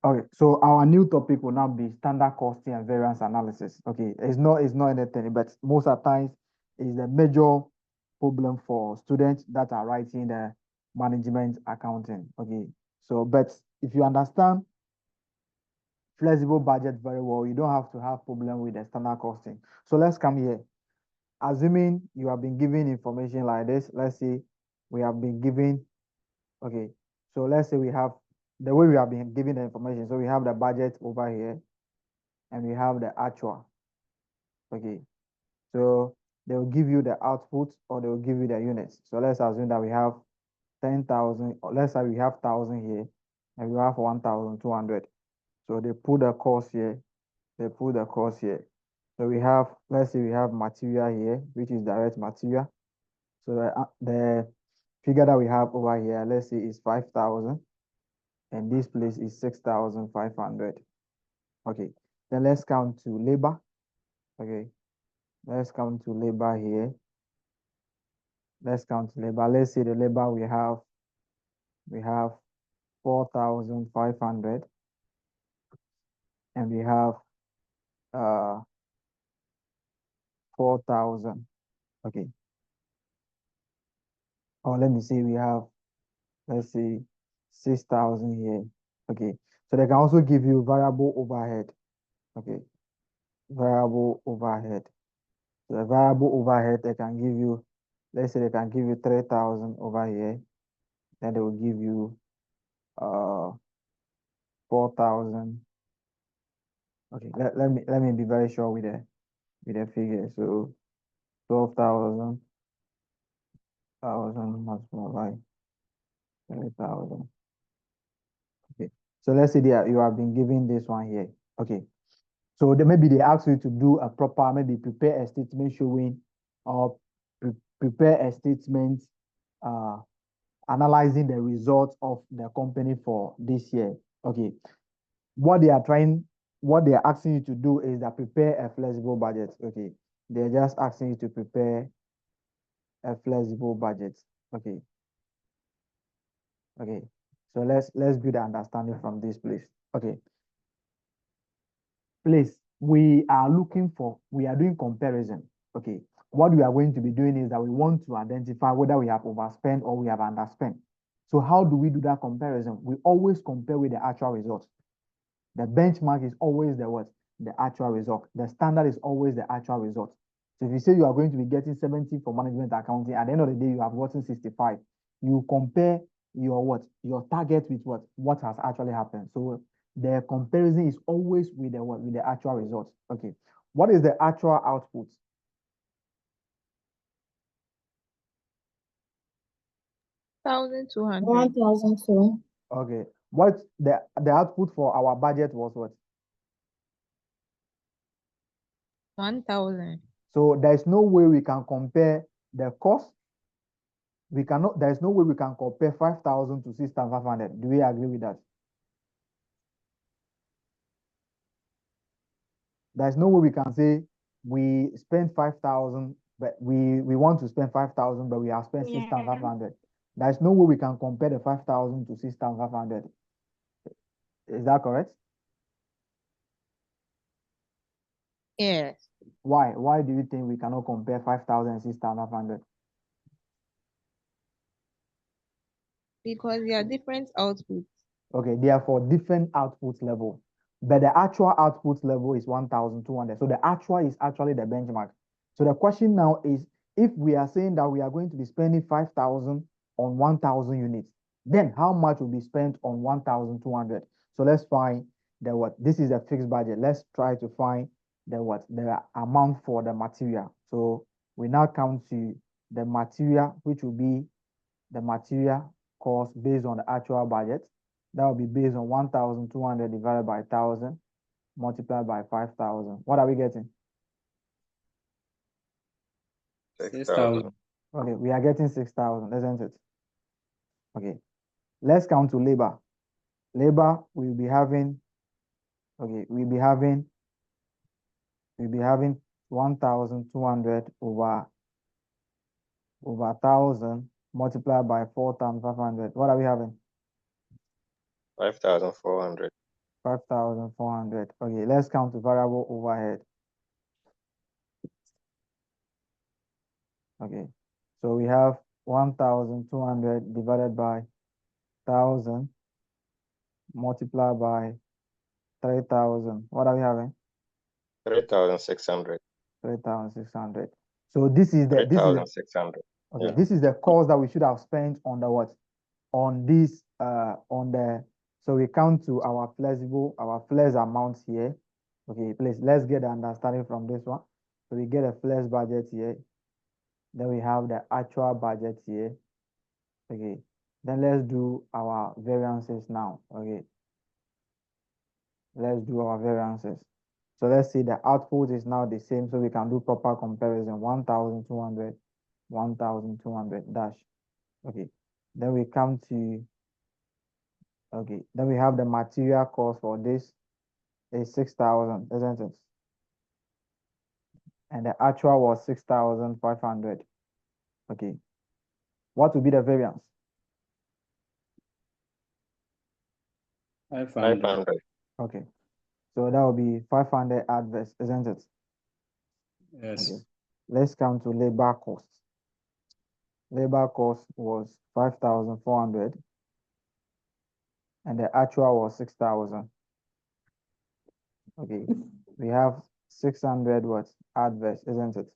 Okay, so our new topic will now be standard costing and variance analysis. Okay, it's not anything, but most of the times is the major problem for students that are writing the management accounting. Okay, so but if you understand flexible budget very well, you don't have to have problem with the standard costing. So let's come here. Assuming you have been given information like this, let's say we have been given, okay, so let's say we have the way we have been given the information. So we have the budget over here and we have the actual. Okay, so they will give you the output or they will give you the units. So let's assume that we have 10,000, or let's say we have 1,000 here and we have 1,200. So they put the cost here, they put the cost here. So we have, let's say we have material here, which is direct material. So the figure that we have over here, let's say is 5,000 and this place is 6,500. Okay, then let's count to labor. Okay, let's count to labor here. Let's count labor. Let's say the labor we have 4,500 and we have 4,000. Okay. Or let me say we have, let's say 6,000 here. Okay. So they can also give you variable overhead. Okay. Variable overhead. So the variable overhead they can give you, let's say they can give you 3,000 over here. Then they will give you 4,000. Okay, let me be very sure with the figure. So 12,000 multiplied by 3,000. Okay. So let's say you have been given this one here. Okay. So maybe they ask you to do a proper, maybe prepare a statement showing or prepare a statement analyzing the results of the company for this year. Okay. What they are asking you to do is that prepare a flexible budget. Okay. They're just asking you to prepare a flexible budget. Okay. Okay. So let's build an understanding from this place. Okay. Please, we are doing comparison. Okay. What we are going to be doing is that we want to identify whether we have overspent or we have underspent. So how do we do that comparison? We always compare with the actual result. The benchmark is always the what? The actual result. The standard is always the actual result. So if you say you are going to be getting 70 for management accounting, at the end of the day, you have gotten 65. You compare your what? Your target with what? What has actually happened. So the comparison is always with the what? With the actual result. Okay. What is the actual output? 1,200. 1,002. Okay. What the output for our budget was what? 1,000. So there's no way we can compare the cost. There's no way we can compare 5,000 to 6,500. Do we agree with that? There's no way we can say we spend 5,000, but we want to spend 5,000, but we have spent 6,500. There's no way we can compare the 5,000 to 6,500. Is that correct? Yes. Why? Why do you think we cannot compare 5,000 and 6,500? Because they are different outputs. Okay, they are for different output level, but the actual output level is 1,200. So the actual is actually the benchmark. So the question now is, if we are saying that we are going to be spending 5,000 on 1,000 units, then how much will be spent on 1,200? So let's find the what? This is a fixed budget. Let's try to find the what? The amount for the material. So we now come to the material, which will be the material cost based on the actual budget. That will be based on 1,200 divided by 1,000 multiplied by 5,000. What are we getting? 6,000. Okay, we are getting 6,000, isn't it? Okay, let's count to labor. Labor we'll be having, okay, we'll be having 1,200 over 1,000 multiplied by 4,500. What are we having? 5,400. 5,400. Okay, let's count the variable overhead. Okay, so we have 1,200 divided by 1,000 multiplied by 3,000. What are we having? 3,600. 3,600. So this is the 3,600. okay. Yeah. This is the cost that we should have spent on the what? On this on the so we count to our flex amounts here. Okay, please let's get the understanding from this one. So we get a flex budget here. Then we have the actual budget here. Okay. Then let's do our variances now. Okay. Let's do our variances. So let's see the output is now the same, so we can do proper comparison. 1,200, 1,200 dash. Okay. Then we come to okay. Then we have the material cost for this is 6,000, isn't it? And the actual was 6,500. Okay. What will be the variance? 500. Okay. So that will be 500 adverse, isn't it? Yes. Okay. Let's come to labor cost. Labor cost was 5,400 and the actual was 6,000. Okay. We have 600 what? Adverse, isn't it?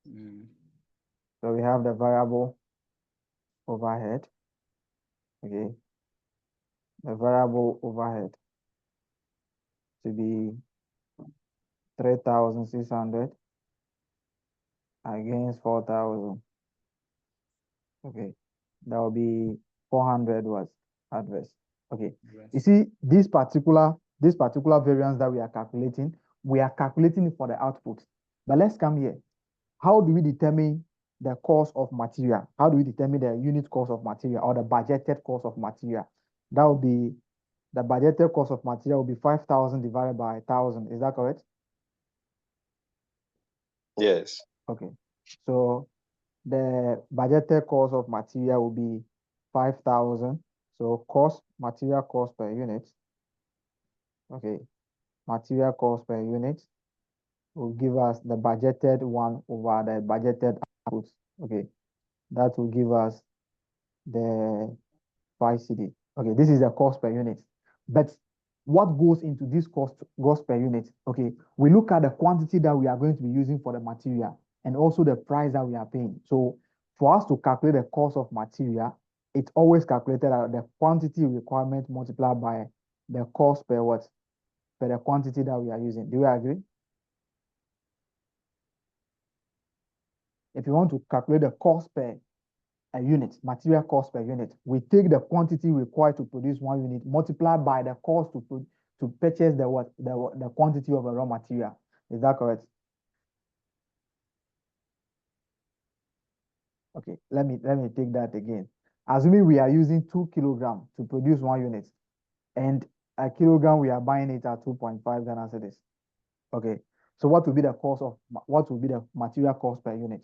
Mm. So we have the variable overhead. Okay. The variable overhead to be 3,600 against 4,000. Okay. That will be 400 was adverse. Okay. You see, this particular variance that we are calculating it for the output. But let's come here. How do we determine the cost of material? How do we determine the unit cost of material or the budgeted cost of material? That will be the budgeted cost of material will be 5,000 divided by 1,000. Is that correct? Yes. Okay. So the budgeted cost of material will be 5,000. So material cost per unit. Okay. Material cost per unit will give us the budgeted one over the budgeted output. Okay. That will give us the 5 CD. Okay, this is the cost per unit. But what goes into this cost per unit? Okay, we look at the quantity that we are going to be using for the material and also the price that we are paying. So for us to calculate the cost of material, it's always calculated at the quantity requirement multiplied by the cost per what? Per the quantity that we are using. Do you agree? If you want to calculate the cost per a unit, material cost per unit, we take the quantity required to produce 1 unit, multiply by the cost to purchase the quantity of a raw material. Is that correct? Okay, let me take that again. Assuming we are using 2 kilograms to produce 1 unit, and a kilogram we are buying it at 2.5 Ghana cedis. Okay, so what will be the material cost per unit?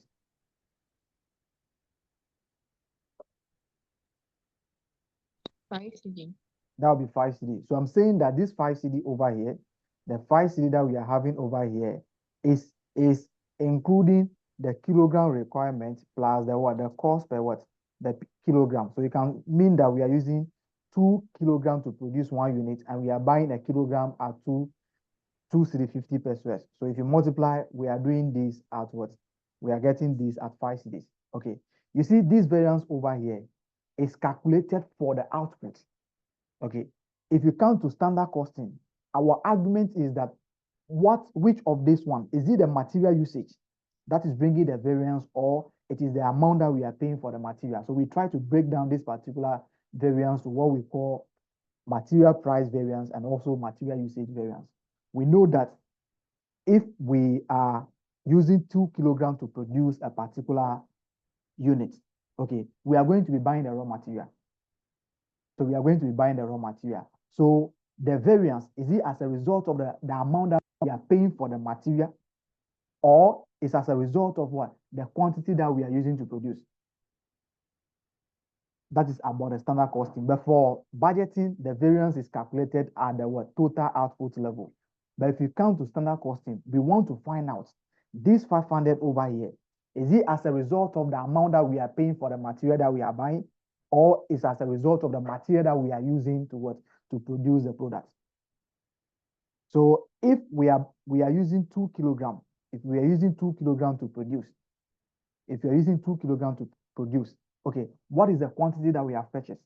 5 CD. That will be 5 CD. So I'm saying that this 5 CD over here, the 5 CD that we are having over here is including the kilogram requirement plus the cost per what? The kilogram. So it can mean that we are using 2 kilograms to produce 1 unit and we are buying a kilogram at 2 CD 50 pesos. So if you multiply, we are doing this at what? We are getting this at 5 CDs. Okay. You see this variance over here is calculated for the output. Okay, if you come to standard costing, our argument is that which of this one is it the material usage that is bringing the variance, or it is the amount that we are paying for the material? So we try to break down this particular variance to what we call material price variance and also material usage variance. We know that if we are using 2 kilograms to produce a particular unit, okay, we are going to be buying the raw material. So we are going to be buying the raw material. So the variance, is it as a result of the amount that we are paying for the material, or is as a result of what? The quantity that we are using to produce? That is about the standard costing. But for budgeting, the variance is calculated at the what total output level. But if you come to standard costing, we want to find out this 500 over here, is it as a result of the amount that we are paying for the material that we are buying, or is as a result of the material that we are using to what to produce the product? So if we are using 2 kilograms, if we are using 2 kilograms to produce, if you're using 2 kilograms to produce, okay, what is the quantity that we have purchased?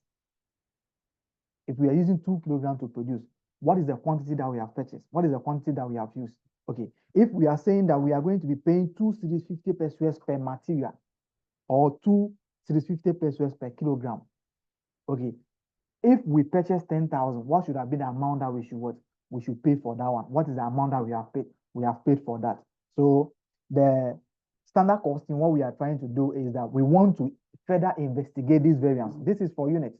If we are using 2 kilograms to produce, what is the quantity that we have purchased? What is the quantity that we have used? Okay, if we are saying that we are going to be paying 2 cedis 50 pesos per material, or 2 cedis 50 pesos per kilogram, okay, if we purchase 10,000, what should have been the amount that we should pay for that one? What is the amount that we have paid? We have paid for that. So the standard costing, what we are trying to do is that we want to further investigate this variance. This is for units.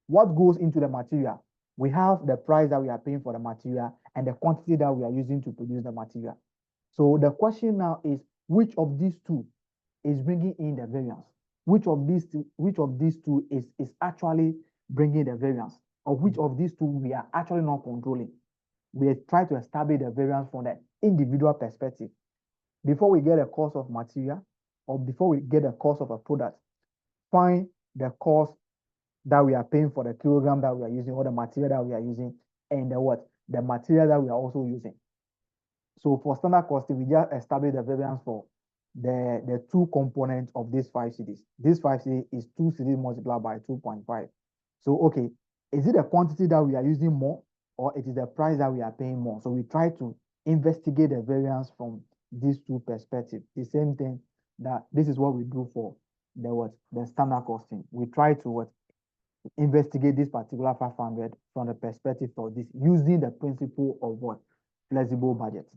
What goes into the material? We have the price that we are paying for the material and the quantity that we are using to produce the material. So the question now is, which of these two is bringing in the variance? Which of these two is actually bringing the variance? Or which of these two we are actually not controlling? We try to establish the variance from the individual perspective. Before we get a cost of material, or before we get a cost of a product, find the cost that we are paying for the kilogram that we are using, or the material that we are using, and the material that we are also using. So for standard costing, we just establish the variance for the two components of these 5 cedis. This 5 cedis is 2 cedis multiplied by 2.5. So okay, is it the quantity that we are using more, or it is the price that we are paying more? So we try to investigate the variance from these two perspectives. The same thing that this is what we do for the standard costing. We try to investigate this particular 500 from the perspective of this, using the principle of flexible budget.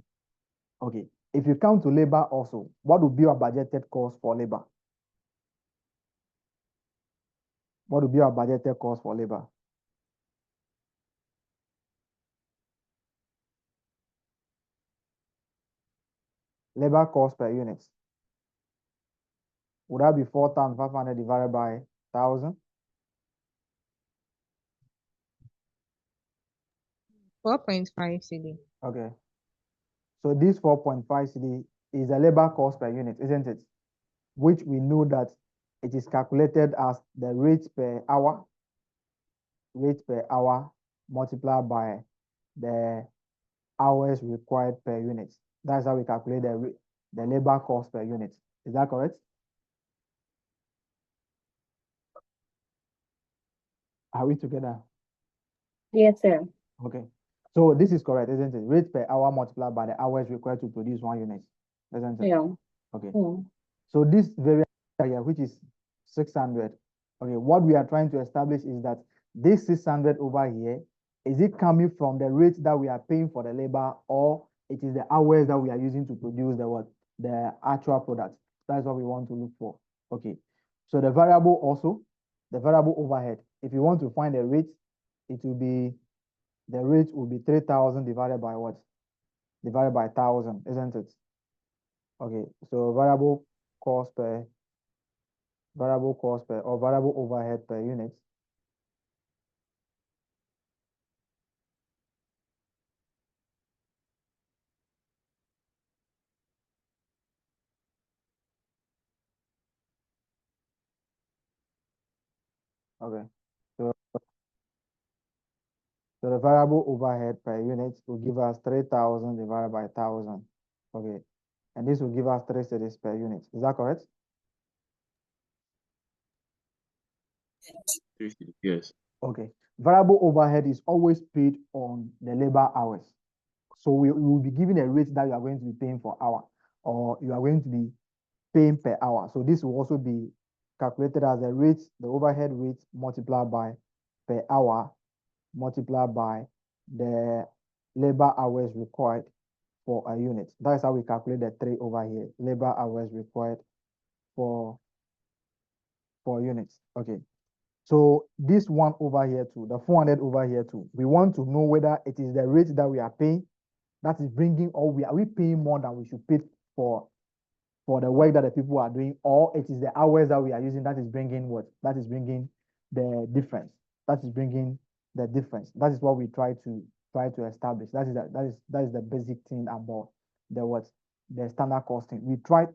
Okay, if you come to labor also, what would be our budgeted cost for labor? What would be our budgeted cost for labor? Labor cost per unit. Would that be 4,500 divided by 1,000? 4.5 cedi. Okay. So this 4.5 cedi is the labor cost per unit, isn't it? Which we know that it is calculated as the rate per hour multiplied by the hours required per unit. That's how we calculate the labor cost per unit. Is that correct? Are we together? Yes, sir. Okay. So this is correct, isn't it? Rate per hour multiplied by the hours required to produce 1 unit, isn't it? Yeah. Okay. Mm. So this variance here, which is 600, okay, what we are trying to establish is that this 600 over here, is it coming from the rate that we are paying for the labor, or it is the hours that we are using to produce the actual product? That's what we want to look for. Okay. So the variable overhead, if you want to find the rate, the rate will be 3,000 divided by what? Divided by 1,000, isn't it? Okay, so variable overhead per unit. Okay, so the variable overhead per unit will give us 3,000 divided by 1,000. Okay, and this will give us 3 cedis per unit. Is that correct? Yes. Okay, variable overhead is always paid on the labor hours. So we will be given a rate that you are going to be paying for hour, or you are going to be paying per hour. So this will also be calculated as a rate, the overhead rate multiplied by per hour, multiplied by the labor hours required for a unit. That's how we calculate the 3 over here, labor hours required for units. Okay. So this one over here too, the 400 over here too, we want to know whether it is the rate that we are paying that is bringing, or are we paying more than we should pay for the work that the people are doing, or it is the hours that we are using that is bringing what? That is bringing the difference. That is bringing the difference. That is what we try to establish. That is the basic thing about the standard costing. We try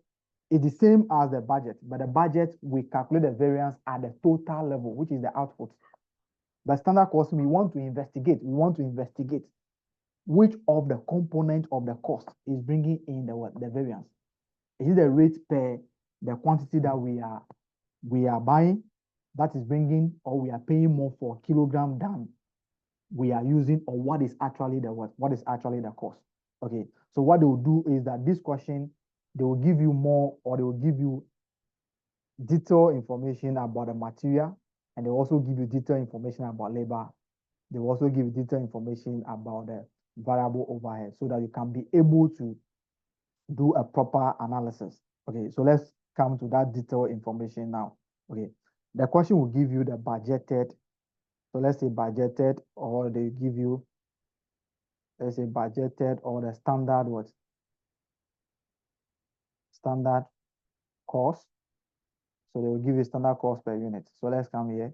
it's the same as the budget, but the budget we calculate the variance at the total level, which is the output. But standard costing, we want to investigate. We want to investigate which of the component of the cost is bringing in the variance. Is it the rate per the quantity that we are buying that is bringing, or we are paying more for kilogram than we are using, or what is actually what is actually the cost? Okay, so what they will do is that this question, they will give you more, or they will give you detailed information about the material, and they will also give you detailed information about labor. They will also give you detailed information about the variable overhead, so that you can be able to do a proper analysis. Okay, so let's come to that detailed information now. Okay, the question will give you the budgeted. So let's say budgeted, or they give you, let's say budgeted, or the standard standard cost. So they will give you standard cost per unit. So let's come here,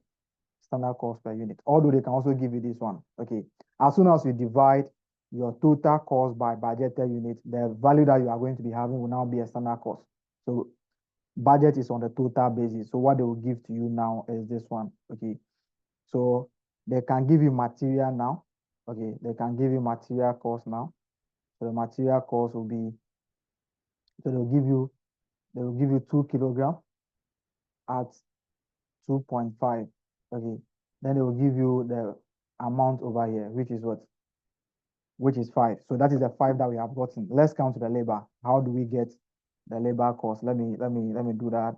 standard cost per unit. Although they can also give you this one. Okay, as soon as you divide your total cost by budgeted unit, the value that you are going to be having will now be a standard cost. So budget is on the total basis. So what they will give to you now is this one. Okay, so they can give you material now. Okay, they can give you material cost now. So the material cost will be, so they will give you 2 kilogram at 2.5. Okay, then they will give you the amount over here, which is what? Which is 5. So that is the 5 that we have gotten. Let's count the labor. How do we get the labor cost? Let me do that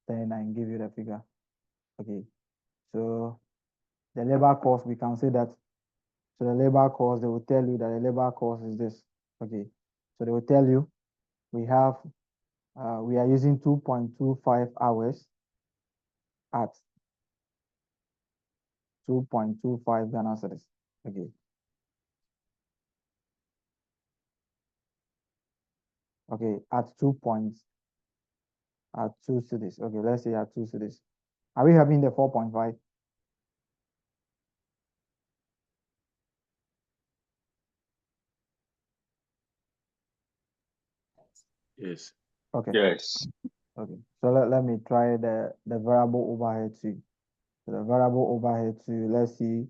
then and give you the figure. Okay, so the labor cost, we can say that. So the labor cost, they will tell you that the labor cost is this. Okay, so they will tell you we are using 2.25 hours at 2.25 Ghana cedis. Okay. Okay, at 2 cedis. Okay, let's say at 2 cedis. Are we having the 4.5? Yes. Okay. Yes. Okay. So let me try the variable overhead too. So the variable overhead too, let's see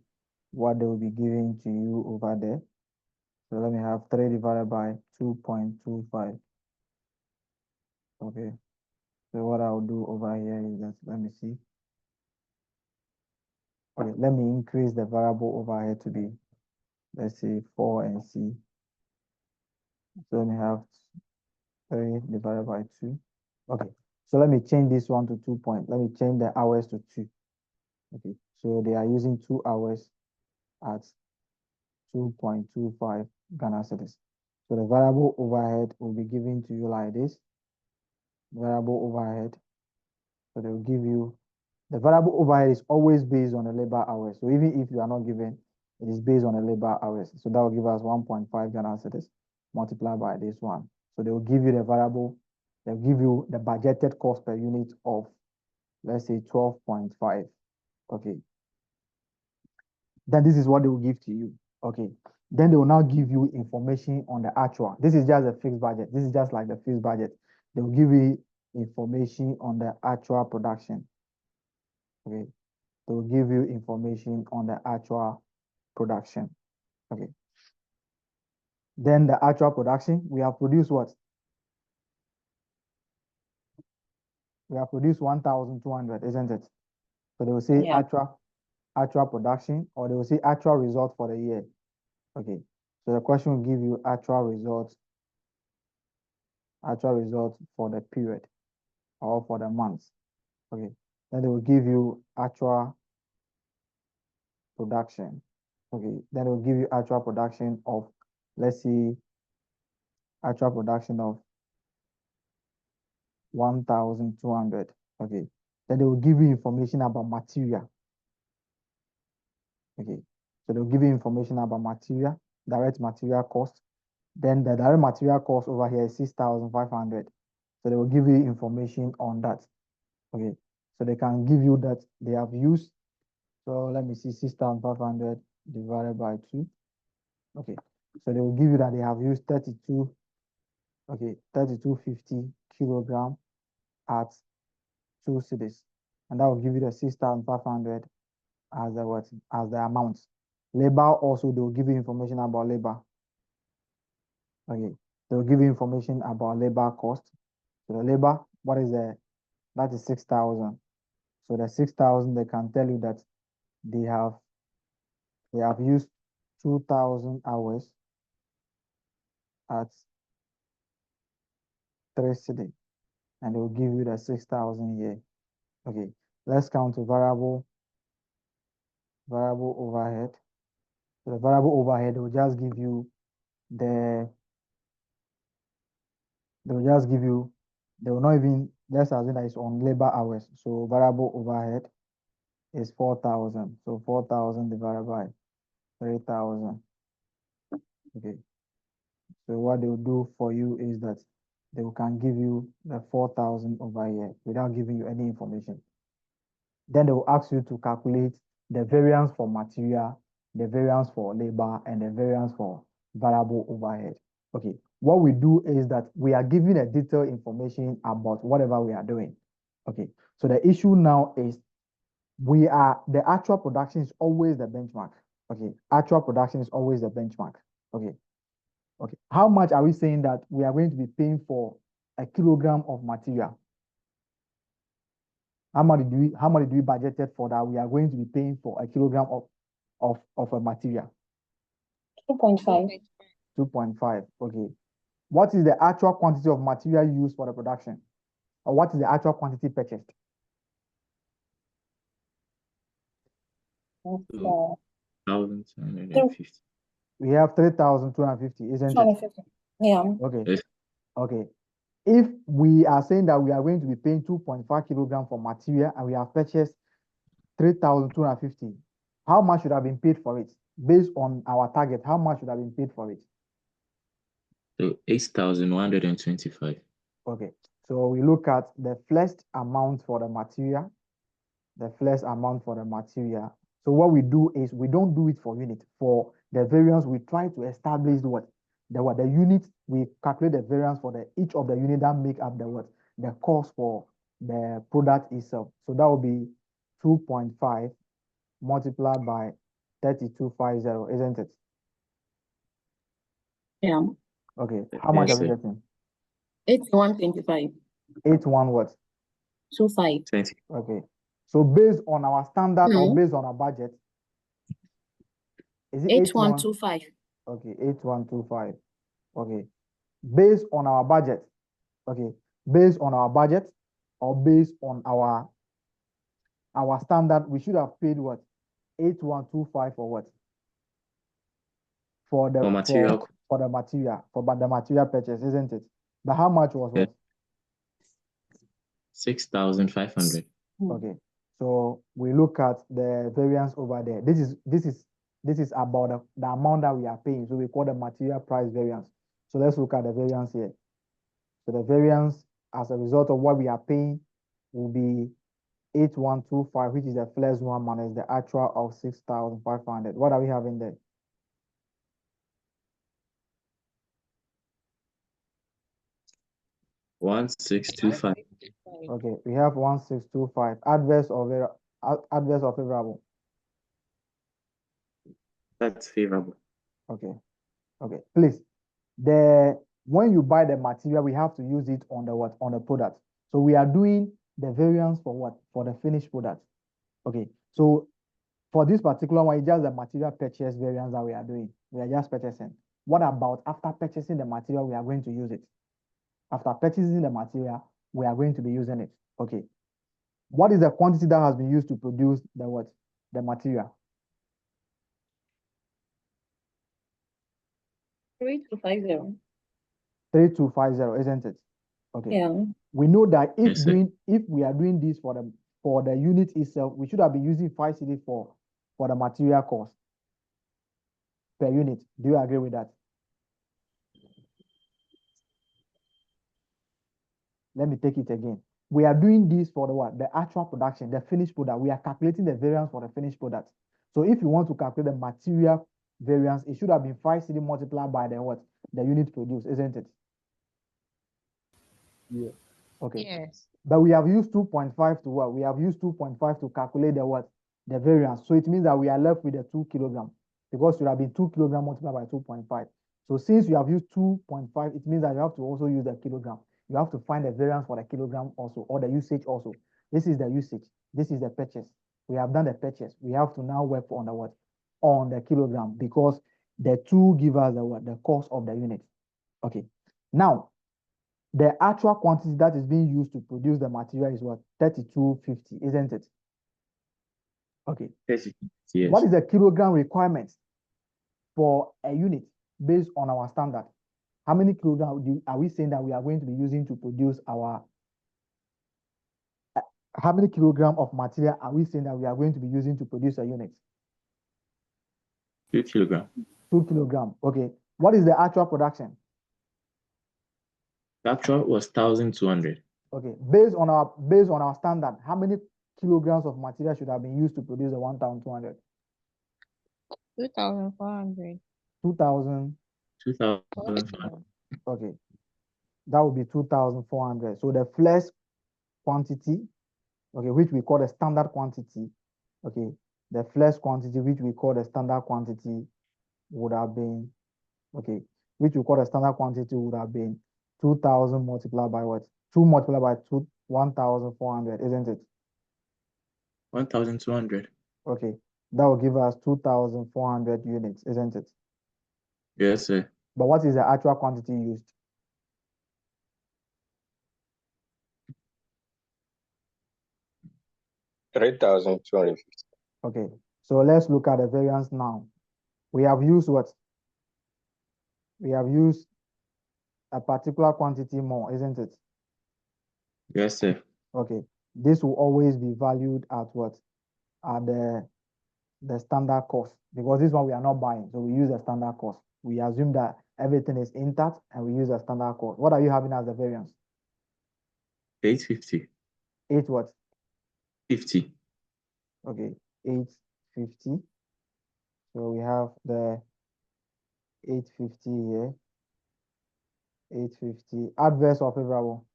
what they will be giving to you over there. So let me have 3 divided by 2.25. Okay. So what I'll do over here is that, let me see. Okay, let me increase the variable overhead to be, let's say 4 and C. So let me have 3 divided by 2. Okay, so let me change this one to 2 point. Let me change the hours to 2. Okay, so they are using 2 hours at 2.25 Ghana cedis. So the variable overhead will be given to you like this. Variable overhead. So they will give you, the variable overhead is always based on the labor hours. So even if you are not given, it is based on the labor hours. So that will give us 1.5 Ghana cedis multiplied by this one. So they will give you the variable, they'll give you the budgeted cost per unit of, let's say 12.5. Okay. Then this is what they will give to you. Okay. Then they will now give you information on the actual. This is just a fixed budget. This is just like the fixed budget. They will give you information on the actual production. Okay. They will give you information on the actual production. Okay. Then the actual production, we have produced what? We have produced 1,200, isn't it? So they will say Yeah. actual production, or they will say actual result for the year. Okay. So the question will give you actual results for the period or for the month. Okay. Then they will give you actual production. Okay. Then they will give you actual production of, let's see, actual production of 1,200. Okay. Then they will give you information about material. Okay. So they'll give you information about material, direct material cost. Then the direct material cost over here is 6,500. So they will give you information on that. Okay. So they can give you that they have used. So let me see, 6,500 divided by 2. Okay, so they will give you that they have used 32, okay, 3250 kilogram at 2 cities. And that will give you the 6,500 as the what? As the amount. Labor also, they will give you information about labor. Okay, they will give you information about labor cost. So the labor, what is that is 6,000. So the 6,000, they can tell you that they have used 2,000 hours at 3 city, and they will give you the 6,000 here. Okay, let's count the variable overhead. So the variable overhead will just give you the they will just give you they will not even, let's assume that it's on labor hours. So variable overhead is 4,000. So 4,000 divided by 3,000. Okay. So what they will do for you is that they can give you the 4,000 over here without giving you any information. Then they will ask you to calculate the variance for material, the variance for labor, and the variance for variable overhead. Okay, what we do is that we are giving a detailed information about whatever we are doing. Okay, so the issue now is the actual production is always the benchmark. Okay, actual production is always the benchmark. Okay, okay. How much are we saying that we are going to be paying for a kilogram of material? How much do we budgeted for that we are going to be paying for a kilogram of a material? 2.5. 2.5. Okay. What is the actual quantity of material used for the production? Or what is the actual quantity purchased? Uh, 1,250. We have 3,250, isn't it? 250. Yeah. Okay. Yes. Okay. If we are saying that we are going to be paying 2.5 kilograms for material and we have purchased 3,250, how much should have been paid for it? Based on our target, how much should have been paid for it? So 8,125. Okay, so we look at the flexed amount for the material, So what we do is we don't do it for unit. For the variance, we try to establish the unit. We calculate the variance for each of the unit that make up the cost for the product itself. So that will be 2.5 multiplied by 3250, isn't it? Yeah. Okay, how much Yes, are we sir. getting? 8125. 81 what? 25. 20. Okay, so based on our standard or No. based on our budget, is it 81? 8125. Okay, 8125. Okay, based on our budget. Okay, based on our budget or based on our standard, we should have paid what? 8125 for what? For the For material. for the material purchase, isn't it? But how much was Yeah. what? 6,500. Okay, so we look at the variance over there. This is about the amount that we are paying. So we call the material price variance. So let's look at the variance here. So the variance as a result of what we are paying will be 8125, which is the first one minus the actual of 6,500. What are we having there? One 625. Okay, we have 1625. Adverse or favorable? That's favorable. Okay, okay. Please, when you buy the material, we have to use it on the product. So we are doing the variance for what? For the finished product. Okay, so for this particular one, it's just the material purchase variance that we are doing. We are just purchasing. What about after purchasing the material, we are going to use it? After purchasing the material, we are going to be using it. Okay. What is the quantity that has been used to produce the material? 3250. 3250, isn't it? Okay. Yeah. We know that Yes, sir. if we are doing this for the unit itself, we should have been using 5 CD for the material cost per unit. Do you agree with that? Let me take it again. we are doing this for the what? The actual production, the finished product. We are calculating the variance for the finished product. So if you want to calculate the material variance, it should have been 5 CD multiplied by the what? The unit produced, isn't it? Yeah. Okay. Yes. But we have used 2.5 to what? We have used 2.5 to calculate the what? The variance. So it means that we are left with the 2 kilogram because it should have been 2 kilogram multiplied by 2.5. So since you have used 2.5, it means that you have to also use the kilogram. You have to find the variance for the kilogram also, or the usage also. This is the usage. This is the purchase. We have done the purchase. We have to now work on the what? On the kilogram, because the two give us the what? The cost of the unit. Okay. Now, the actual quantity that is being used to produce the material is what? 3250, isn't it? Okay. Yes. What is the kilogram requirement for a unit based on our standard? How many kilograms are we saying that we are going to be using to produce our, how many kilogram of material are we saying that we are going to be using to produce a unit? 2 kilogram. 2 kilogram. Okay. What is the actual production? The actual was 1,200. Okay. Based on our standard, how many kilograms of material should have been used to produce the 1,200? 2,400. 2,000. 2,500. Okay. That would be 2,400. So the flesh quantity, okay, which we call the standard quantity, okay, the flesh quantity, which we call the standard quantity, would have been, okay, which we call the standard quantity would have been 2,000 multiplied by what? 2 multiplied by 1,400, isn't it? 1,200. Okay, that will give us 2,400 units, isn't it? Yes, sir. But what is the actual quantity used? $3,250. Okay, so let's look at the variance now. We have used what? We have used a particular quantity more, isn't it? Yes, sir. Okay, this will always be valued at what? At the standard cost, because this one we are not buying, so we use the standard cost. We assume that everything is intact and we use the standard cost. What are you having as the variance? 850. 8 what? 50. Okay, 850. So we have the 850 here. 850. Adverse or favorable?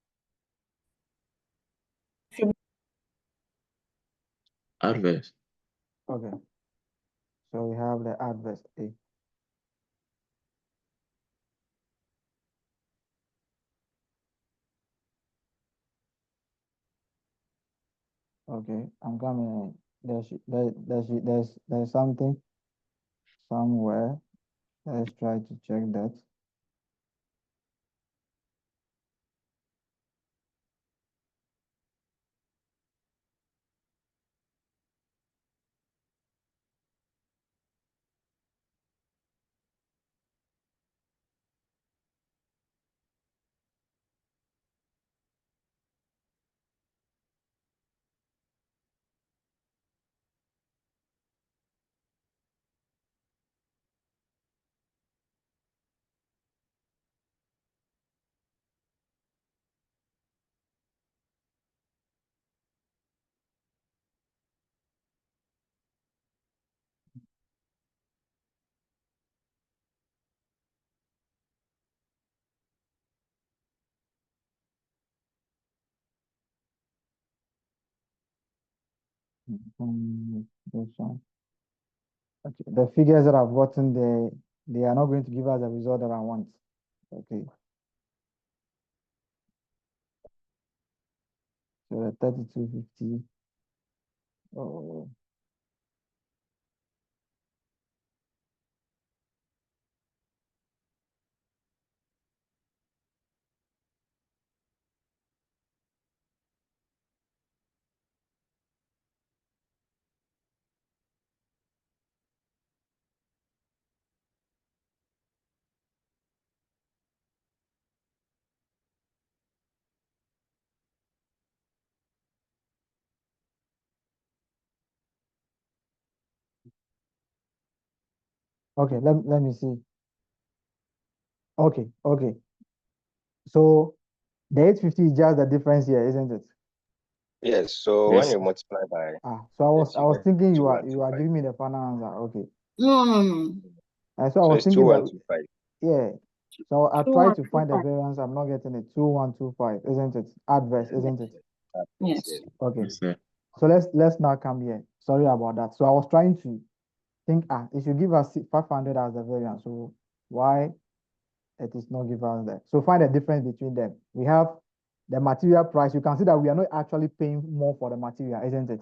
Adverse. Okay. So we have the adverse A. Okay, I'm coming. There's something somewhere. Let's try to check that. This one. Okay, the figures that I've gotten, they are not going to give us the result that I want. Okay. So the 3250. Oh, okay, let me see. Okay. So the 850 is just the difference here, isn't it? Yes, so when Yes. you multiply by So I this, you was get thinking you are 2125. giving me the final answer. Okay. No. So I So was it's thinking that 2125. yeah. So I Two, tried one, to two, find the five. variance. I'm not getting it. 2125, isn't it? Adverse, isn't it? Yes. Yes. Okay. Yes, sir. So let's now come here. Sorry about that. So I was trying to think, it should give us 500 as the variance. So why it is not give us that? So find the difference between them. We have the material price. You can see that we are not actually paying more for the material, isn't it?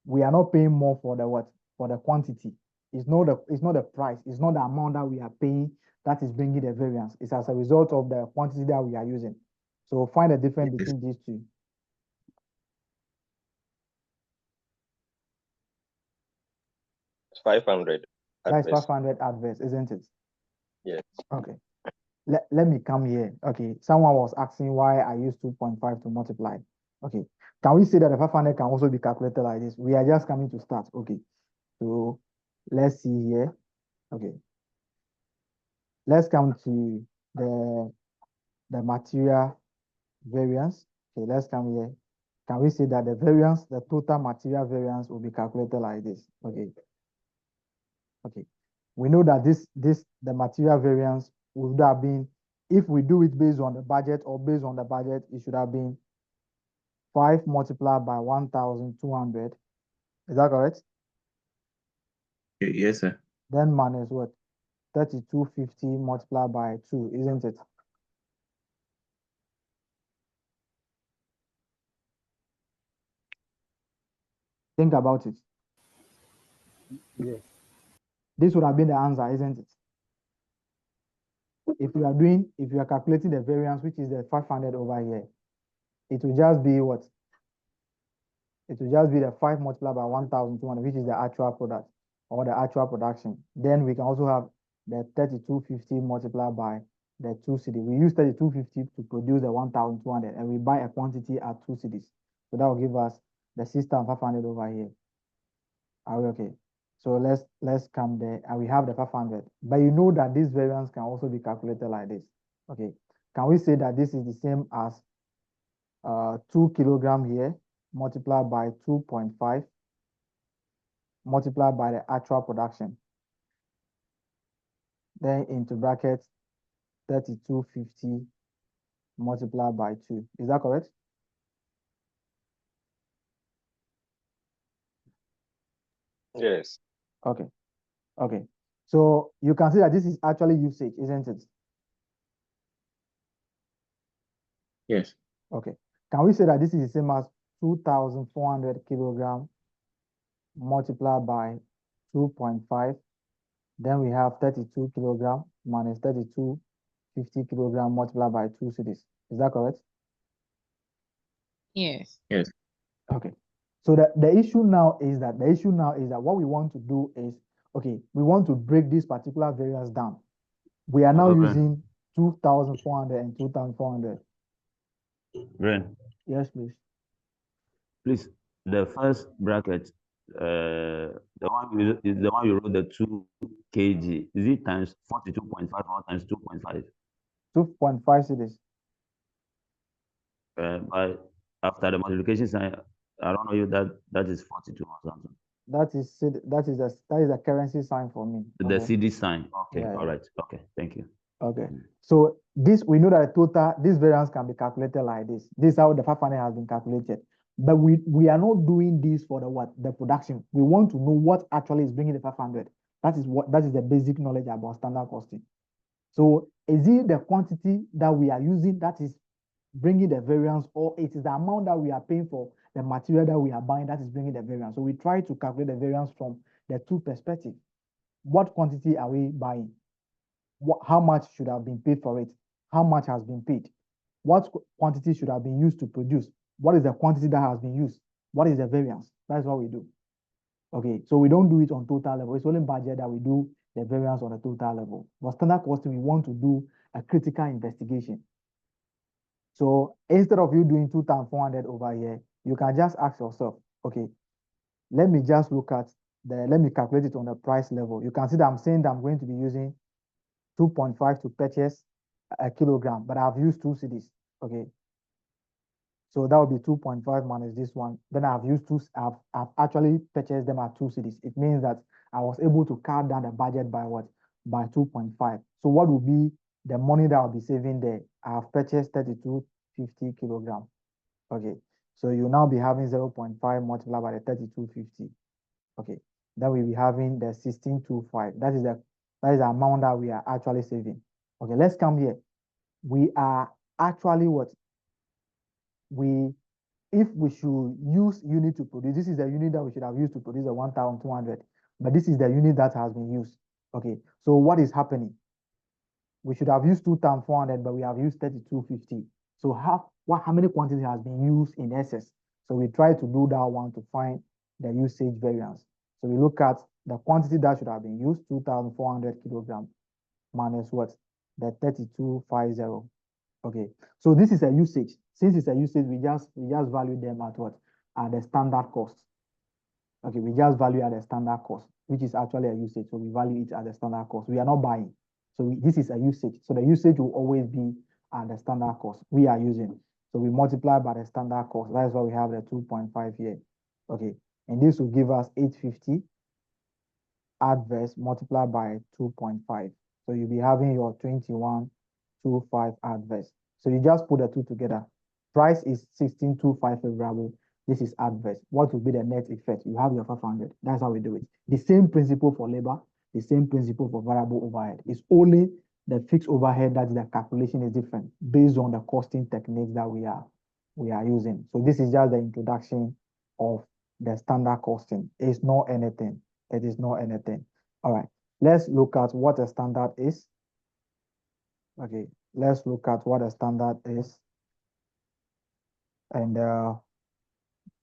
We are not paying more for the what? For the quantity. It's not the price. It's not the amount that we are paying that is bringing the variance. It's as a result of the quantity that we are using. So find the difference Yes. between these two. It's 500 That is adverse. 500 adverse, isn't it? Yes. Okay. Let me come here. Okay. Someone was asking why I use 2.5 to multiply. Okay. Can we say that the 500 can also be calculated like this? We are just coming to start. Okay. So let's see here. Okay. Let's come to the material variance. Okay, let's come here. Can we say that the variance, the total material variance will be calculated like this? Okay. Okay. We know that the material variance would have been, if we do it based on the budget or based on the budget, it should have been 5 multiplied by 1,200. Is that correct? Yes, sir. Then minus what? 3,250 multiplied by 2, isn't it? Think about it. Yes. This would have been the answer, isn't it? If you are calculating the variance, which is the 500 over here, it will just be what? It will just be the 5 multiplied by 1,200, which is the actual product or the actual production. Then we can also have the 3,250 multiplied by the 2 cedi. We use 3,250 to produce the 1,200 and we buy a quantity at 2 cedis. So that will give us the 6,500 over here. Are we okay? So let's come there and we have the 500. But you know that this variance can also be calculated like this. Okay. Can we say that this is the same as 2 kilogram here multiplied by 2.5 multiplied by the actual production, then into brackets 3,250 multiplied by 2. Is that correct? Yes. Okay. Okay. So you can see that this is actually usage, isn't it? Yes. Okay. Can we say that this is the same as 2,400 kilogram multiplied by 2.5? Then we have 32 kilogram minus 3,250 kilogram multiplied by 2 cedis. Is that correct? Yes. Yes. Okay. So the issue now is that what we want to do is, okay, we want to break this particular variance down. We are now Okay. using 2,400 and 2,400. Ren, Yes, please. please, the first bracket, the one you wrote the 2 kg. Is it times 42.5 or times 2.5? 2.5 cedis. But after the multiplication sign, I don't know you that is 42 or something. That is the currency sign for me. The Okay. CD sign. Okay, Yeah, all yeah. right. Okay, thank you. Okay. Mm. So we know that this variance can be calculated like this. This is how the 500 has been calculated. But we are not doing this for the production. We want to know what actually is bringing the 500. That is the basic knowledge about standard costing. So is it the quantity that we are using that is bringing the variance, or it is the amount that we are paying for the material that we are buying that is bringing the variance? So we try to calculate the variance from the two perspectives. What quantity are we buying? How much should have been paid for it? How much has been paid? What quantity should have been used to produce? What is the quantity that has been used? What is the variance? That's what we do. Okay, so we don't do it on total level. It's only budget that we do the variance on a total level. For standard costing, we want to do a critical investigation. So instead of you doing 2,400 over here, you can just ask yourself, okay, let me calculate it on the price level. You can see that I'm saying that I'm going to be using 2.5 to purchase a kilogram, but I've used 2 cedis. Okay. So that would be 2.5 minus this one. Then I've used I've actually purchased them at 2 cities. It means that I was able to cut down the budget by what? By 2.5. So what will be the money that I'll be saving there? I've purchased 3250 kilogram. Okay. So you'll now be having 0.5 multiplied by the 3250. Okay. Then we'll be having the 1625. That is the amount that we are actually saving. Okay, let's come here. We are actually what? If we should use unit to produce, this is the unit that we should have used to produce the 1200, but this is the unit that has been used. Okay, so what is happening? We should have used 2400, but we have used 3250. So how many quantity has been used in excess? So we try to do that one to find the usage variance. So we look at the quantity that should have been used, 2400 kilogram minus what? The 3250. Okay, so this is a usage. Since it's a usage, we just value them at what? At the standard cost. Okay, we just value at the standard cost, which is actually a usage. So we value it at the standard cost. We are not buying. So this is a usage. So the usage will always be at the standard cost we are using. So we multiply by the standard cost. That's why we have the 2.5 here. Okay, and this will give us 850 adverse multiplied by 2.5. So you'll be having your 2125 adverse. So you just put the two together. Price is 1625 favorable. This is adverse. What will be the net effect? You have your 500. That's how we do it. The same principle for labor, the same principle for variable overhead. It's only the fixed overhead that the calculation is different based on the costing techniques that we are using. So this is just the introduction of the standard costing. It's not anything. It is not anything. All right. Let's look at what a standard is. Okay. Let's look at what a standard is. And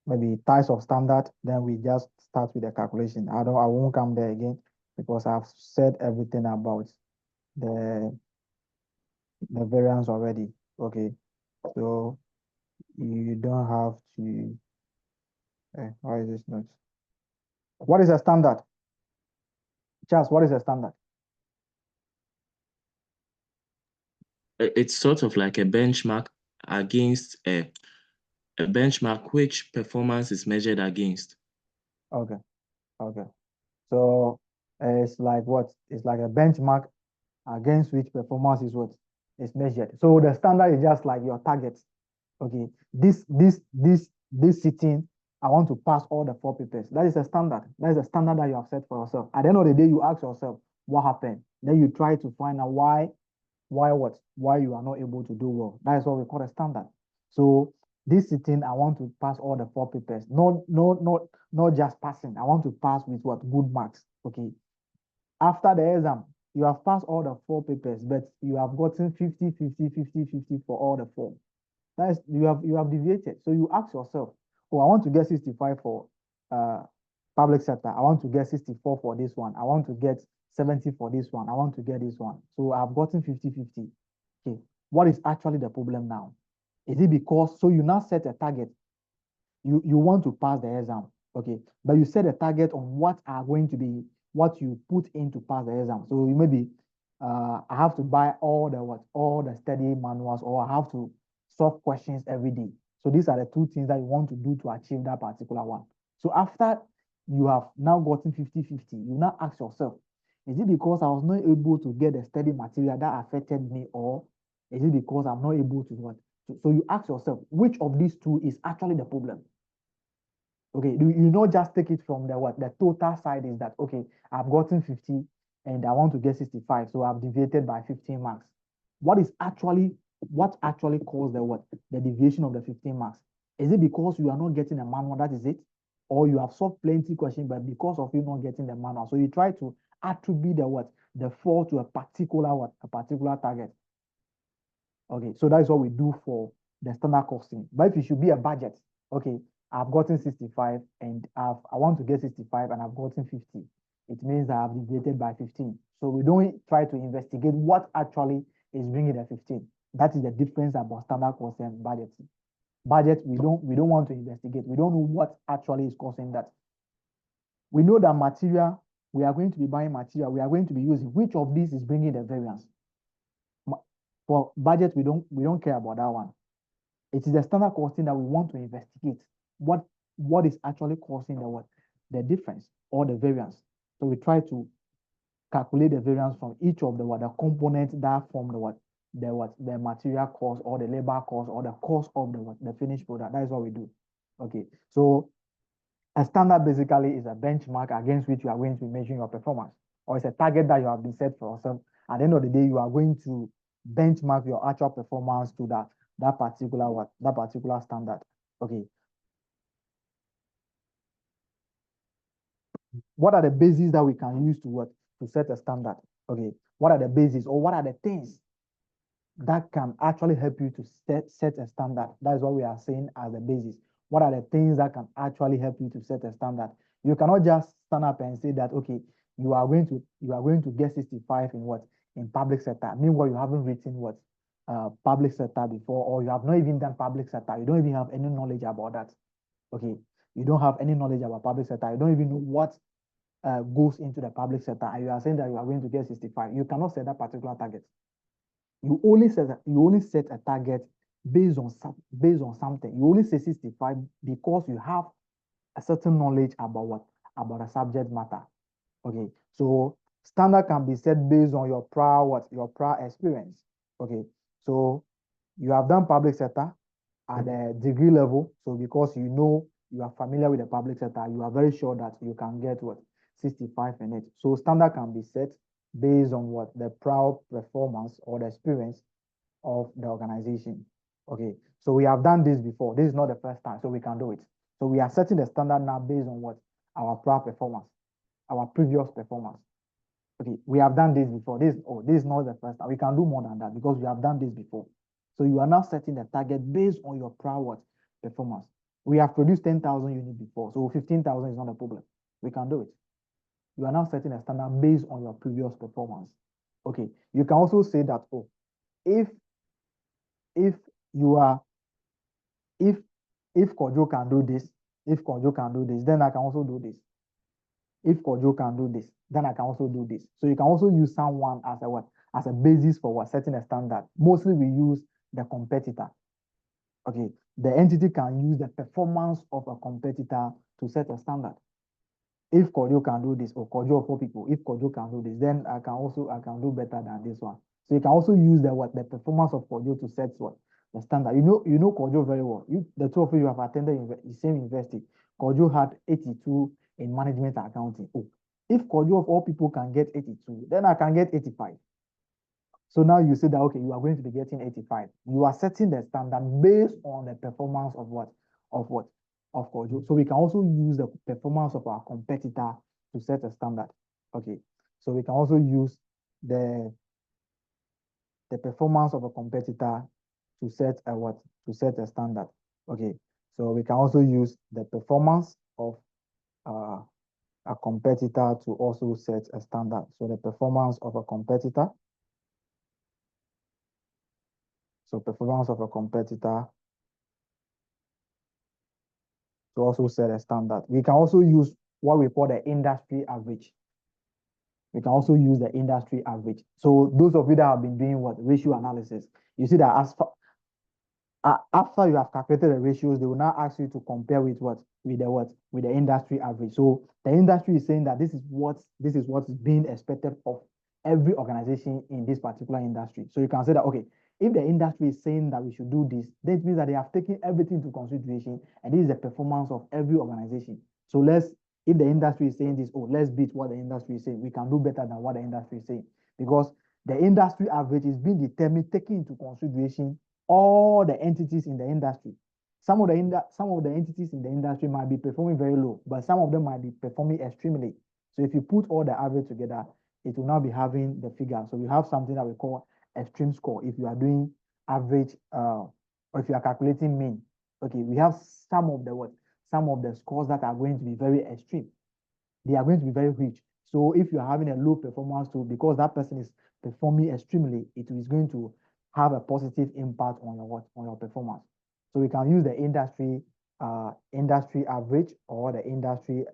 maybe types of standard, then we just start with the calculation. I won't come there again because I've said everything about the variance already. Okay, so you don't have to. Why is this not? What is a standard? Charles, what is a standard? It's sort of like a benchmark against a benchmark which performance is measured against. Okay, okay. So it's like what? It's like a benchmark against which performance is what is measured. So the standard is just like your target. Okay, this sitting, I want to pass all the 4 papers. That is a standard. That is a standard that you have set for yourself. At the end of the day, you ask yourself what happened. Then you try to find out why you are not able to do well. That is what we call a standard. So this sitting, I want to pass all the 4 papers. Not just passing. I want to pass with what? Good marks. Okay. After the exam, you have passed all the 4 papers, but you have gotten 50, 50, 50, 50 for all the 4. That is, you have deviated. So you ask yourself, oh, I want to get 65 for public sector. I want to get 64 for this one. I want to get 70 for this one. I want to get this one. So I've gotten 50, 50. Okay. What is actually the problem now? Is it because, so you now set a target. You want to pass the exam. Okay. But you set a target on what are going to be, what you put in to pass the exam. So you maybe, I have to buy all the study manuals, or I have to solve questions every day. So these are the 2 things that you want to do to achieve that particular one. So after you have now gotten 50-50, you now ask yourself, is it because I was not able to get the study material that affected me, or is it because I'm not able to what? So you ask yourself, which of these 2 is actually the problem? Okay, you not just take it from the total side is that, okay, I've gotten 50 and I want to get 65, so I've deviated by 15 marks. What actually caused the deviation of the 15 marks? Is it because you are not getting a manual, that is it? Or you have solved plenty questions, but because of you not getting the manual, so you try to attribute the fault to a particular target. Okay, so that is what we do for the standard costing. But if it should be a budget, okay, I've gotten 65 and I want to get 65 and I've gotten 50. It means that I've deviated by 15. So we don't try to investigate what actually is bringing the 15. That is the difference about standard costing and budget. Budget, we don't want to investigate. We don't know what actually is causing that. We know that material, we are going to be buying material, we are going to be using. Which of these is bringing the variance? For budget, we don't care about that one. It is the standard costing that we want to investigate what is actually causing the difference or the variance. So we try to calculate the variance from each of the components that form the material cost or the labor cost or the cost of the finished product. That is what we do. Okay, so a standard basically is a benchmark against which you are going to measure your performance, or it's a target that you have been set for yourself. At the end of the day, you are going to benchmark your actual performance to that particular standard. Okay. What are the bases that we can use to set a standard? Okay. What are the bases, or what are the things that can actually help you to set a standard? That is what we are saying as the basis. What are the things that can actually help you to set a standard? You cannot just stand up and say that, okay, you are going to get 65 in public sector. Meanwhile, you haven't written public sector before, or you have not even done public sector. You don't even have any knowledge about that. Okay, you don't have any knowledge about public sector. You don't even know what goes into the public sector, and you are saying that you are going to get 65. You cannot set that particular target. You only set a target based on something. You only say 65 because you have a certain knowledge about a subject matter. Okay, so standard can be set based on your prior experience. Okay, so you have done public sector at the degree level. So because you are familiar with the public sector, you are very sure that you can get 65 in it. So standard can be set based on the prior performance or the experience of the organization. Okay, so we have done this before. This is not the first time, so we can do it. So we are setting the standard now based on our prior performance, our previous performance. Okay, we have done this before. This is not the first time. We can do more than that because we have done this before. So you are now setting the target based on your prior performance. We have produced 10,000 units before, so 15,000 is not a problem. We can do it. You are now setting a standard based on your previous performance. Okay, you can also say that, if Kojo can do this, then I can also do this. If Kojo can do this, then I can also do this. So you can also use someone as a basis for setting a standard. Mostly we use the competitor. Okay, the entity can use the performance of a competitor to set a standard. If Kojo can do this, or Kojo or 4 people, if Kojo can do this, then I can do better than this one. So you can also use the performance of Kojo to set the standard. You know Kojo very well. The two of you have attended the same university. Kojo had 82 in management and accounting. If Kojo of all people can get 82, then I can get 85. So now you say that, okay, you are going to be getting 85. You are setting the standard based on the performance of Kojo. So we can also use the performance of our competitor to set a standard. Okay, so we can also use the performance of a competitor to set a standard. Okay, so we can also use the performance of a competitor to also set a standard. So the performance of a competitor. So performance of a competitor to also set a standard. We can also use what we call the industry average. We can also use the industry average. So those of you that have been doing ratio analysis, you see that after you have calculated the ratios, they will now ask you to compare with the industry average. So the industry is saying that this is what is being expected of every organization in this particular industry. So you can say that, okay, if the industry is saying that we should do this, that means that they have taken everything into consideration, and this is the performance of every organization. So if the industry is saying this, let's beat what the industry is saying, we can do better than what the industry is saying, because the industry average is being determined taking into consideration all the entities in the industry. Some of the entities in the industry might be performing very low, but some of them might be performing extremely. So if you put all the average together, it will now be having the figure. So we have something that we call extreme score. If you are doing average, or if you are calculating mean, okay, we have some of the scores that are going to be very extreme. They are going to be very rich. So if you are having a low performance too, because that person is performing extremely, it is going to have a positive impact on your performance. So we can use the industry average, or the industry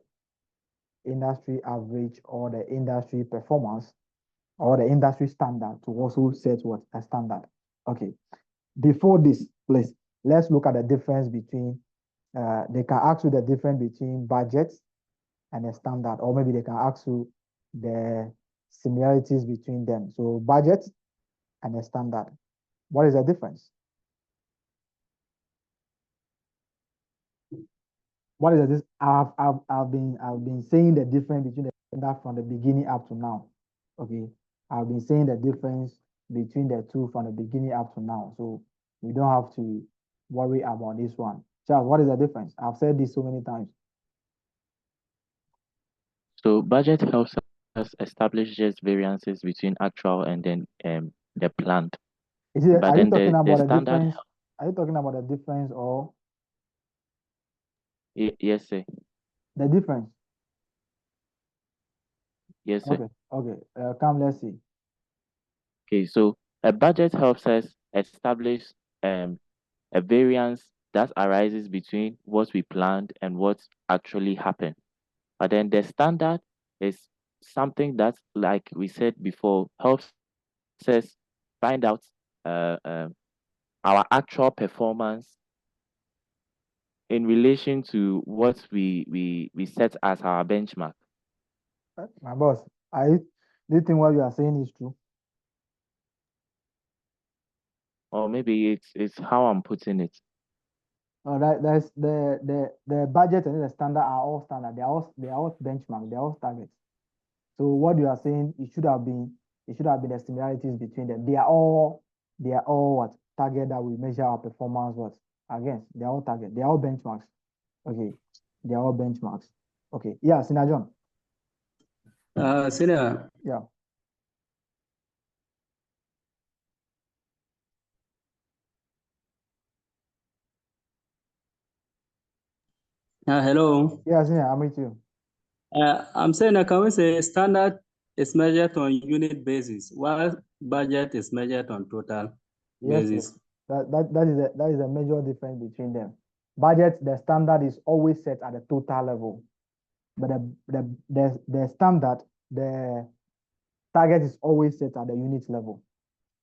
average, or the industry performance, or the industry standard to also set a standard. Okay. Before this, please, let's look at the difference between, they can ask you the difference between budget and a standard, or maybe they can ask you the similarities between them. So budget and a standard, what is the difference? What is this? I've been saying the difference between the standard from the beginning up to now. Okay, I've been saying the difference between the two from the beginning up to now. So we don't have to worry about this one. Charles, what is the difference? I've said this so many times. So budget helps us establish just variances between actual and then the planned. Is it, But are you then talking the about the standard difference? Are you talking about the difference or yes, sir. the difference? Yes, sir. Okay, okay. Come, let's see. Okay, so a budget helps us establish a variance that arises between what we planned and what actually happened. But then the standard is something that, like we said before, helps us find out our actual performance in relation to what we set as our benchmark. My boss, do you think what you are saying is true? Or maybe it's how I'm putting it. All right, that's the budget and the standard are all standard. They are all benchmark. They are all targets. So what you are saying, it should have been the similarities between them. They are all what target that we measure our performance what against. They are all target. They are all benchmarks. Okay, they are all benchmarks. Okay, yeah, Sina John. Senior, Yeah. hello. Yeah, Sina, I'm with you. I'm saying, can we say standard is measured on unit basis, while budget is measured on total Yes, basis? that is a major difference between them. Budget, the standard is always set at the total level, but the standard, the target is always set at the unit level.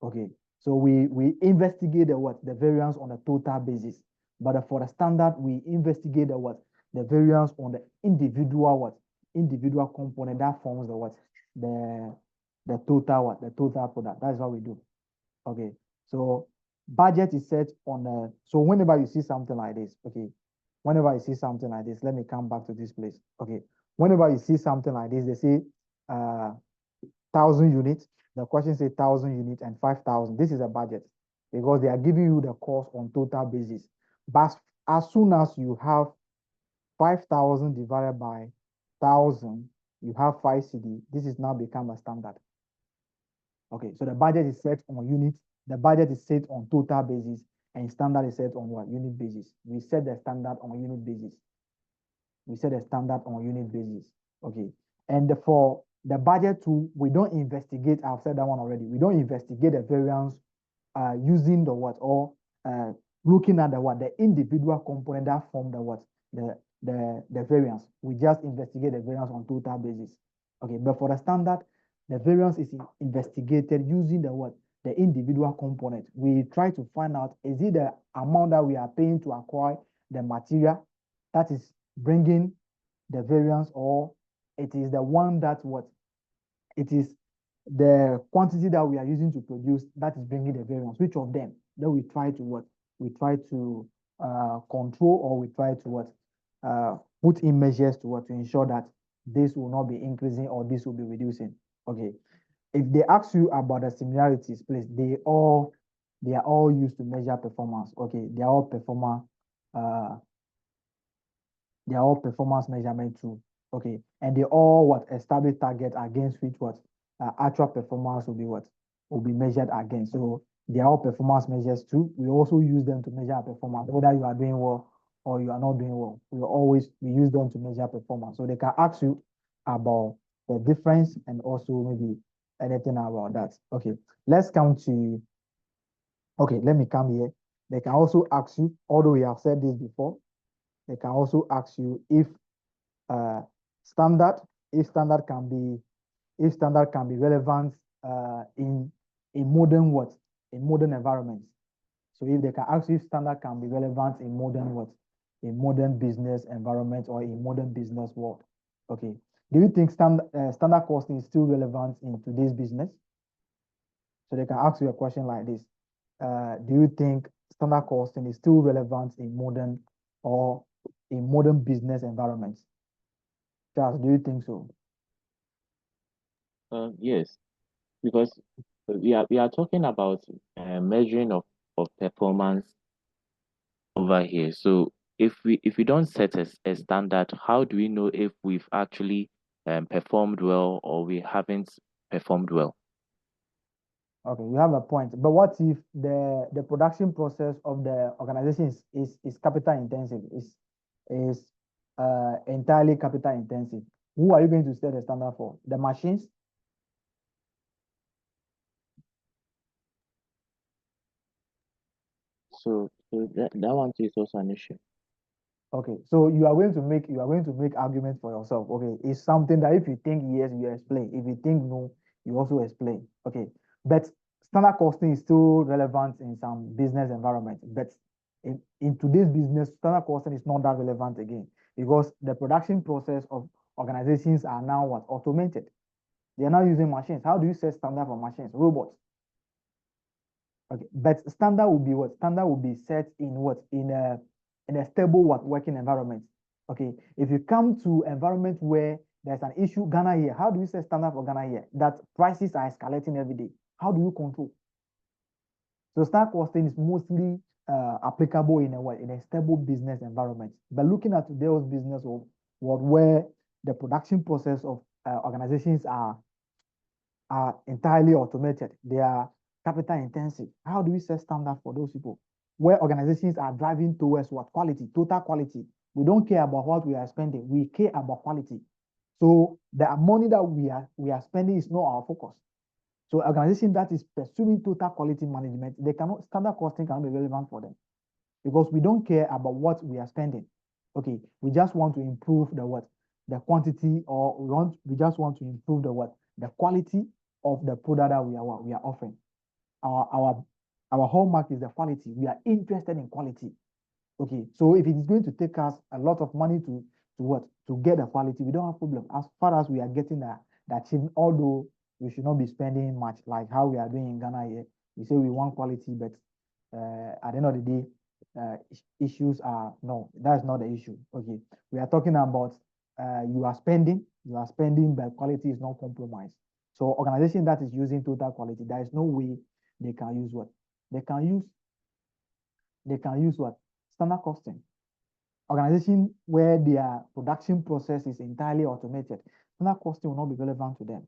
Okay, so we investigate the variance on a total basis, but for the standard we investigate the variance on the individual component that forms the total product. That's what we do. Okay, so budget is set on so whenever you see something like this, okay, whenever you see something like this, let me come back to this place. Okay, whenever you see something like this, they say 1,000 units. The question say 1,000 units and 5,000. This is a budget because they are giving you the cost on total basis. But as soon as you have 5,000 divided by 1,000, you have 5 CD. This is now become a standard. Okay, so the budget is set on units. The budget is set on total basis, and standard is set on what? Unit basis. We set the standard on unit basis. We set the standard on unit basis. Okay, and for the budget tool, we don't investigate. I've said that one already. We don't investigate the variance using the what or looking at the individual component that form the variance. We just investigate the variance on total basis. Okay, but for the standard, the variance is investigated using the individual component. We try to find out, is it the amount that we are paying to acquire the material that is bringing the variance, or it is the one that it is the quantity that we are using to produce that is bringing the variance. Which of them? Then we try to control, or we try to put in measures to ensure that this will not be increasing or this will be reducing. Okay, if they ask you about the similarities, please, they are all used to measure performance. Okay, they are all performance measurement too. Okay, and they all establish target against which actual performance will be measured against. So they are all performance measures too. We also use them to measure performance, whether you are doing well or you are not doing well. We use them to measure performance. So they can ask you about the difference and also maybe anything about that. Okay, let's come to. Okay, let me come here. They can also ask you, although we have said this before, they can also ask you if standard can be relevant in modern environments. So if they can ask you if standard can be relevant in modern what? In modern business environment or in modern business world. Okay. Do you think standard costing is still relevant in today's business? So they can ask you a question like this. Do you think standard costing is still relevant in modern or in modern business environments? Charles, do you think so? Yes, because we are talking about measuring of performance over here. So if we don't set a standard, how do we know if we've actually performed well or we haven't performed well? Okay, you have a point. But what if the production process of the organization is capital intensive, is entirely capital intensive? Who are you going to set the standard for? The machines? So that one too is also an issue. Okay, so you are going to make arguments for yourself. Okay, it's something that if you think yes, you explain. If you think no, you also explain. Okay, but standard costing is still relevant in some business environment. But in today's business, standard costing is not that relevant again because the production process of organizations are now what? Automated. They are now using machines. How do you set standard for machines? Robots. Okay, but standard will be what? Standard will be set in what? In a stable what working environment. Okay, if you come to environment where there's an issue, Ghana here, how do you set standard for Ghana here? That prices are escalating every day. How do you control? So standard costing is mostly applicable in a stable business environment. But looking at today's business world where the production process of organizations are entirely automated, they are capital intensive. How do we set standard for those people? Where organizations are driving towards what? Quality, total quality. We don't care about what we are spending. We care about quality. So the money that we are spending is not our focus. So organization that is pursuing total quality management, they cannot standard costing cannot be relevant for them because we don't care about what we are spending. Okay, we just want to improve the what? The quantity, or we just want to improve the what? The quality of the product that we are offering. Our hallmark is the quality. We are interested in quality. Okay, so if it is going to take us a lot of money to what? To get the quality, we don't have problem. As far as we are getting the achievement, although we should not be spending much like how we are doing in Ghana here. We say we want quality, but at the end of the day, issues are no, that's not the issue. Okay, we are talking about you are spending, but quality is not compromised. So organization that is using total quality, there is no way they can use what? They can use what? Standard costing. Organization where their production process is entirely automated, standard costing will not be relevant to them.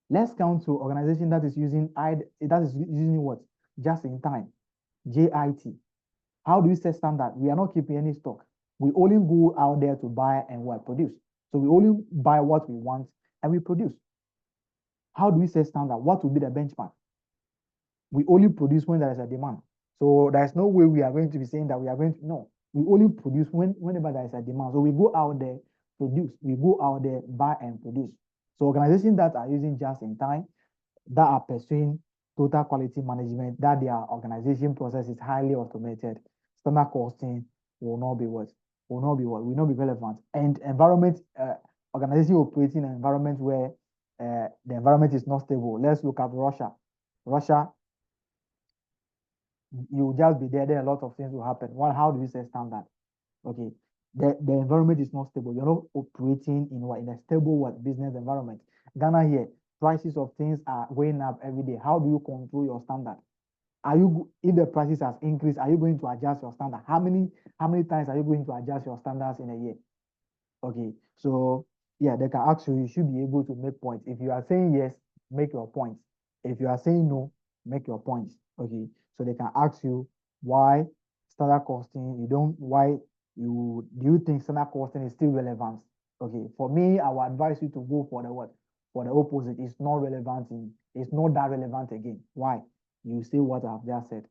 Let's count to organization that is using what? Just in time, JIT. How do you set standard? We are not keeping any stock. We only go out there to buy and what? Produce. So we only buy what we want and we produce. How do we set standard? What will be the benchmark? We only produce when there is a demand. So there's no way we are going to be saying that we are going to, no. We only produce whenever there is a demand. So we go out there, produce. We go out there, buy and produce. So organizations that are using just in time, that are pursuing total quality management, that their organization process is highly automated, standard costing will not be will not be relevant. And environment, organization operating in an environment where the environment is not stable. Let's look at Russia. Russia, you will just be there, then a lot of things will happen. How do you set standard? Okay, the environment is not stable. You're not operating in a stable business environment. Ghana here, prices of things are going up every day. How do you control your standard? If the prices has increased, are you going to adjust your standard? How many times are you going to adjust your standards in a year? Okay, so yeah, they can ask you, you should be able to make points. If you are saying yes, make your points. If you are saying no, make your points. Okay, so they can ask you why standard costing, do you think standard costing is still relevant? Okay, for me, I would advise you to go for the what? For the opposite. It's not that relevant again. Why? You say what I've just said.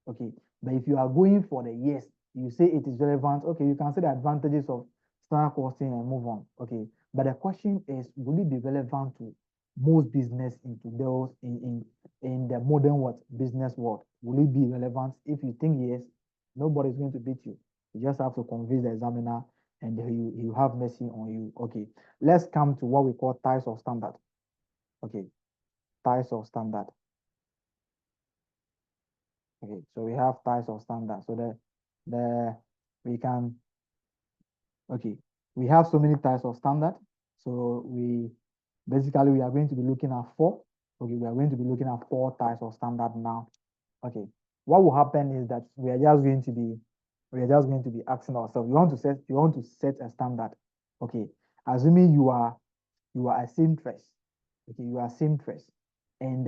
Okay, but if you are going for the yes, you say it is relevant. Okay, you can see the advantages of standard costing and move on. Okay, but the question is, will it be relevant to most business into those in the modern what business world? Will it be relevant? If you think yes, nobody's going to beat you. You just have to convince the examiner and he'll have mercy on you. Okay, let's come to what we call types of standard. Okay, types of standard. Okay, so we have types of standard. So we can, okay, we have so many types of standard. So we are going to be looking at four. Okay, we are going to be looking at four types of standard now. Okay, what will happen is that we are just going to be asking ourselves, you want to set a standard. Okay, assuming you are a seamstress. Okay, you are a seamstress, and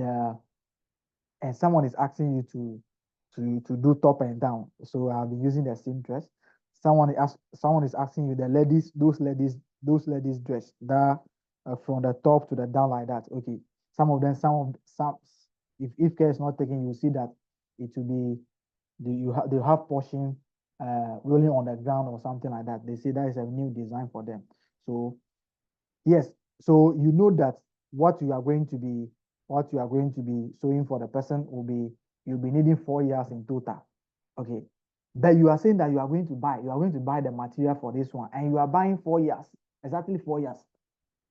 someone is asking you to do top and down. So I'll be using the seamstress. Someone is asking you those ladies dress that from the top to the down like that. Okay, some if care is not taken, you see that it will be they have portion rolling on the ground or something like that. They say that is a new design for them. So yes, so you know that what you are going to be sewing for the person will be, you'll be needing 4 years in total. Okay, but you are saying that you are going to buy the material for this one, and you are buying 4 years, exactly 4 years,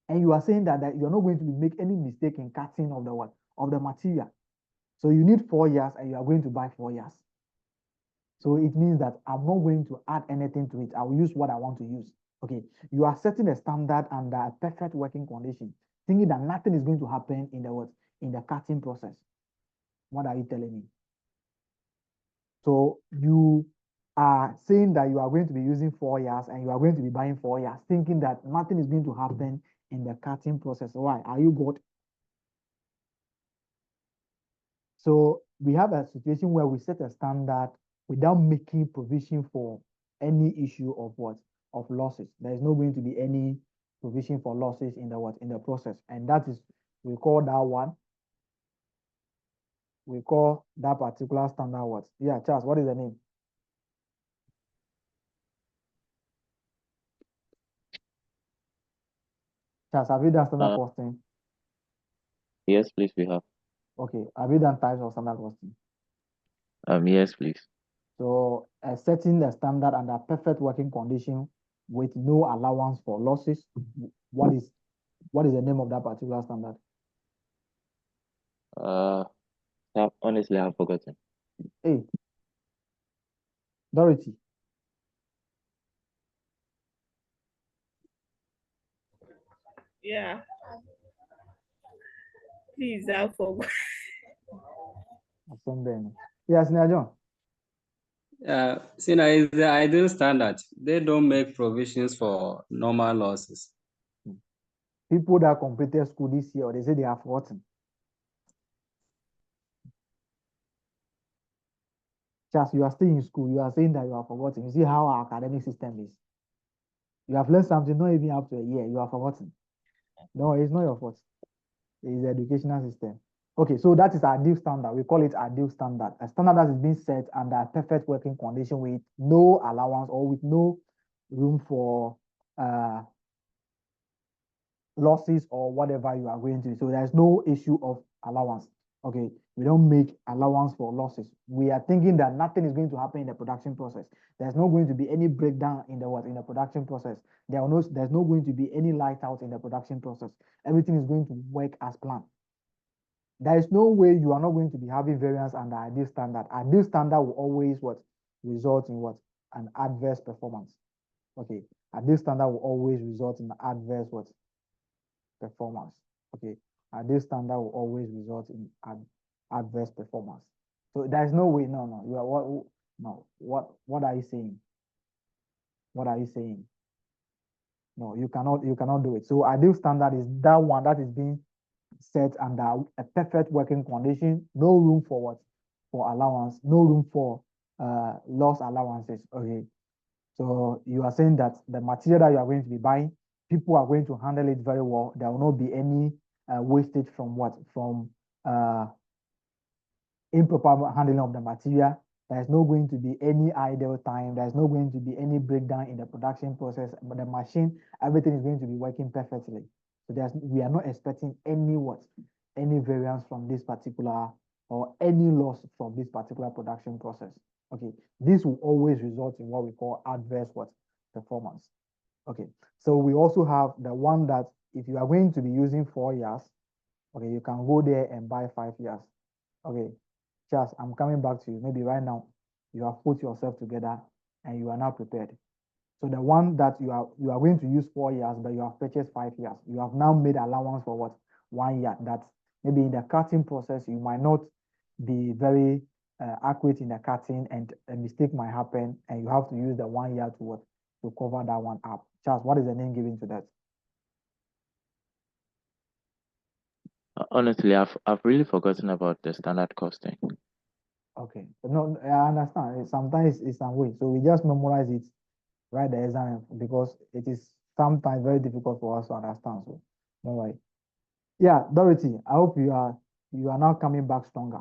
and you are saying that you are not going to make any mistake in cutting of the material. So you need 4 years, and you are going to buy 4 years. So it means that I'm not going to add anything to it. I will use what I want to use. Okay, you are setting a standard under a perfect working condition, thinking that nothing is going to happen in the cutting process. What are you telling me? So you are saying that you are going to be using 4 years and you are going to be buying 4 years, thinking that nothing is going to happen in the cutting process. Why? Are you God? So we have a situation where we set a standard without making provision for any issue of losses. There is not going to be any provision for losses in the process, and that is, we call that particular standard what? Yeah, Charles, what is the name? Charles, have you done standard costing? Yes, please, we have. Okay, have you done types of standard costing? Yes, please. So setting the standard under perfect working condition with no allowance for losses. What is the name of that particular standard? Honestly, I've forgotten. Hey, Dorothy. Yeah. Please, I forgot. Yes, Nia John. Sina is the ideal standard. They don't make provisions for normal losses. People that completed school this year, they say they have forgotten. Charles, you are still in school. You are saying that you have forgotten. You see how our academic system is. You have learned something not even up to a year. You have forgotten. No, it's not your fault. It's the educational system. Okay, so that is our ideal standard. We call it ideal standard. A standard that is being set under a perfect working condition with no allowance or with no room for losses or whatever you are going to. So there's no issue of allowance. Okay, we don't make allowance for losses. We are thinking that nothing is going to happen in the production process. There's not going to be any breakdown in the production process. There's not going to be any light out in the production process. Everything is going to work as planned. There is no way you are not going to be having variance under ideal standard. Ideal standard will always result in an adverse performance. Okay, ideal standard will always result in adverse performance. Okay, this standard will always result in adverse performance. So there's no way. No, you are what? No, what are you saying? What are you saying? No, you cannot do it. So ideal standard is that one that is being set under a perfect working condition. No room for allowance. No room for loss allowances. Okay. So you are saying that the material that you are going to be buying, people are going to handle it very well. There will not be any wastage from improper handling of the material. There's not going to be any idle time. There's not going to be any breakdown in the production process. But the machine, everything is going to be working perfectly. So we are not expecting any variance from this particular or any loss from this particular production process. Okay, this will always result in what we call adverse performance. Okay, so we also have the one that if you are going to be using 4 years, okay, you can go there and buy 5 years. Okay, Charles, I'm coming back to you. Maybe right now you have put yourself together and you are now prepared. So the one that you are going to use 4 years, but you have purchased 5 years. You have now made allowance for what 1 year. That maybe in the cutting process you might not be very accurate in the cutting, and a mistake might happen, and you have to use the 1 year to cover that one up. Charles, what is the name given to that? Honestly, I've really forgotten about the standard costing. Okay, no, I understand. Sometimes it's some way, so we just memorize it, write the exam, because it is sometimes very difficult for us to understand. So no worry. Yeah, Dorothy, I hope you are now coming back stronger.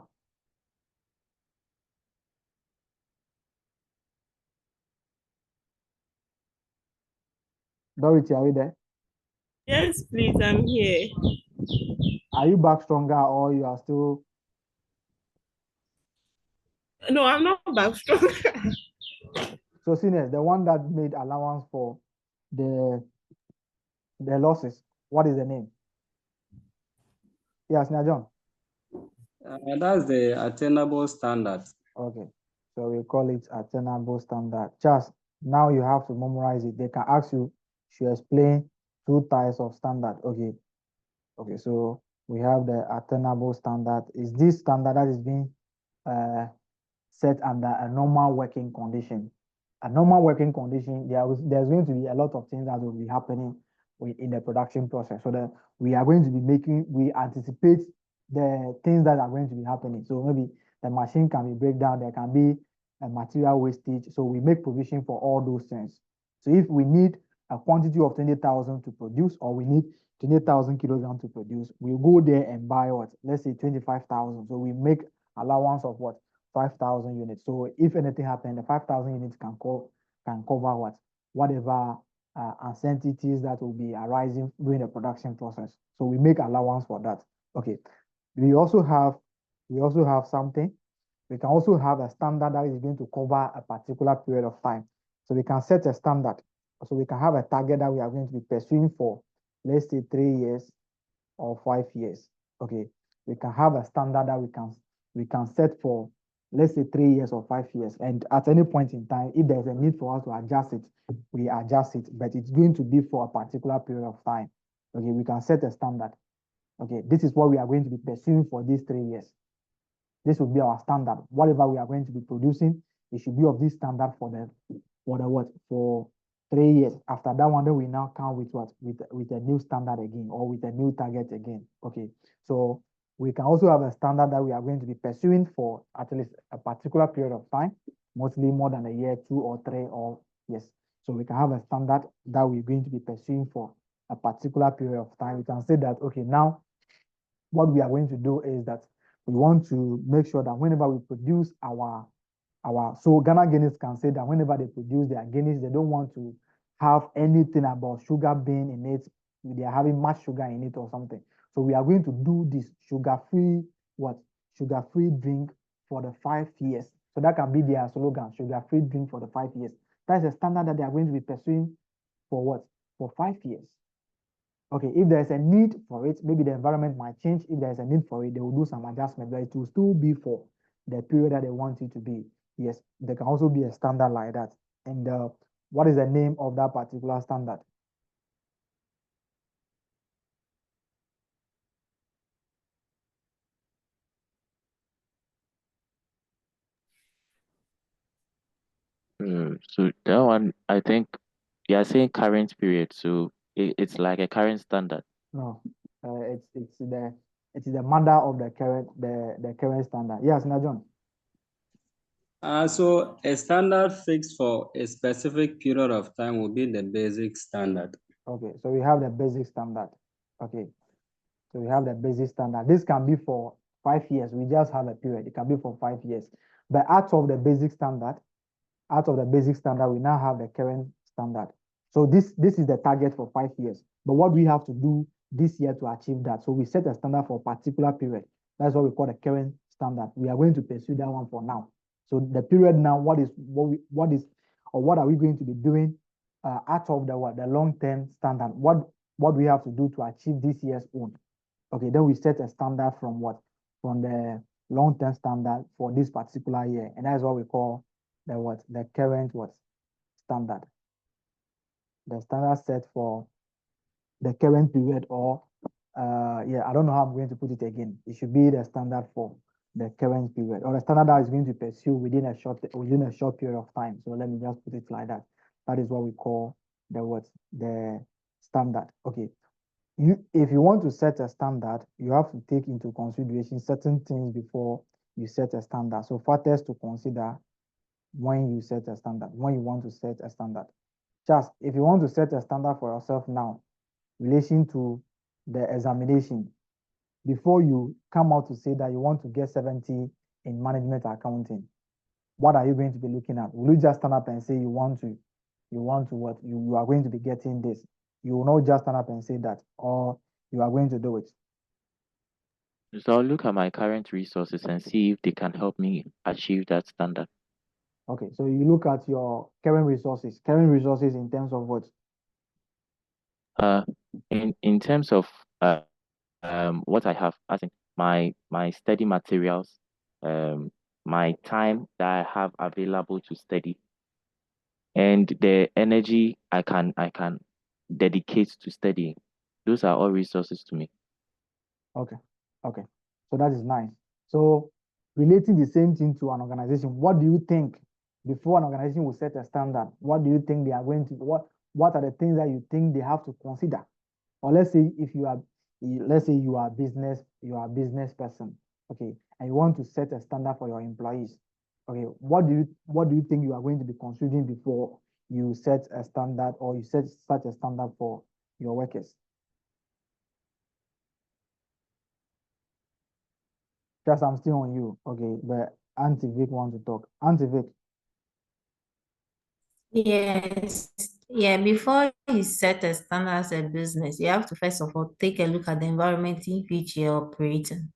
Dorothy, are you there? Yes, please, I'm here. Are you back stronger, or you are still? No, I'm not back stronger. So, seniors, the one that made allowance for the losses, what is the name? Yes, Senior John. That's the attainable standard. Okay, so we call it attainable standard. Just now you have to memorize it. They can ask you to explain 2 types of standard. Okay, so we have the attainable standard. Is this standard that is being set under a normal working condition? A normal working condition, there's going to be a lot of things that will be happening in the production process. So that we are going to be we anticipate the things that are going to be happening. So maybe the machine can be break down, there can be a material wastage. So we make provision for all those things. So if we need a quantity of 20,000 to produce, or we need 20,000 kilograms to produce, we'll go there and buy what? Let's say 25,000. So we make allowance of what? 5,000 units. So if anything happens, the 5,000 units can cover what? Whatever uncertainties that will be arising during the production process. So we make allowance for that. Okay. We also have something. We can also have a standard that is going to cover a particular period of time. So we can set a standard. So we can have a target that we are going to be pursuing for, let's say 3 years or 5 years. Okay. We can have a standard that we can set for, let's say 3 years or 5 years. And at any point in time, if there's a need for us to adjust it, we adjust it, but it's going to be for a particular period of time. Okay, we can set a standard. Okay, this is what we are going to be pursuing for these 3 years. This will be our standard. Whatever we are going to be producing, it should be of this standard for 3 years. After that one, then we now come with what? With a new standard again, or with a new target again. Okay, so we can also have a standard that we are going to be pursuing for at least a particular period of time, mostly more than a year, 2 or 3, or yes. So we can have a standard that we're going to be pursuing for a particular period of time. We can say that, okay, now what we are going to do is that we want to make sure that whenever we produce so Ghana Guineas can say that whenever they produce their Guineas, they don't want to have anything about sugar being in it. They are having much sugar in it or something. So we are going to do this sugar-free drink for the 5 years. So that can be their slogan, sugar-free drink for the 5 years. That's a standard that they are going to be pursuing for what? For 5 years. Okay, if there's a need for it, maybe the environment might change. If there's a need for it, they will do some adjustment, but it will still be for the period that they want it to be. Yes, there can also be a standard like that. And what is the name of that particular standard? So that one, I think you are saying current period, so it's like a current standard. No, it's the mother of the current standard. Yes, Najon. So a standard fixed for a specific period of time will be the basic standard. Okay, so we have the basic standard. Okay, so we have the basic standard. This can be for 5 years. We just have a period. It can be for 5 years. But out of the basic standard, we now have the current standard. So this is the target for 5 years. But what we have to do this year to achieve that. So we set a standard for a particular period. That's what we call the current standard. We are going to pursue that one for now. So the period now, what are we going to be doing out of the long-term standard? What we have to do to achieve this year's own? Okay, then we set a standard from the long-term standard for this particular year, and that's what we call the current standard. The standard set for the current period, or yeah, I don't know how I'm going to put it again. It should be the standard for the current period, or the standard that is going to pursue within a short period of time. So let me just put it like that. That is what we call the standard. Okay. If you want to set a standard, you have to take into consideration certain things before you set a standard. So factors to consider when you set a standard, when you want to set a standard. Just if you want to set a standard for yourself now, relation to the examination, before you come out to say that you want to get 70 in management accounting, what are you going to be looking at? Will you just stand up and say you want to what you are going to be getting this? You will not just stand up and say that, or you are going to do it. So I'll look at my current resources and see if they can help me achieve that standard. Okay, so you look at your current resources in terms of what? In terms of what I have, as in my study materials, my time that I have available to study, and the energy I can dedicate to studying. Those are all resources to me. Okay, okay. So that is nice. So relating the same thing to an organization, what do you think before an organization will set a standard? What do you think they are going to, what are the things that you think they have to consider? Or let's say you are a business person, okay, and you want to set a standard for your employees. Okay, what do you think you are going to be considering before you set a standard, or you set such a standard for your workers? Just I'm still on you, okay, but Auntie Vic wants to talk. Auntie Vic. Yes. Yeah, before you set a standard as a business, you have to first of all take a look at the environment in which you're operating.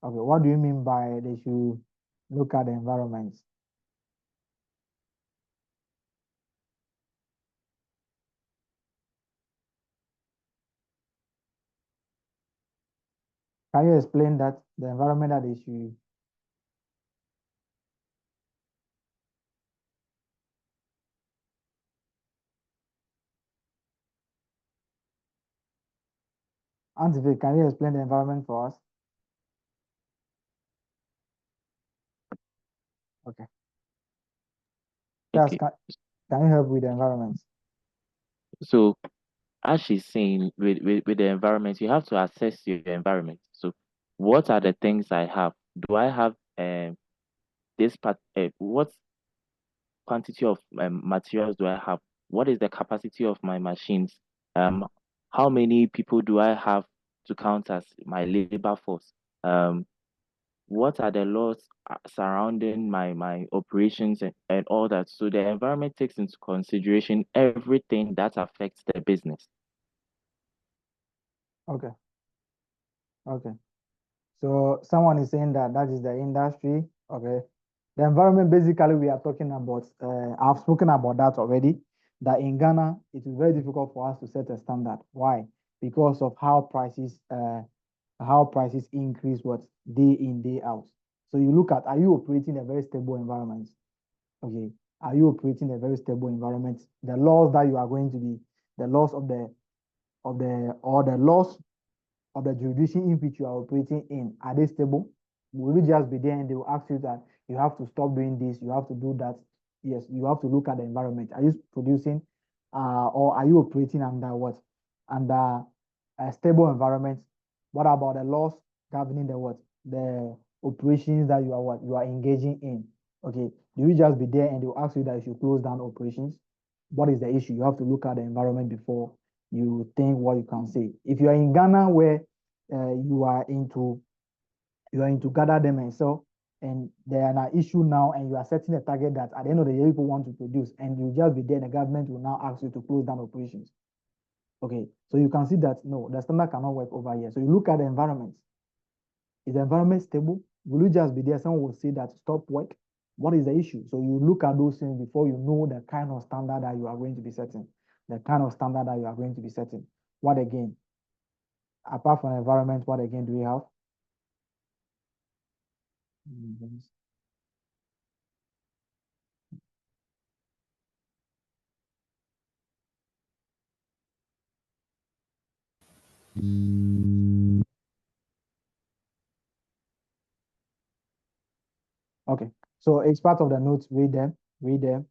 Okay, what do you mean by they should look at the environment? Can you explain that, the environment that they should? Auntie Vic, can you explain the environment for us? Okay. Yes, Okay. can you help with the environment? So as she's saying, with the environment, you have to assess your environment. So what are the things I have? Do I have this part? What quantity of materials do I have? What is the capacity of my machines? How many people do I have to count as my labor force? What are the laws surrounding my operations and all that? So the environment takes into consideration everything that affects the business. Okay. Okay. So someone is saying that is the industry. Okay. The environment, basically, we are talking about, I've spoken about that already, that in Ghana, it is very difficult for us to set a standard. Why? Because of how prices increase day in, day out. So you look at, are you operating a very stable environment? Okay. Are you operating a very stable environment? The laws that you are going to be, the laws of the laws of the jurisdiction in which you are operating in, are they stable? Will you just be there and they will ask you that you have to stop doing this, you have to do that? Yes, you have to look at the environment. Are you producing or are you operating under what? Under a stable environment? What about the laws governing the operations that you are engaging in? Okay, do you just be there and they will ask you that you should close down operations? What is the issue? You have to look at the environment before you think what you can say. If you are in Ghana where you are into gather them and sell, and there are an issue now, and you are setting a target that at the end of the year people want to produce, and you just be there, and the government will now ask you to close down operations. Okay, so you can see that no, the standard cannot work over here. So you look at the environment. Is the environment stable? Will you just be there? Someone will say that stop work. What is the issue? So you look at those things before you know the kind of standard that you are going to be setting. The kind of standard that you are going to be setting. What again? Apart from environment, what again do we have? Okay, so it's part of the notes. Read them. Read them.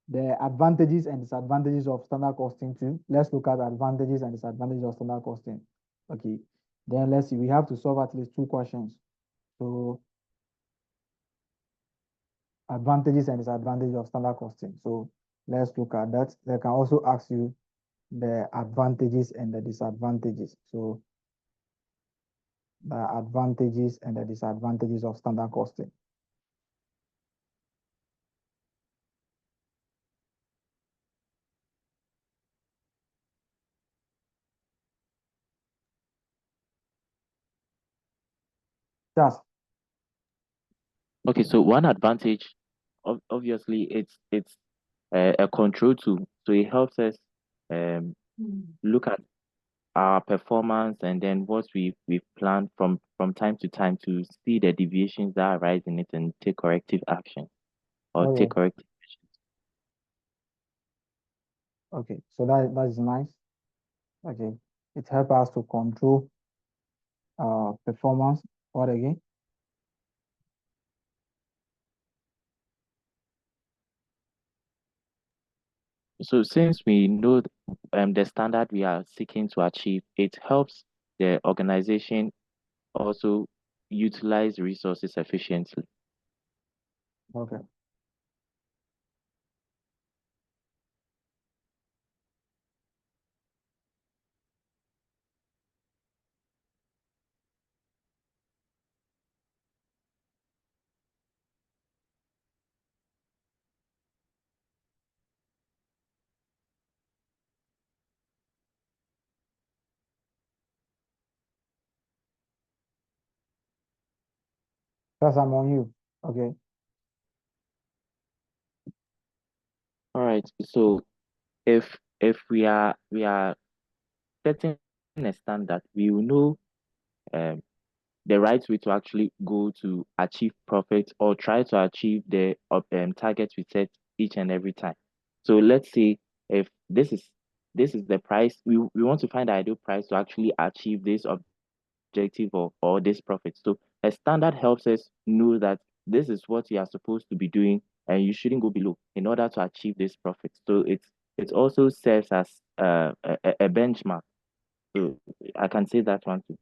The advantages and disadvantages of standard costing too. Let's look at advantages and disadvantages of standard costing. Okay, then let's see. We have to solve at least 2 questions. So advantages and disadvantages of standard costing. So let's look at that. They can also ask you the advantages and the disadvantages. So the advantages and the disadvantages of standard costing. Just Okay, so one advantage, obviously, it's a control tool. So it helps us look at our performance and then what we've planned from time to time to see the deviations that arise in it and take corrective action or okay. take corrective actions. Okay, so that is nice. Okay, it helps us to control performance. What again? So since we know the standard we are seeking to achieve, it helps the organization also utilize resources efficiently. Okay. First, I'm on you. Okay. All right. So if we are setting a standard, we will know the right way to actually go to achieve profit or try to achieve the targets we set each and every time. So let's say if this is the price, we want to find the ideal price to actually achieve this objective or this profit. So a standard helps us know that this is what you are supposed to be doing and you shouldn't go below in order to achieve this profit. So it also serves as a benchmark. So I can say that one too.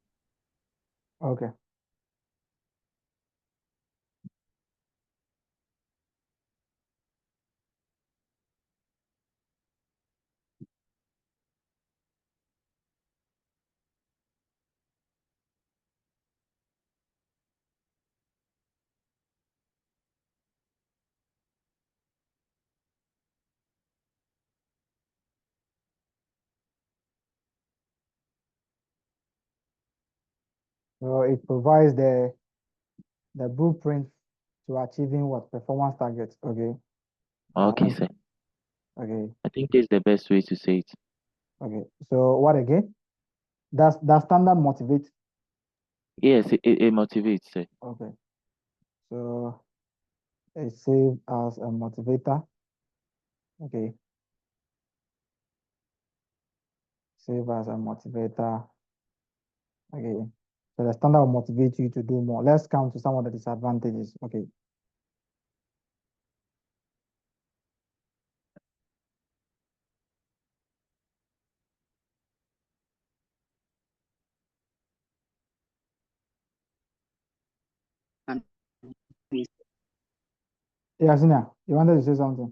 Okay. So it provides the blueprint to achieving what performance targets. Okay. Okay, sir. Okay. I think this is the best way to say it. Okay. So what again? Does standard motivate? Yes, it motivates, sir. Okay. So it serves as a motivator. Okay. Serve as a motivator. Okay. So the standard will motivate you to do more. Let's come to some of the disadvantages. Okay. Yeah, Sina, you wanted to say something?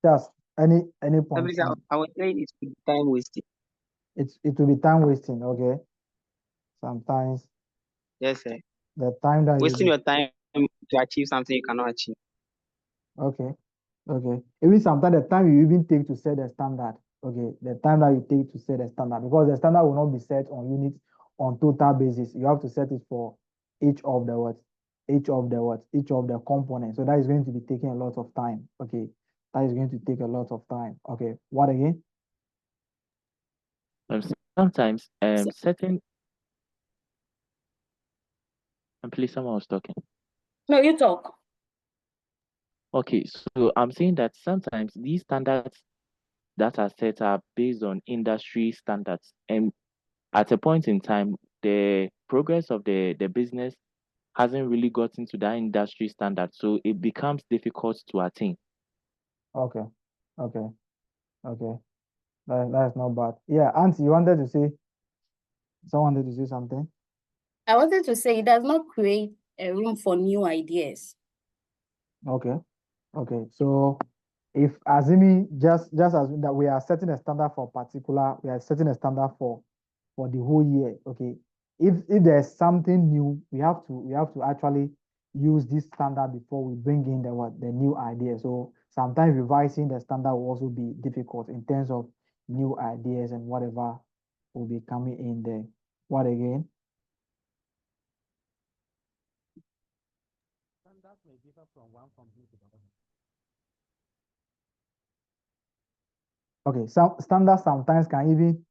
Just any point. I was saying it's time wasting. It will be time wasting. Okay. Sometimes Yes, sir. the time that Wasting your time to achieve something you cannot achieve. Okay. Okay. Even sometimes the time you even take to set the standard. Okay. The time that you take to set the standard, because the standard will not be set on units on total basis. You have to set it for each of the what? Each of the what? Each of the components. So that is going to be taking a lot of time. Okay. That is going to take a lot of time. Okay. What again? Sometimes certain and please someone was talking. No, you talk. Okay, so I'm saying that sometimes these standards that are set are based on industry standards, and at a point in time, the progress of the business hasn't really gotten to that industry standard, so it becomes difficult to attain. Okay. Okay. Okay. That's not bad. Yeah, Auntie, you wanted to say, someone wanted to say something? I wanted to say it does not create a room for new ideas. Okay. Okay. So if assuming just as that we are setting a standard for particular, we are setting a standard for the whole year. Okay. If there's something new, we have to actually use this standard before we bring in the new idea. So sometimes revising the standard will also be difficult in terms of new ideas and whatever will be coming in there. What again? Standards may differ from one company to the other. Okay, some standards sometimes can even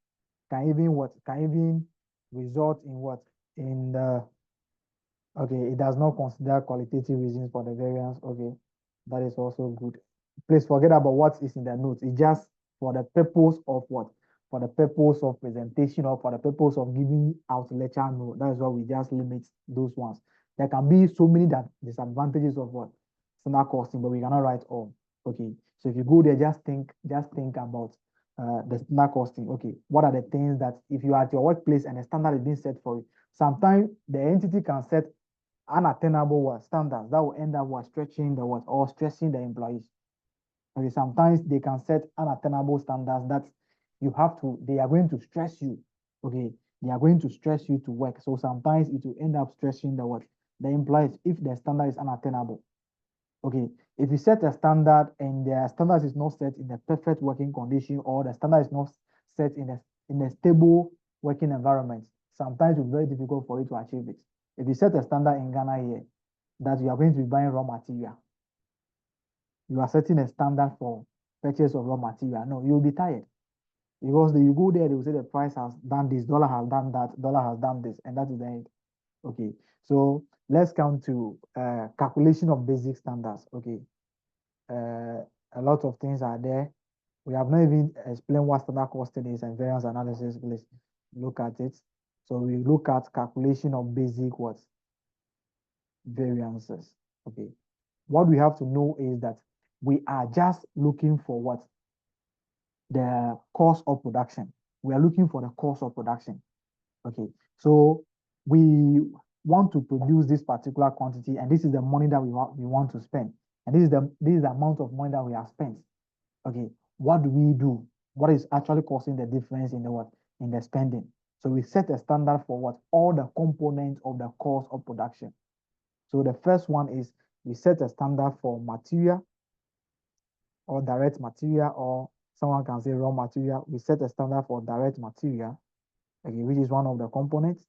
result in what? In the Okay, it does not consider qualitative reasons for the variance. Okay, that is also good. Please forget about what is in the notes. It's just for the purpose of what? For the purpose of presentation or for the purpose of giving out lecture note. That is why we just limit those ones. There can be so many disadvantages of what? Standard costing, but we cannot write all. Okay, so if you go there, just think about the standard costing. Okay, what are the things that if you are at your workplace and a standard is being set for you, sometimes the entity can set unattainable standards that will end up stretching the or stressing the employees. Okay, sometimes they can set unattainable standards that they are going to stress you. Okay, they are going to stress you to work. So sometimes it will end up stressing the employees if the standard is unattainable. Okay, if you set a standard and the standard is not set in a perfect working condition or the standard is not set in a stable working environment, sometimes it's very difficult for you to achieve it. If you set a standard in Ghana here that you are going to be buying raw material, you are setting a standard for purchase of raw material. No, you'll be tired because you go there, they will say the price has done this, dollar has done that, dollar has done this, and that is the end. Okay, so let's come to calculation of basic standards. Okay, a lot of things are there. We have not even explained what standard costing is and variance analysis. Please look at it. So we look at calculation of basic what? Variances. Okay. What we have to know is that we are just looking for what? The cost of production. We are looking for the cost of production. Okay. So we want to produce this particular quantity, and this is the money that we want to spend. And this is the amount of money that we have spent. Okay. What do we do? What is actually causing the difference in the what? In the spending. So we set a standard for what? All the components of the cost of production. So the first one is we set a standard for material or direct material, or someone can say raw material. We set a standard for direct material, okay, which is one of the components.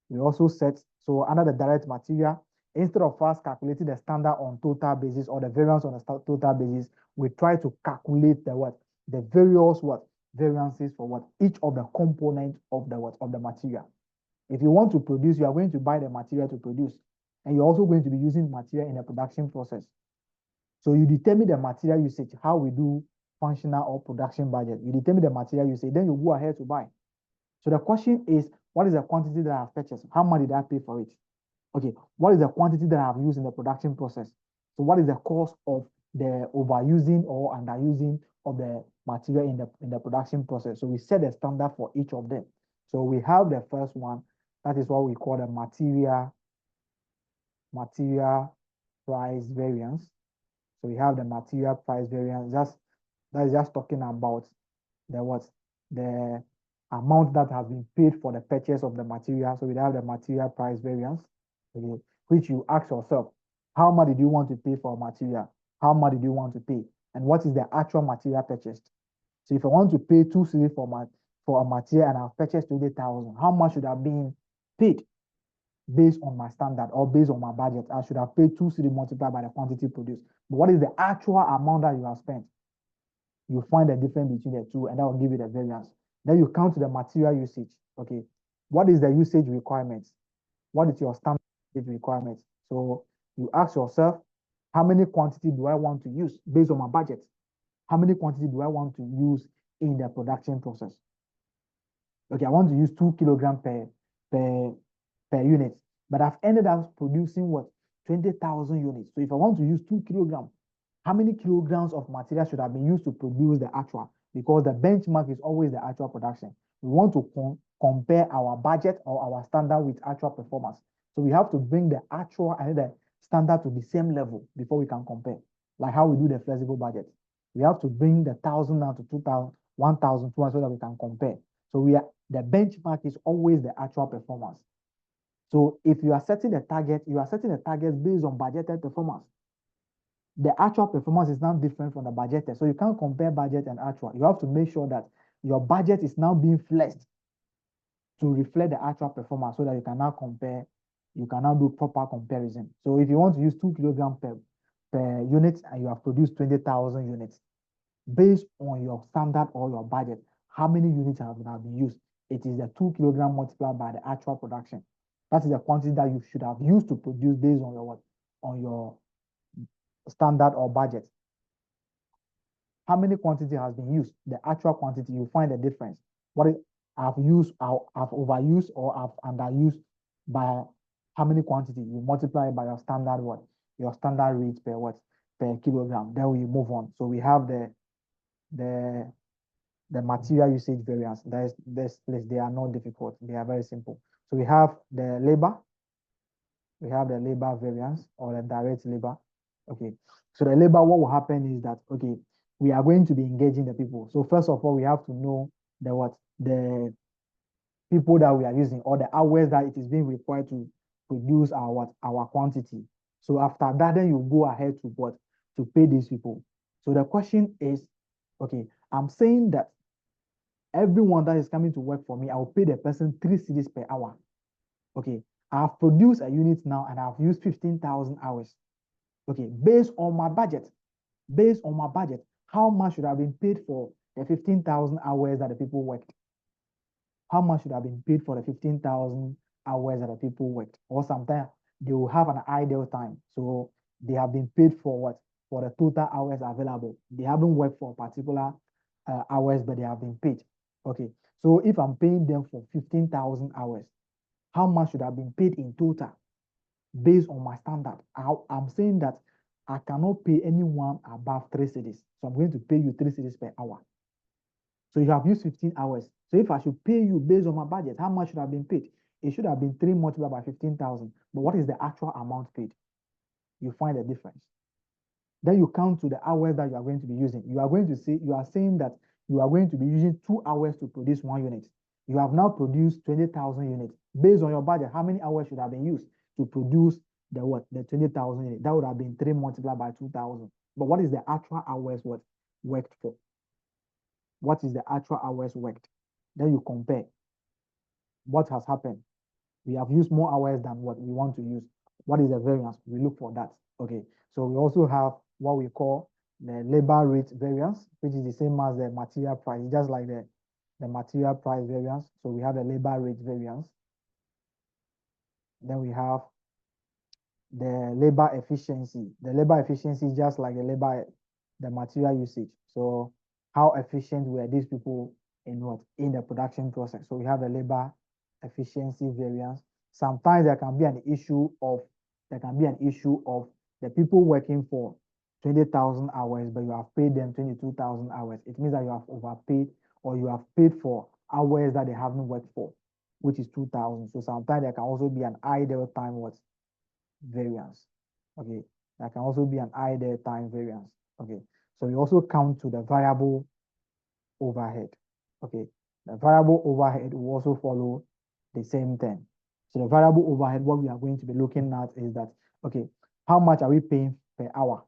We also set, so under the direct material, instead of us calculating the standard on total basis or the variance on the total basis, we try to calculate the what? The various what? Variances for what? Each of the components of the what? Of the material. If you want to produce, you are going to buy the material to produce, and you're also going to be using material in the production process. So you determine the material usage, how we do functional or production budget. You determine the material usage, then you go ahead to buy. So the question is, what is the quantity that I have purchased? How much did I pay for it? Okay, what is the quantity that I have used in the production process? So what is the cost of the overusing or underusing of the material in the production process? So we set a standard for each of them. So we have the first one, that is what we call the material price variance. So we have the material price variance. That is just talking about the amount that has been paid for the purchase of the material. So we have the material price variance, okay, which you ask yourself, How much did you want to pay for a material? How much did you want to pay? And what is the actual material purchased? So if I want to pay 2 cedis for a material and I've purchased 20,000, how much should have been paid based on my standard or based on my budget? I should have paid 2 cedis multiplied by the quantity produced. But what is the actual amount that you have spent? You find the difference between the two, and that will give you the variance. Then you count the material usage. Okay, what is the usage requirements? What is your standard usage requirements? So you ask yourself, how many quantity do I want to use based on my budget? How many quantity do I want to use in the production process? Okay, I want to use 2 kilograms per unit, but I've ended up producing what? 20,000 units. So if I want to use 2 kilograms, how many kilograms of material should have been used to produce the actual? Because the benchmark is always the actual production. We want to compare our budget or our standard with actual performance. So we have to bring the actual and the standard to the same level before we can compare. Like how we do the flexible budget. We have to bring the 1,000 down to 2,000, 1,200 so that we can compare. So the benchmark is always the actual performance. So if you are setting a target, you are setting a target based on budgeted performance. The actual performance is now different from the budgeted. So you can't compare budget and actual. You have to make sure that your budget is now being flexed to reflect the actual performance so that you can now compare, you can now do proper comparison. So if you want to use 2 kilograms per unit and you have produced 20,000 units, based on your standard or your budget, how many units have been used? It is the 2 kilograms multiplied by the actual production. That is the quantity that you should have used to produce based on your what? On your standard or budget. How many quantity has been used? The actual quantity, you find the difference. What I've used, I've overused or I've underused by how many quantity? You multiply it by your standard what? Your standard rate per what? Per kilogram. Then we move on. So we have the material usage variance. This place, they are not difficult. They are very simple. So we have the labor. We have the labor variance or the direct labor. Okay. So the labor, what will happen is that, okay, we are going to be engaging the people. So first of all, we have to know the people that we are using or the hours that it is being required to produce our quantity. So after that, then you go ahead to pay these people. So the question is, okay, I'm saying that everyone that is coming to work for me, I will pay the person 3 cedis per hour. Okay, I've produced a unit now and I've used 15,000 hours. Okay, based on my budget, how much should have been paid for the 15,000 hours that the people worked? How much should have been paid for the 15,000 hours that the people worked? Or sometimes they will have an idle time. So they have been paid for what? For the total hours available. They haven't worked for particular hours, but they have been paid. Okay, so if I'm paying them for 15,000 hours, how much should have been paid in total based on my standard? I'm saying that I cannot pay anyone above 3 cedis. So I'm going to pay you 3 cedis per hour. So you have used 15 hours. So if I should pay you based on my budget, how much should have been paid? It should have been 3 multiplied by 15,000. But what is the actual amount paid? You find the difference. Then you count to the hours that you are going to be using. You are saying that you are going to be using 2 hours to produce 1 unit. You have now produced 20,000 units. Based on your budget, how many hours should have been used to produce the 20,000 units? That would have been 3 multiplied by 2,000. But what is the actual hours worked for? What is the actual hours worked? Then you compare. What has happened? We have used more hours than what we want to use. What is the variance? We look for that. Okay. So we also have what we call the labor rate variance, which is the same as the material price, just like the material price variance. So we have the labor rate variance. Then we have the labor efficiency. The labor efficiency is just like the material usage. So how efficient were these people in the production process? So we have the labor efficiency variance. Sometimes there can be an issue of the people working for 20,000 hours, but you have paid them 22,000 hours. It means that you have overpaid or you have paid for hours that they haven't worked for, which is 2,000. So sometimes there can also be an idle time variance. Okay, that can also be an idle time variance. Okay, so we also count to the variable overhead. Okay, the variable overhead will also follow the same thing. So the variable overhead, what we are going to be looking at is that, okay, how much are we paying per hour?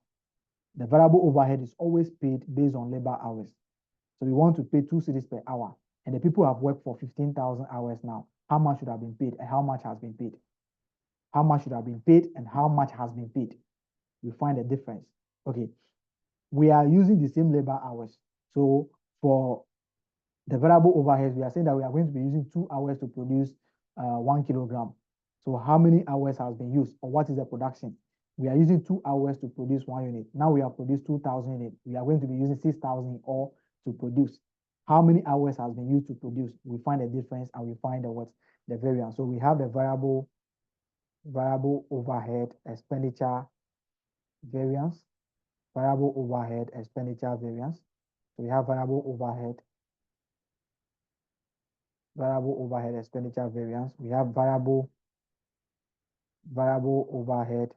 The variable overhead is always paid based on labor hours. So we want to pay 2 cedis per hour. And the people have worked for 15,000 hours now. How much should have been paid and how much has been paid? How much should have been paid and how much has been paid? We find a difference. Okay. We are using the same labor hours. So for the variable overhead, we are saying that we are going to be using 2 hours to produce 1 kilogram. So how many hours has been used, or what is the production? We are using 2 hours to produce 1 unit. Now we have produced 2,000 units. We are going to be using 6,000 or to produce. How many hours has been used to produce? We find the difference and we find the variance. So we have the variable overhead expenditure variance, variable overhead expenditure variance. So we have variable overhead expenditure variance. We have variable overhead.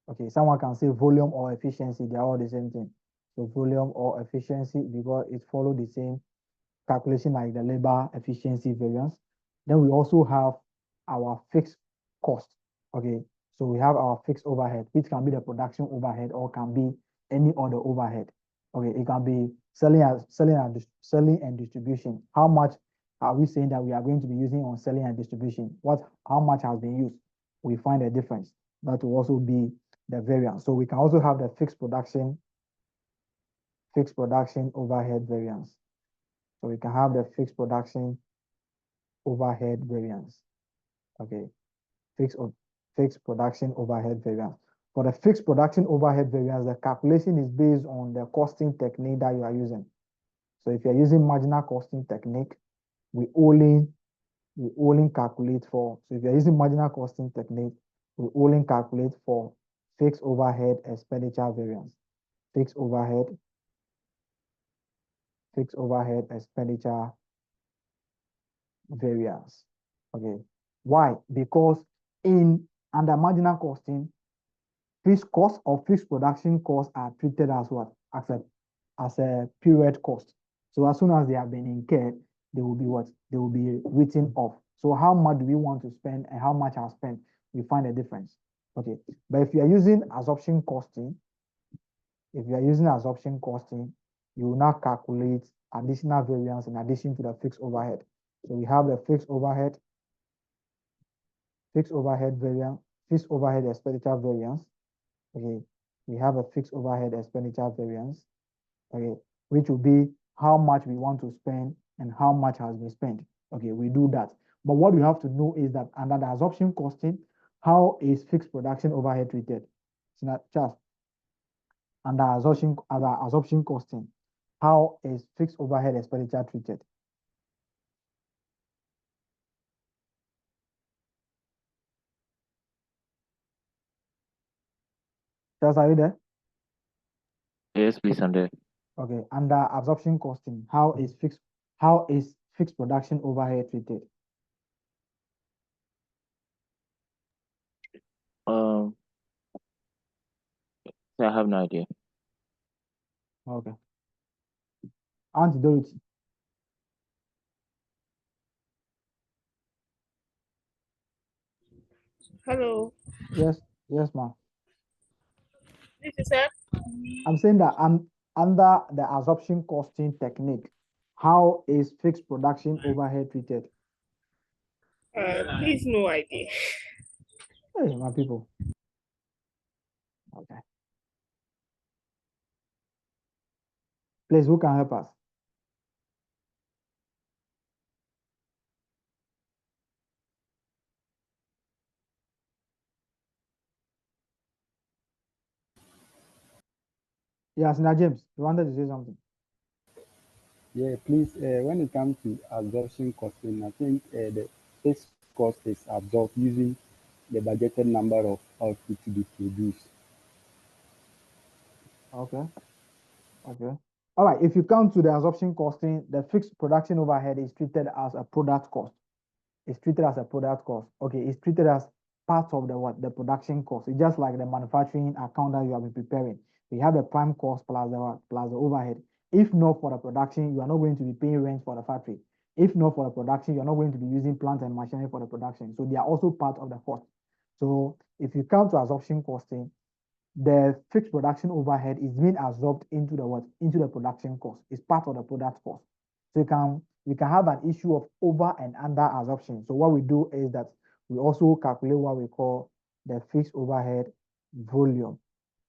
Okay, someone can say volume or efficiency. They are all the same thing. So volume or efficiency, because it follows the same calculation like the labor efficiency variance. Then we also have our fixed cost. Okay, so we have our fixed overhead, which can be the production overhead or can be any other overhead. Okay, it can be selling and distribution. How much are we saying that we are going to be using on selling and distribution? How much has been used? We find a difference. That will also be the variance. So we can also have the fixed production overhead variance. So we can have the fixed production overhead variance. Okay, fixed production overhead variance. For the fixed production overhead variance, the calculation is based on the costing technique that you are using. So if you're using marginal costing technique, we only calculate for, so if you're using marginal costing technique, we only calculate for fixed overhead expenditure variance. Fixed overhead expenditure variance. Okay. Why? Because under marginal costing, fixed cost or fixed production costs are treated as what? As a period cost. So as soon as they have been incurred, they will be what? They will be written off. So how much do we want to spend and how much are spent? We find a difference. Okay. But if you are using absorption costing, you will now calculate additional variance in addition to the fixed overhead. So we have the fixed overhead variance, fixed overhead expenditure variance. Okay, we have a fixed overhead expenditure variance. Okay, which will be how much we want to spend and how much has been spent. Okay, we do that. But what we have to know is that under the absorption costing, how is fixed production overhead treated? It's not just under absorption costing, how is fixed overhead expenditure treated? Charles, are you there? Yes, please, I'm there. Okay, under absorption costing, how is fixed production overhead treated? I have no idea. Okay. Auntie Dorothy. Hello. Yes, ma'am. This is it. I'm saying that under the absorption costing technique, how is fixed production overhead treated? Please, no idea. Hey, my people. Okay. Please, who can help us? Yes, now James, you wanted to say something? Yeah, please, when it comes to absorption costing, I think the fixed cost is absorbed using the budgeted number of output to be produced. Okay. Okay. All right. If you come to the absorption costing, the fixed production overhead is treated as a product cost. It's treated as a product cost. Okay. It's treated as part of the production cost. It's just like the manufacturing account that you have been preparing. You have the prime cost plus the overhead. If not for the production, you are not going to be paying rent for the factory. If not for the production, you're not going to be using plant and machinery for the production. So they are also part of the cost. So if you come to absorption costing, the fixed production overhead is being absorbed into the what? Into the production cost. It's part of the product cost. So we can have an issue of over and under absorption. So what we do is that we also calculate what we call the fixed overhead volume.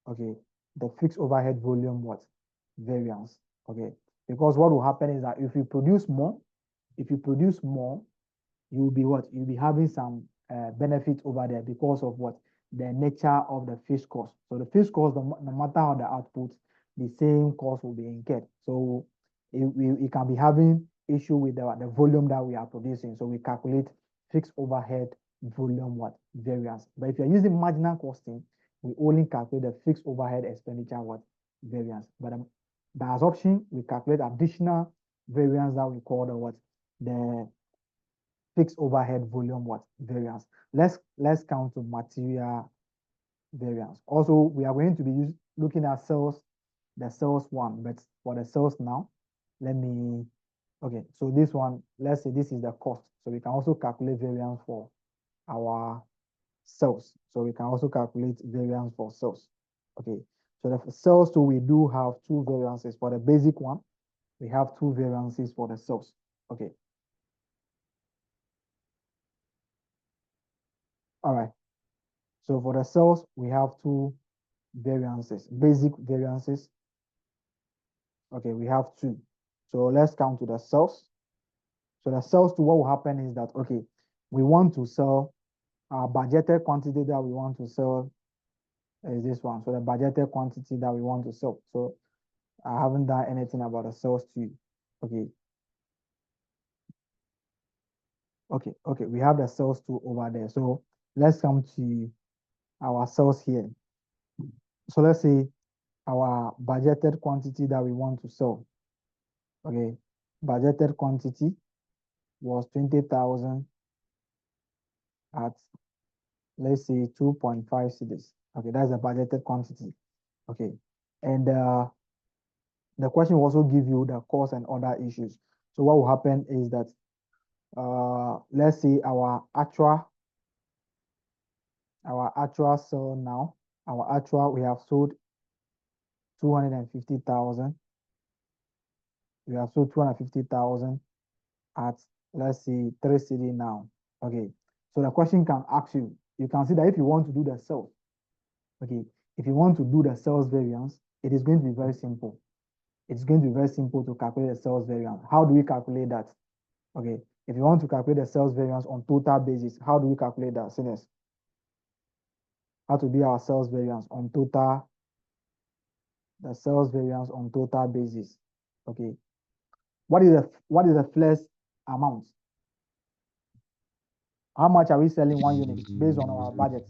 Okay, the fixed overhead volume what? Variance. Okay, because what will happen is that if you produce more, you'll be what? You'll be having some benefit over there because of what? The nature of the fixed cost. So the fixed cost, no matter how the output, the same cost will be incurred. So it can be having issue with the volume that we are producing. So we calculate fixed overhead volume what? Variance. But if you're using marginal costing, we only calculate the fixed overhead expenditure what? Variance. But the absorption, we calculate additional variance that we call the what? The fixed overhead volume what? Variance. Let's count to material variance. Also, we are going to be looking at sales, the sales one, but for the sales now, okay, so this one, let's say this is the cost. So we can also calculate variance for our sales. So we can also calculate variance for sales. Okay, so the sales too, we do have two variances. For the basic one, we have two variances for the sales. Okay. All right. So for the sales, we have two variances, basic variances. Okay, we have two. So let's count to the sales. So the sales to what will happen is that, okay, we want to sell our budgeted quantity that we want to sell is this one. So the budgeted quantity that we want to sell. So I haven't done anything about the sales to you. Okay. Okay, we have the sales to over there. So let's come to our sales here. So let's say our budgeted quantity that we want to sell. Okay, budgeted quantity was 20,000 at, let's say, 2.5 cedis. Okay, that's the budgeted quantity. Okay, and the question will also give you the cost and other issues. So what will happen is that, let's say our actual sale now, we have sold 250,000. We have sold 250,000 at, let's say, 3 cedi now. Okay, so the question can ask you, you can see that if you want to do the sales, okay, if you want to do the sales variance, it is going to be very simple. It's going to be very simple to calculate the sales variance. How do we calculate that? Okay, if you want to calculate the sales variance on total basis, how do we calculate that, sinners? How to be our sales variance on total, the sales variance on total basis. Okay, what is the flex amount? How much are we selling one unit based on our budget?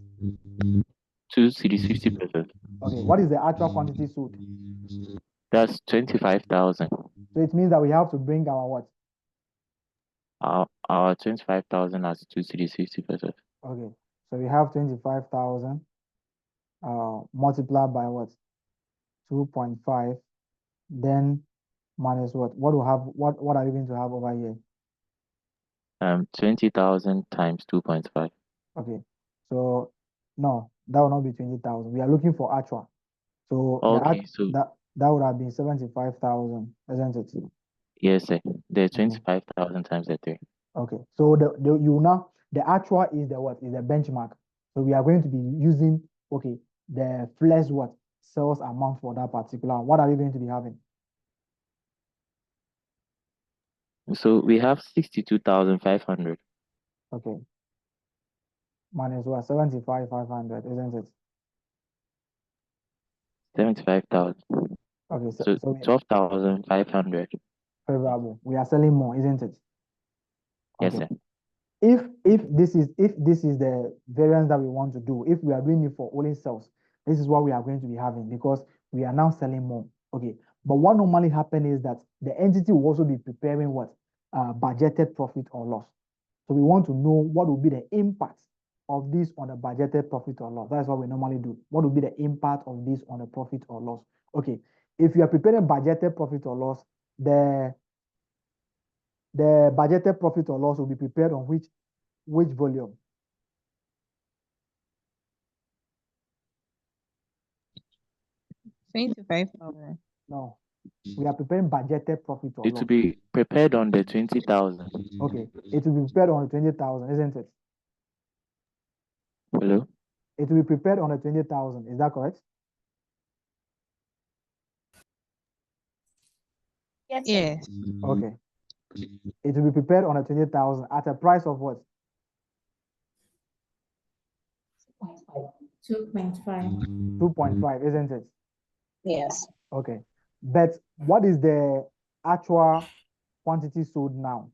2 cedis 50 pesos. Okay, what is the actual quantity sold? That's 25,000. So it means that we have to bring our what? Our 25,000 as 2 cedis 50 pesos. Okay, so we have 25,000 multiplied by what? 2.5, then minus what? What are we going to have over here? 20,000 times 2.5. Okay, so no, that will not be 20,000. We are looking for actual. So Okay, so that would have been 75,000, isn't it? yes, sir. The 25,000 times the 3. Okay, so the actual is the what? Is the benchmark. So we are going to be using, okay, the flex what? Sales amount for that particular. What are we going to be having? So we have 62,500. Okay. Minus what? 75,500, isn't it? 75,000. Okay, So 12,500. favorable. We are selling more, isn't it? Yes, Okay. sir. If this is the variance that we want to do, if we are doing it for only sales, this is what we are going to be having because we are now selling more. Okay. But what normally happens is that the entity will also be preparing what? Budgeted profit or loss. So we want to know what will be the impact of this on the budgeted profit or loss. That's what we normally do. What will be the impact of this on the profit or loss? Okay. If you are preparing budgeted profit or loss, the budgeted profit or loss will be prepared on which volume? 25,000. No, we are preparing budgeted profit or It will loss. be prepared on the 20,000. Okay, it will be prepared on the 20,000, isn't it? Hello? It will be prepared on the 20,000. Is that correct? Yes, sir. Yes. Okay. It will be prepared on the 20,000 at a price of what? 2.5. 2.5, isn't it? Yes. Okay. But what is the actual quantity sold now?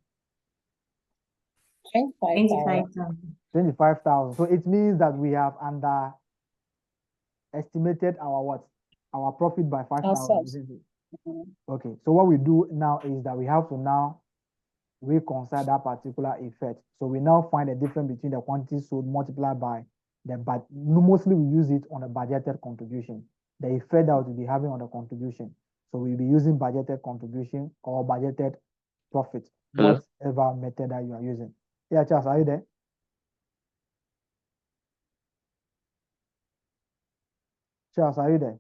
25,000. 25,000. So it means that we have underestimated our what? Our profit by 5,000, Ourselves. isn't it? Okay. So what we do now is that we have to now reconcile that particular effect. So we now find a difference between the quantity sold multiplied by but mostly we use it on a budgeted contribution, the effect that we'll be having on the contribution. So we'll be using budgeted contribution or budgeted profit, Hello? whatever method that you are using. Yeah, Charles, are you there? Charles, are you there?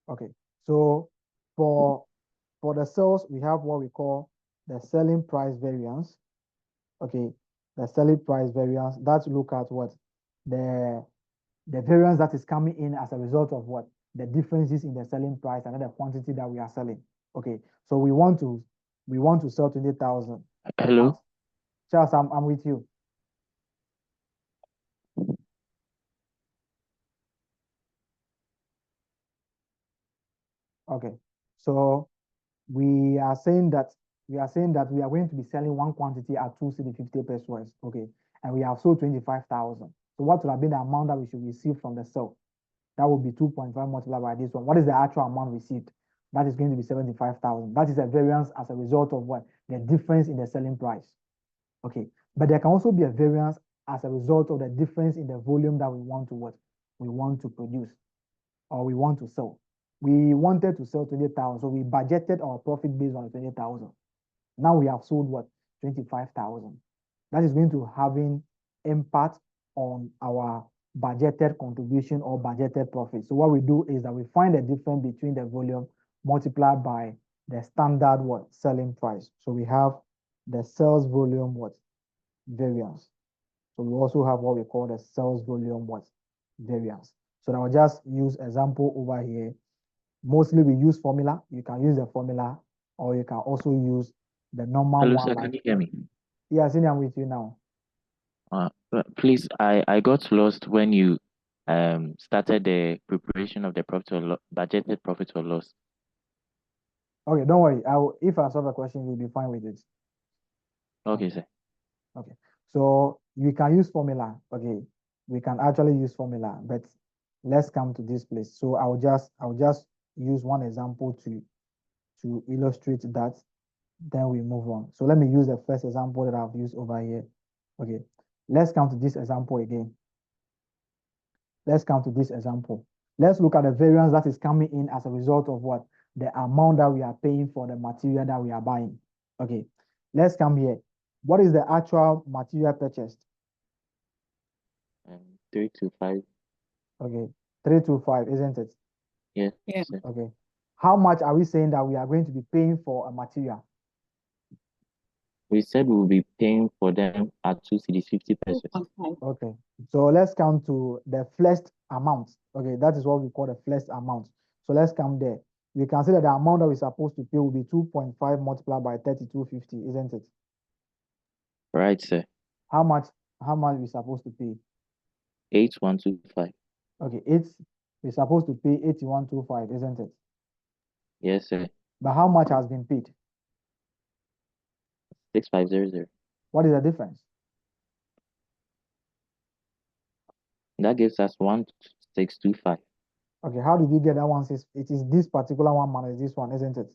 Okay. So for the sales, we have what we call the selling price variance. Okay, the selling price variance. That look at what the variance that is coming in as a result of what the differences in the selling price and then the quantity that we are selling. Okay, so we want to sell 20,000. Hello? Charles, I'm with you. Okay, so we are saying that we are going to be selling one quantity at 250 pesos. Okay, and we have sold 25,000. So what will have been the amount that we should receive from the sale? That would be 2.5 multiplied by this one. What is the actual amount received? That is going to be 75,000. That is a variance as a result of what? The difference in the selling price. Okay, but there can also be a variance as a result of the difference in the volume that we want to what? We want to produce or we want to sell. We wanted to sell 20,000, so we budgeted our profit based on 20,000. Now we have sold what? 25,000. That is going to having impact on our budgeted contribution or budgeted profit. So what we do is that we find the difference between the volume multiplied by the standard what? Selling price. So we have the sales volume what? Variance. So we also have what we call the sales volume what? Variance. So I will just use example over here. Mostly we use formula. You can use the formula or you can also use the normal Hello, one. sir, can you hear me? Yeah, Cindy, I'm with you now. Please, I got lost when you started the preparation of the budgeted profit or loss. Okay, don't worry. If I solve a question, you'll be fine with it. Okay, sir. Okay, so you can use formula. Okay, we can actually use formula, but let's come to this place. So I'll just use one example to illustrate that. Then we move on. So let me use the first example that I've used over here. Okay, let's come to this example again. Let's come to this example. Let's look at the variance that is coming in as a result of what? The amount that we are paying for the material that we are buying. Okay, let's come here. What is the actual material purchased? 325. Okay, 325, isn't it? Yes. Yeah. Sir. Okay. How much are we saying that we are going to be paying for a material? We said we'll be paying for them at 2 cedis 50 pesos. Okay, so let's come to the flexed amount. Okay, that is what we call the flexed amount. So let's come there. We can see that the amount that we're supposed to pay will be 2.5 multiplied by 3250, isn't it? Right, sir. How much we supposed to pay? 8125. Okay, we're supposed to pay 8125, isn't it? Yes, sir. But how much has been paid? 6500. What is the difference? That gives us 1625. Okay, how did you get that one? It is this particular one minus this one, isn't it?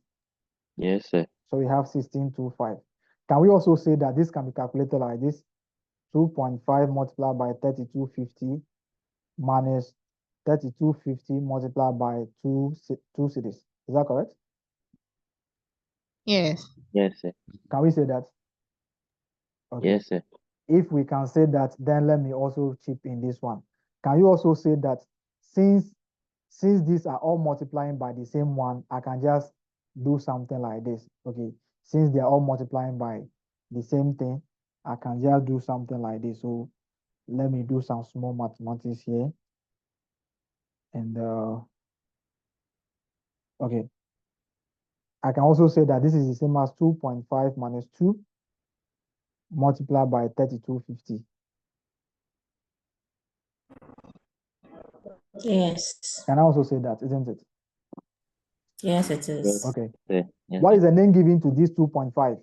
Yes, sir. So we have 1625. Can we also say that this can be calculated like this? 2.5 multiplied by 3250 minus 3250 multiplied by 2 cedis. Is that correct? Yes. Yes, sir. Can we say that? Okay. Yes, sir. If we can say that, then let me also chip in this one. Can you also say that since since these are all multiplying by the same one, I can just do something like this. Okay, since they are all multiplying by the same thing, I can just do something like this. So let me do some small mathematics here. And okay, I can also say that this is the same as 2.5 minus 2 multiplied by 3250. Yes. Can I also say that, isn't it? Yes, it is. Okay. Yes. What is the name given to this 2.5?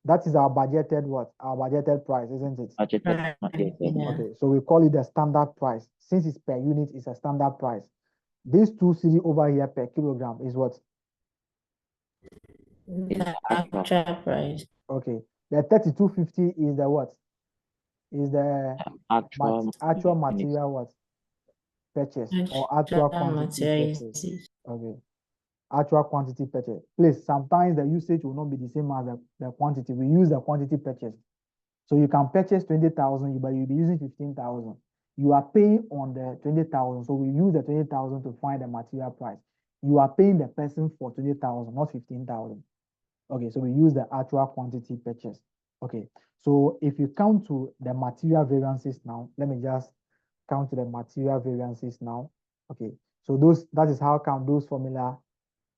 That is our budgeted what? Our budgeted price, isn't it? Budgeted. Yes, yes. Yeah. Okay, so we call it the standard price. Since it's per unit, it's a standard price. This 2 cedi over here per kilogram is what? The actual price. Okay, the 3250 is the what? Is the actual material what? Purchase or actual quantity purchase. Okay, actual quantity purchase. Please, sometimes the usage will not be the same as the quantity. We use the quantity purchase. So you can purchase 20,000, but you'll be using 15,000. You are paying on the 20,000. So we use the 20,000 to find the material price. You are paying the person for 20,000, not 15,000. Okay, so we use the actual quantity purchase. Okay, so if you count to the material variances now, let me just count to the material variances now. Okay, so that is how come those formula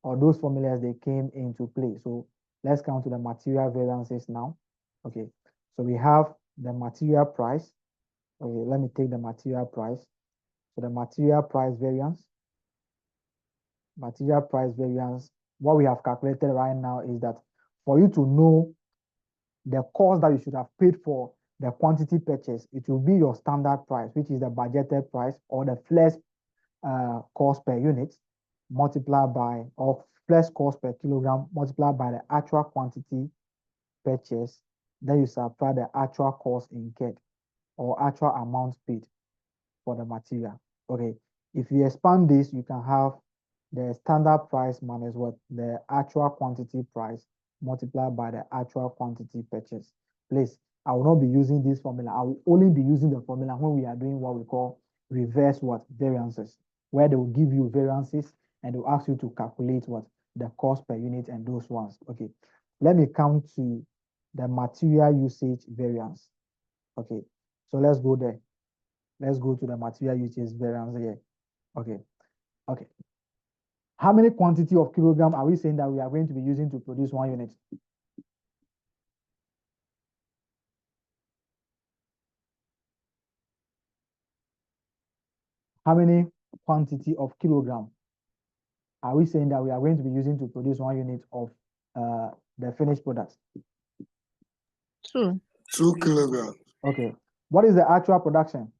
or those formulas they came into play. So let's count to the material variances now. Okay, so we have the material price. Okay, let me take the material price. So the material price variance, what we have calculated right now is that for you to know the cost that you should have paid for the quantity purchase, it will be your standard price, which is the budgeted price or the flex cost per unit multiplied by, or flex cost per kilogram multiplied by the actual quantity purchase. Then you subtract the actual cost incurred or actual amount paid for the material. Okay, if you expand this, you can have the standard price minus what? The actual quantity price multiplied by the actual quantity purchase. Please, I will not be using this formula. I will only be using the formula when we are doing what we call reverse what? Variances, where they will give you variances and they will ask you to calculate what? The cost per unit and those ones. Okay, let me come to the material usage variance. Okay, so let's go there. Let's go to the material usage variance here. Okay, okay. How many quantity of kilogram are we saying that we are going to be using to produce 1 unit? How many quantity of kilogram are we saying that we are going to be using to produce 1 unit of the finished product? 2. 2 kilograms. Okay. What is the actual production?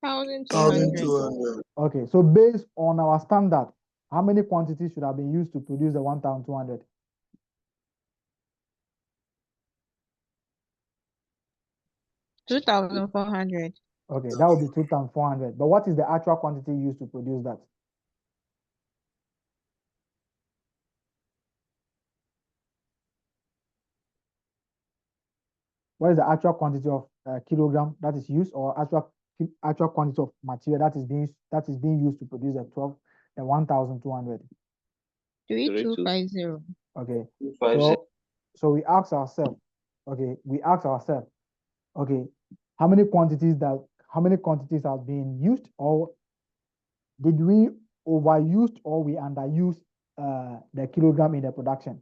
1,200. 1,200. Okay. So based on our standard, how many quantities should have been used to produce the 1,200? 2,400. Okay, that would be 2,400. But what is the actual quantity used to produce that? What is the actual quantity of kilogram that is used, or actual quantity of material that is being used to produce the 1,200? 3,250. Okay, 250. so we ask ourselves, okay, how many quantities have been used, or did we overused or we underused the kilogram in the production?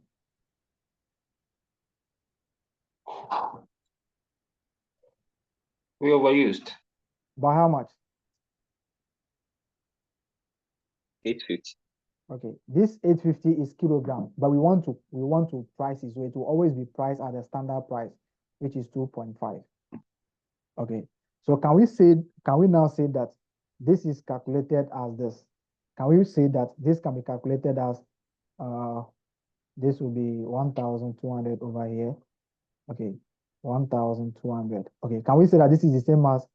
We overused. By how much? 850. Okay, this 850 is kilogram, but we want to price it, so it will always be priced at the standard price, which is 2.5. Okay, so can we now say that this is calculated as this? Can we say that this can be calculated as this will be 1,200 over here? Okay, 1,200. Okay, can we say that this is the same as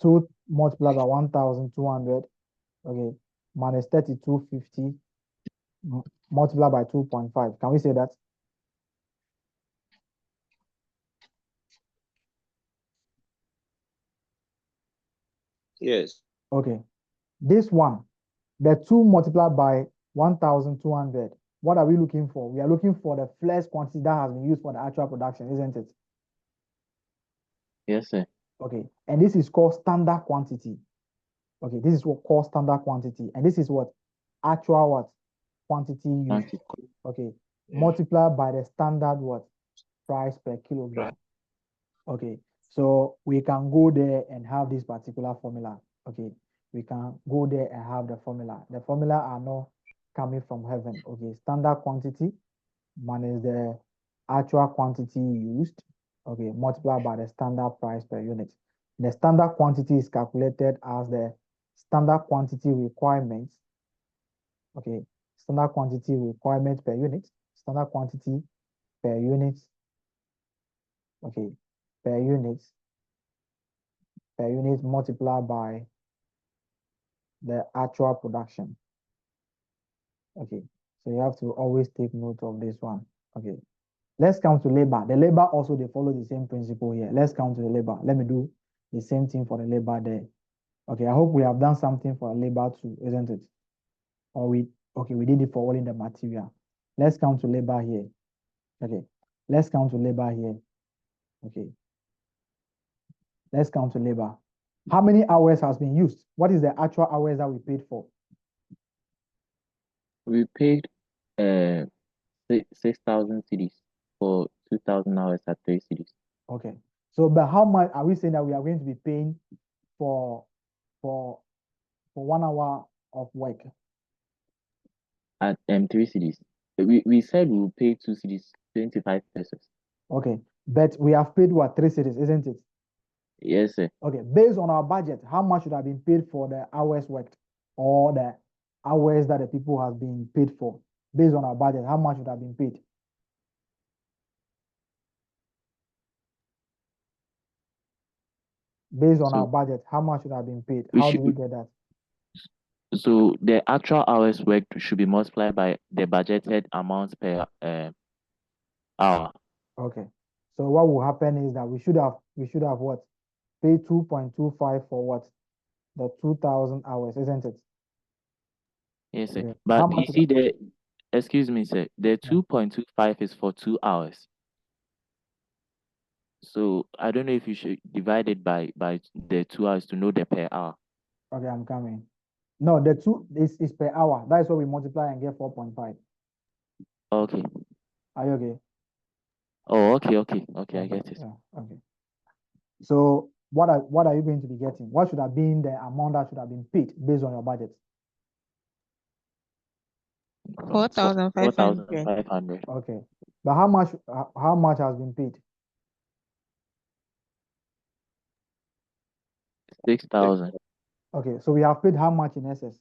2 multiplied by 1,200? Okay, minus 3250 multiplied by 2.5. Can we say that? Yes. Okay. This one, the 2 multiplied by 1,200. What are we looking for? We are looking for the flex quantity that has been used for the actual production, isn't it? Yes, sir. Okay. And this is called standard quantity. Okay. This is what called standard quantity. And this is what? Actual what? Quantity used. Quantity. Okay. Multiplied by the standard what? Price per kilogram. Okay. So we can go there and have this particular formula. Okay. We can go there and have the formula. The formula are not coming from heaven. Okay. Standard quantity minus the actual quantity used. Okay. Multiplied by the standard price per unit. The standard quantity is calculated as the standard quantity requirements. Okay. Standard quantity requirement per unit. Standard quantity per unit. Okay. Per unit multiplied by the actual production. Okay, so you have to always take note of this one. Okay, let's come to labor. The labor also, they follow the same principle here. Let's come to the labor. Let me do the same thing for the labor there. Okay, I hope we have done something for labor too, isn't it? Or we did it for all in the material. Let's come to labor here. Okay, let's come to labor here. Okay, let's come to labor. How many hours has been used? What is the actual hours that we paid for? We paid 6,000 CDs for 2,000 hours at 3 CDs. Okay. So, but how much are we saying that we are going to be paying for 1 hour of work? At 3 CDs. We said we will pay 2 CDs, 25 pesos. Okay. But we have paid what, 3 cities, isn't it? Yes, sir. Okay. Based on our budget, how much should have been paid for the hours worked or the hours that the people have been paid for? Based on our budget, how much should have been paid? Based on our budget, how much should have been paid? How do we get that? So the actual hours worked should be multiplied by the budgeted amount per hour. Okay. So what will happen is that we should have what? Pay 2.25 for what? The 2,000 hours, isn't it? Yes, sir. Okay. But How you much see excuse me, sir, the 2.25 is for 2 hours. So I don't know if you should divide it by the 2 hours to know the per hour. Okay, I'm coming. No, the 2 is per hour. That is what we multiply and get 4.5. Okay. Are you okay? Oh, okay, I get it. Yeah, okay. So what are you going to be getting? What should have been the amount that should have been paid based on your budget? 4,500. 4,500. Okay. But how much has been paid? 6,000. Okay, so we have paid how much in excess?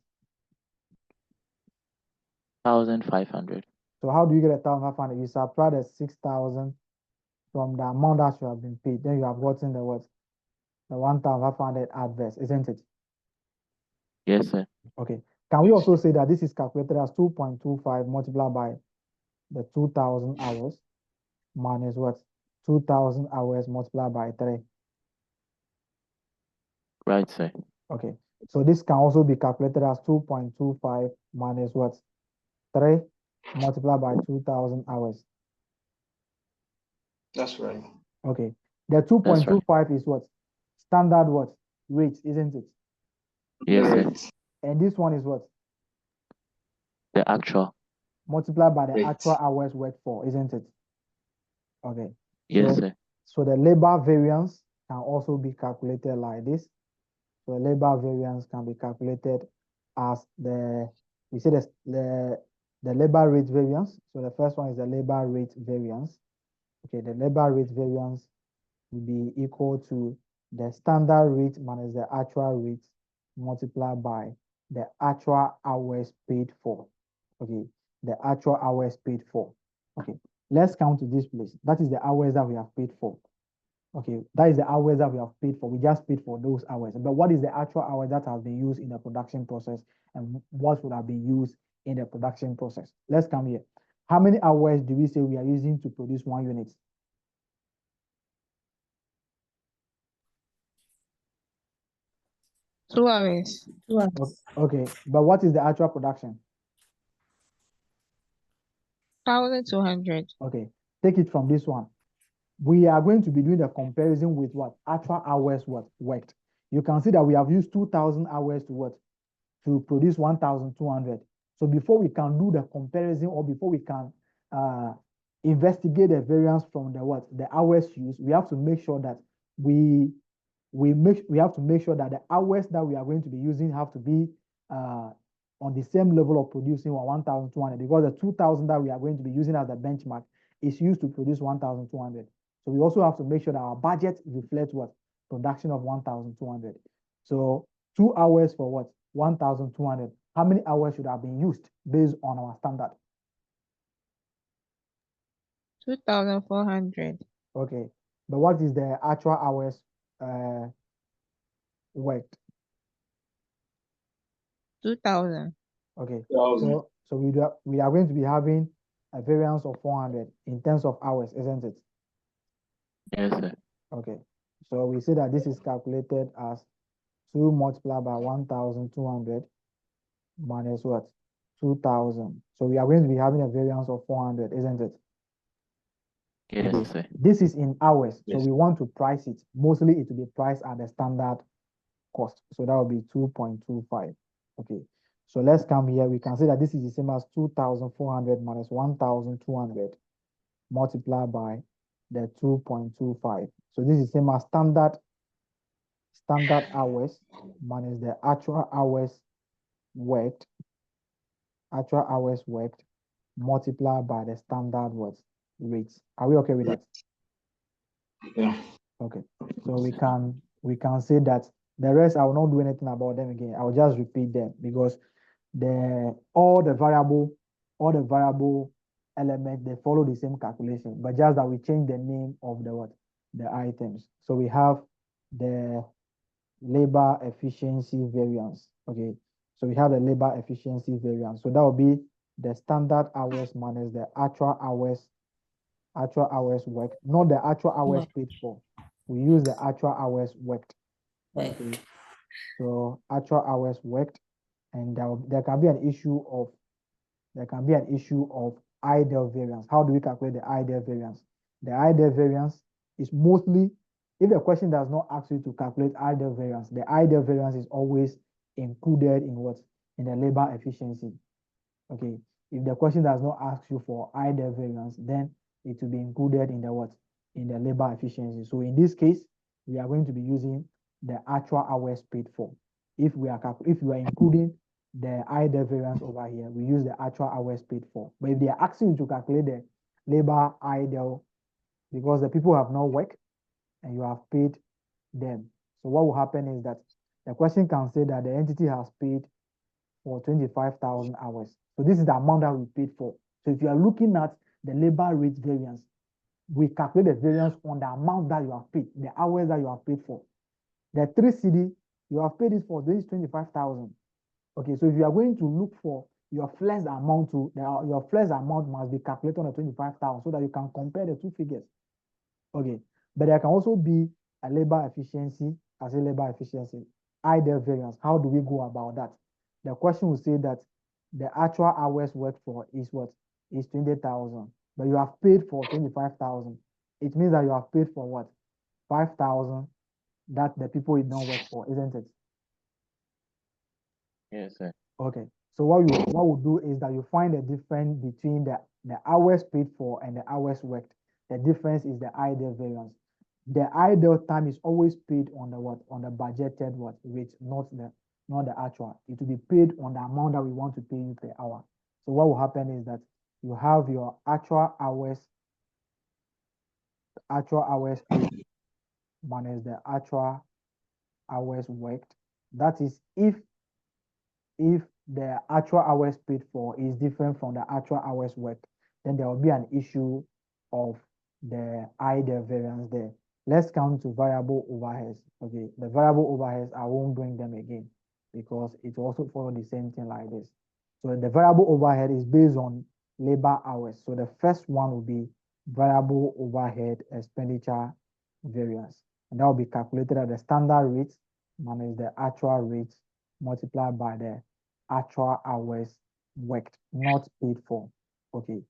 1,500. So how do you get 1,500? You subtract the 6,000 from the amount that should have been paid. Then you have gotten the what? The 1,500 adverse, isn't it? Yes, sir. Okay. Can we also say that this is calculated as 2.25 multiplied by the 2,000 hours minus what? 2,000 hours multiplied by 3. Right, sir. Okay. So this can also be calculated as 2.25 minus what? 3 multiplied by 2,000 hours. That's right. Okay. The 2.25 is what? Standard what? Rate, isn't it? Yes, sir. And this one is what? The actual. Multiplied by the Rate. actual hours worked for, isn't it? Okay. Yes, sir. So the labor variance can also be calculated like this. So the labor variance can be calculated as the labor rate variance. So the first one is the labor rate variance. Okay, the labor rate variance will be equal to the standard rate minus the actual rate multiplied by the actual hours paid for. Okay, the actual hours paid for. Okay, let's count to this place. That is the hours that we have paid for. Okay, that is the hours that we have paid for. We just paid for those hours. But what is the actual hours that have been used in the production process and what would have been used in the production process? Let's come here. How many hours do we say we are using to produce 1 unit? 2 hours. 2 hours. Okay, but what is the actual production? 1,200. Okay, take it from this one. We are going to be doing the comparison with what? Actual hours what worked. You can see that we have used 2,000 hours to what? To produce 1,200. So before we can do the comparison or before we can investigate the variance from the what? The hours used, we have to make sure that we have to make sure that the hours that we are going to be using have to be on the same level of producing 1,200, because the 2,000 that we are going to be using as the benchmark is used to produce 1,200. So we also have to make sure that our budget reflects what? Production of 1,200. So 2 hours for what? 1,200. How many hours should have been used based on our standard? 2,400. Okay, but what is the actual hours worked? 2,000. Okay, 1,000. so we are going to be having a variance of 400 in terms of hours, isn't it? Yes, sir. Okay, so we say that this is calculated as 2 multiplied by 1,200 minus what? 2,000. So we are going to be having a variance of 400, isn't it? Yes, Okay, sir. this is in hours, so Yes. we want to price it. Mostly it will be priced at the standard cost, so that will be 2.25. Okay, so let's come here. We can say that this is the same as 2,400 minus 1,200 multiplied by the 2.25. So this is the same as standard hours minus the actual hours worked multiplied by the standard what rates. Are we okay with that? Yeah. Okay, so we can say that the rest I will not do anything about them again. I will just repeat them because all the variable elements, they follow the same calculation, but just that we change the name of the items. So we have the labor efficiency variance. Okay, so we have the labor efficiency variance. So that will be the standard hours minus the actual hours worked, not the actual hours paid for. We use the actual hours worked. Okay, so actual hours worked, and there can be an issue of idle variance. How do we calculate the idle variance? The idle variance is mostly, if the question does not ask you to calculate idle variance, the idle variance is always included in what? In the labor efficiency. Okay, if the question does not ask you for idle variance, then it will be included in the what? In the labor efficiency. So in this case, we are going to be using the actual hours paid for. If you are including the idle variance over here, we use the actual hours paid for. But if they are asking you to calculate the labor idle, because the people have not worked and you have paid them, so what will happen is that the question can say that the entity has paid for 25,000 hours. So this is the amount that we paid for. So if you are looking at the labor rate variance, we calculate the variance on the amount that you have paid, the hours that you have paid for. The 3 CD, you have paid it for this 25,000. Okay, so if you are going to look for your flex amount your flex amount must be calculated on the 25,000 so that you can compare the two figures. Okay, but there can also be a labor efficiency as a labor efficiency, idle variance. How do we go about that? The question will say that the actual hours worked for is what? Is 20,000, but you have paid for 25,000. It means that you have paid for what? 5,000 that the people did not work for, isn't it? Yes, sir. Okay, so what we'll do is that you find the difference between the hours paid for and the hours worked. The difference is the idle variance. The idle time is always paid on the what? On the budgeted what rate, not the actual. It will be paid on the amount that we want to pay you per hour. So what will happen is that you have your actual hours paid minus the actual hours worked. That is if the actual hours paid for is different from the actual hours worked, then there will be an issue of the idle variance there. Let's come to variable overheads. Okay, the variable overheads, I won't bring them again because it also follows the same thing like this. So the variable overhead is based on labor hours. So the first one will be variable overhead expenditure variance, and that will be calculated at the standard rate minus the actual rate multiplied by the actual hours worked, not paid for. Okay.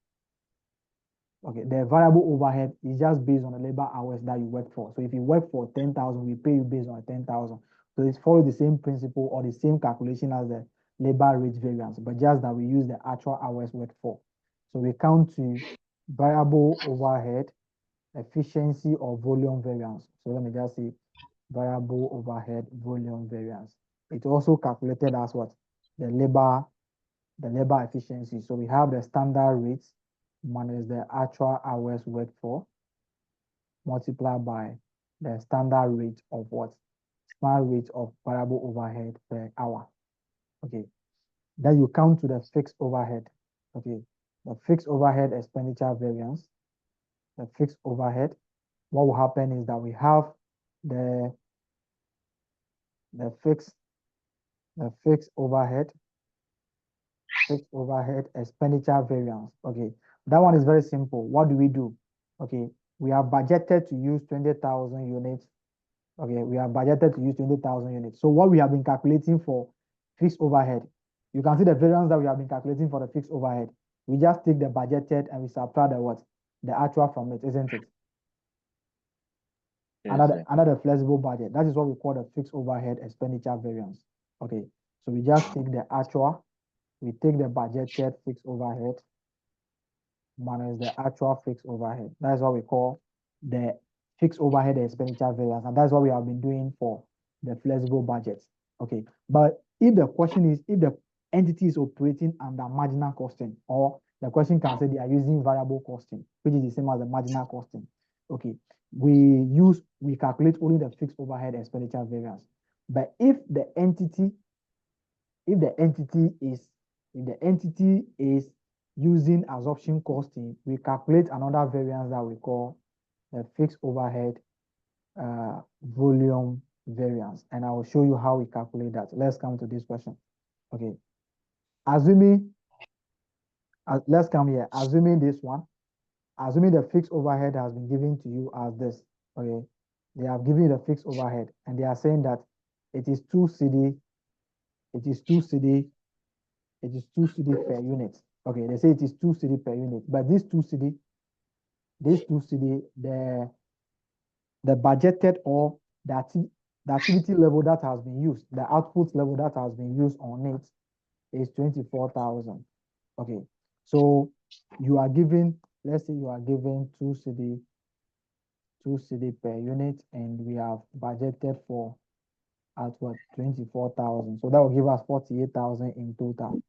Okay, the variable overhead is just based on the labor hours that you work for. So if you work for 10,000, we pay you based on 10,000. So it follows the same principle or the same calculation as the labor rate variance, but just that we use the actual hours worked for. So we count to variable overhead, efficiency or volume variance. So let me just say variable overhead volume variance. It's also calculated as what? The labor efficiency. So we have the standard rates minus the actual hours worked for multiplied by the standard rate of what? Standard rate of variable overhead per hour. Okay. Then you count to the fixed overhead. Okay. The fixed overhead expenditure variance. The fixed overhead. What will happen is that we have the fixed overhead expenditure variance. Okay, that one is very simple. What do we do? Okay, we are budgeted to use 20,000 units. Okay, we are budgeted to use 20,000 units. So what we have been calculating for fixed overhead, you can see the variance that we have been calculating for the fixed overhead. We just take the budgeted and we subtract the what? The actual from it, isn't it? Yes, Another flexible budget. That is what we call the fixed overhead expenditure variance. Okay, so we just take the actual, we take the budgeted fixed overhead minus the actual fixed overhead. That is what we call the fixed overhead expenditure variance, and that's what we have been doing for the flexible budgets. Okay, but if the question is if the entity is operating under marginal costing, or the question can say they are using variable costing, which is the same as the marginal costing. Okay, we calculate only the fixed overhead expenditure variance. But if the entity is using absorption costing, we calculate another variance that we call the fixed overhead volume variance. And I will show you how we calculate that. Let's come to this question. Okay. Let's come here. Assuming this one, assuming the fixed overhead has been given to you as this. Okay. They have given you the fixed overhead and they are saying that it is 2 cedi per unit. Okay, they say it is 2 cedi per unit, but this 2 cedi, the budgeted or the activity level that has been used, the output level that has been used on it is 24,000. Okay, so you are given, let's say you are given 2 cedi per unit, and we have budgeted for at what 24,000. So that will give us 48,000 in total.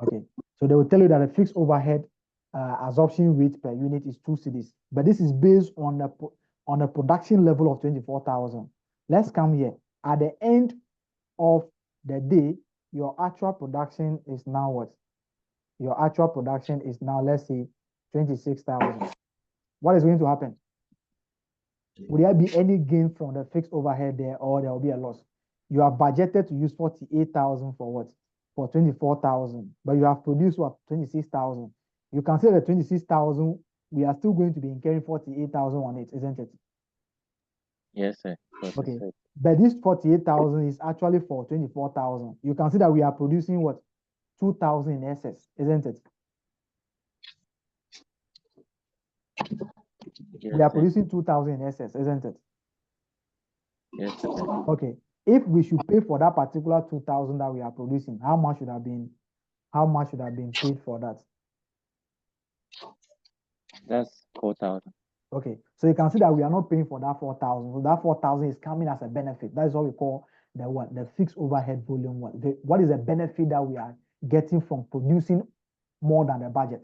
Okay, so they will tell you that the fixed overhead absorption rate per unit is 2 cedis, but this is based on the production level of 24,000. Let's come here. At the end of the day, your actual production is now what? Your actual production is now, let's say, 26,000. What is going to happen? Will there be any gain from the fixed overhead there, or there will be a loss? You have budgeted to use 48,000 for what? For 24,000, but you have produced what? 26,000. You can say that 26,000, we are still going to be incurring 48,000 on it, isn't it? yes, sir. Okay, but this 48,000 is actually for 24,000. You can see that we are producing what? 2,000 in excess, isn't it? Yes, We are sir. producing 2,000 in excess, isn't it? Yes, sir. Okay, if we should pay for that particular 2,000 that we are producing, how much should have been paid for that? That's 4,000. Okay, so you can see that we are not paying for that 4,000. So that 4,000 is coming as a benefit. That is what we call the what? The fixed overhead volume. What is the benefit that we are getting from producing more than the budget?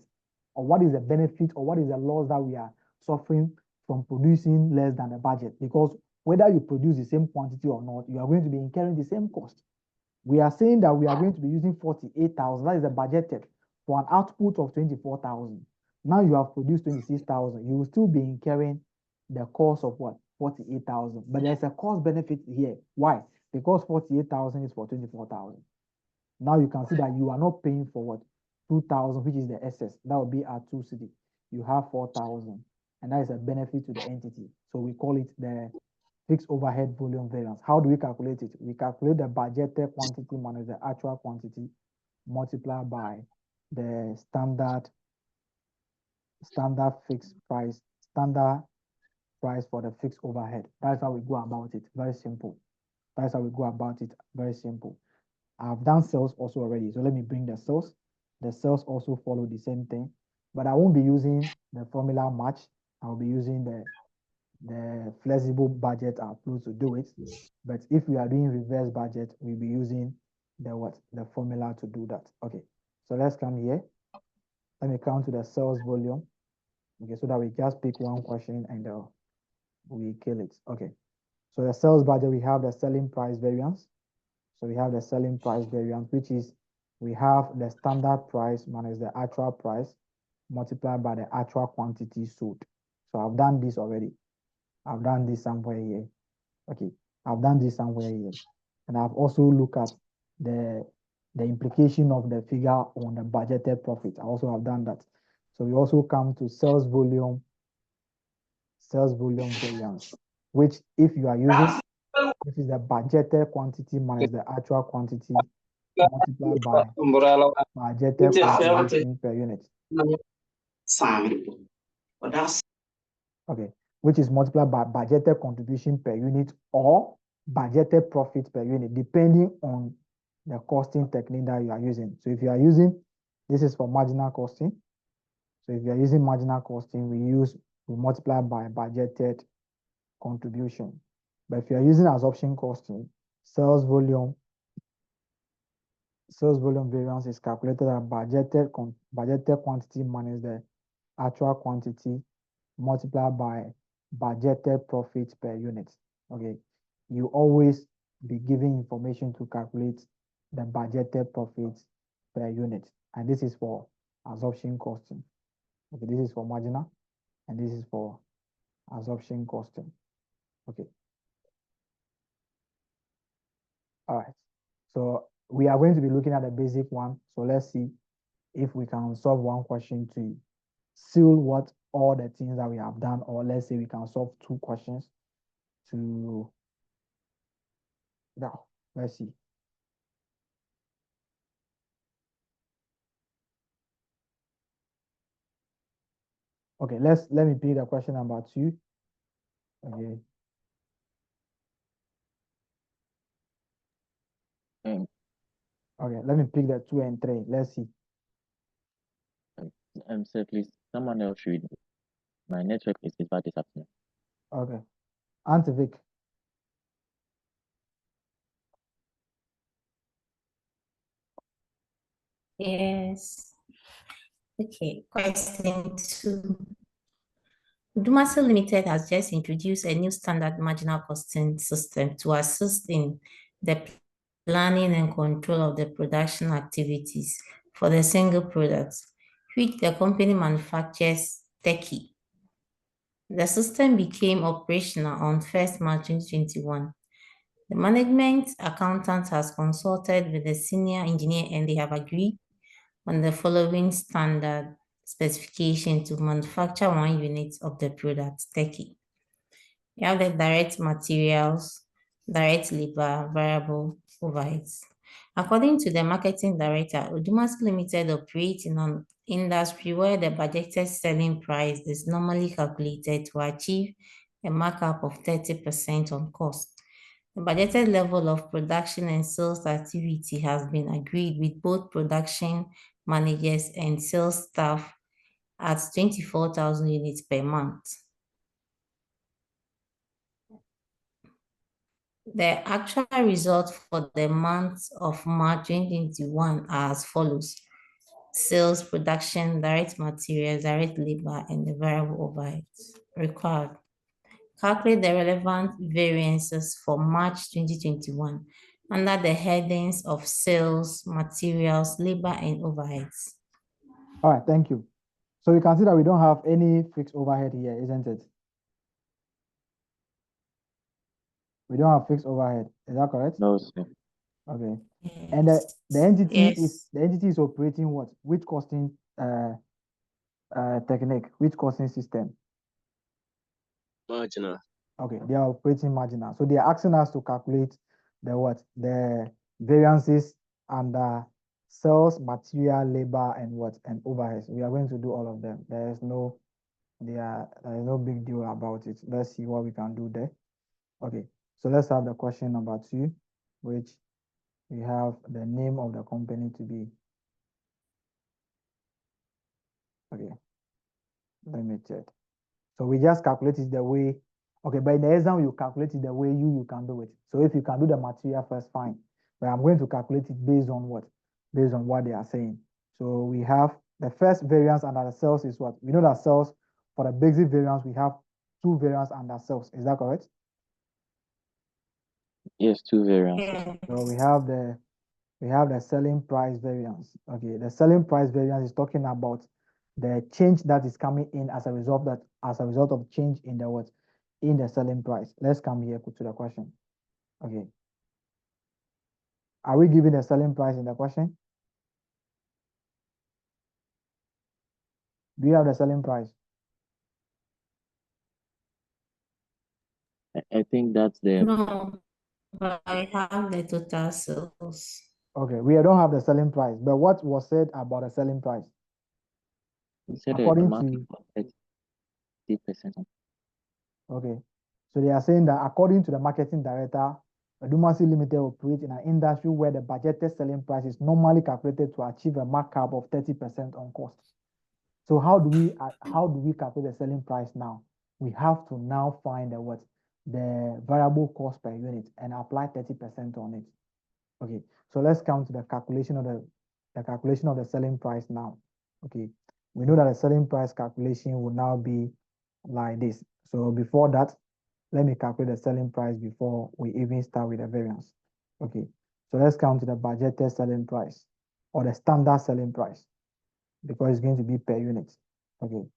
Or what is the benefit, or what is the loss that we are suffering from producing less than the budget? Because whether you produce the same quantity or not, you are going to be incurring the same cost. We are saying that we are going to be using 48,000. That is the budgeted for an output of 24,000. Now you have produced 26,000. You will still be incurring the cost of what? 48,000. But there's a cost benefit here. Why? Because 48,000 is for 24,000. Now you can see that you are not paying for what? 2,000, which is the excess. That will be our 2 cedi. You have 4,000. And that is a benefit to the entity. So we call it the fixed overhead volume variance. How do we calculate it? We calculate the budgeted quantity minus the actual quantity multiplied by the standard fixed price, standard price for the fixed overhead. That's how we go about it. Very simple. That's how we go about it. Very simple. I've done sales also already. So let me bring the sales. The sales also follow the same thing, but I won't be using the formula match. I'll be using the flexible budget approach to do it. But if we are doing reverse budget, we'll be using the formula to do that. Okay, so let's come here. Let me come to the sales volume. Okay, so that we just pick one question and we kill it. Okay, so the sales budget, we have the selling price variance. So we have the selling price variance, which is we have the standard price minus the actual price multiplied by the actual quantity sold. So I've done this already. I've done this somewhere here. Okay, I've done this somewhere here. And I've also looked at the implication of the figure on the budgeted profit. I also have done that. So we also come to sales volume variance, which if you are using, this is the budgeted quantity minus the actual quantity multiplied by budgeted contribution per unit. Okay, which is multiplied by budgeted contribution per unit or budgeted profit per unit, depending on the costing technique that you are using. So if you are using, this is for marginal costing. So if you are using marginal costing, we multiply by budgeted contribution. But if you are using absorption costing, sales volume variance is calculated at budgeted quantity minus the actual quantity multiplied by budgeted profit per unit. Okay, you always be given information to calculate the budgeted profit per unit, and this is for absorption costing. Okay, this is for marginal, and this is for absorption costing. Okay. All right. So we are going to be looking at the basic one. So let's see if we can solve one question to seal what all the things that we have done, or let's say we can solve two questions to now. Let's see. Okay, let me pick the question number 2. Okay. Okay, let me pick the 2 and 3. Let's see. Sir, please, someone else read. My network is bad this afternoon. Okay. Auntie Vic. Yes. Okay, question 2. Dumasil Limited has just introduced a new standard marginal costing system to assist in the planning and control of the production activities for the single products, which the company manufactures Turkey. The system became operational on 1st March 2021. The management accountant has consulted with the senior engineer and they have agreed on the following standard specification to manufacture 1 unit of the product, Turkey. You have the direct materials, direct labor, variable overheads. According to the marketing director, Odumas Limited operates in an industry where the budgeted selling price is normally calculated to achieve a markup of 30% on cost. The budgeted level of production and sales activity has been agreed with both production managers and sales staff at 24,000 units per month. The actual results for the month of March 2021 are as follows: sales, production, direct materials, direct labor, and the variable overheads required. Calculate the relevant variances for March 2021 under the headings of sales, materials, labor, and overheads. All right, thank you. So you can see that we don't have any fixed overhead here, isn't it? We don't have fixed overhead. Is that correct? No, sir. Okay. Yes. And the entity Yes. is operating what? Which costing technique? Which costing system? Marginal. Okay, they are operating marginal. So they are asking us to calculate the what? The variances under sales, material, labor, and what? And overheads. We are going to do all of them. There is no big deal about it. Let's see what we can do there. Okay, so let's have the question number 2, which we have the name of the company to be. Okay, let me check. So we just calculate it the way, okay, but in the exam, you calculate it the way you can do it. So if you can do the material first, fine. But I'm going to calculate it based on what? Based on what they are saying. So we have the first variance under the cells is what? We know that cells, for the basic variance, we have 2 variance under cells. Is that correct? Yes, 2 variances. So we have the selling price variance. Okay, the selling price variance is talking about the change that is coming in as a result of change in the what? In the selling price. Let's come here to the question. Okay. Are we giving the selling price in the question? Do you have the selling price? I think that's the No, but I have the total sales. Okay, we don't have the selling price, but what was said about the selling price? you said the According market to, for 30%. okay, so they are saying that according to the marketing director, Dumasi Limited operates in an industry where the budgeted selling price is normally calculated to achieve a markup of 30% on cost. So how do we calculate the selling price now? We have to now find the variable cost per unit and apply 30% on it. Okay, so let's come to the calculation of the selling price now. Okay, we know that the selling price calculation will now be like this. So before that, let me calculate the selling price before we even start with the variance. Okay, so let's come to the budgeted selling price or the standard selling price because it's going to be per unit. Okay,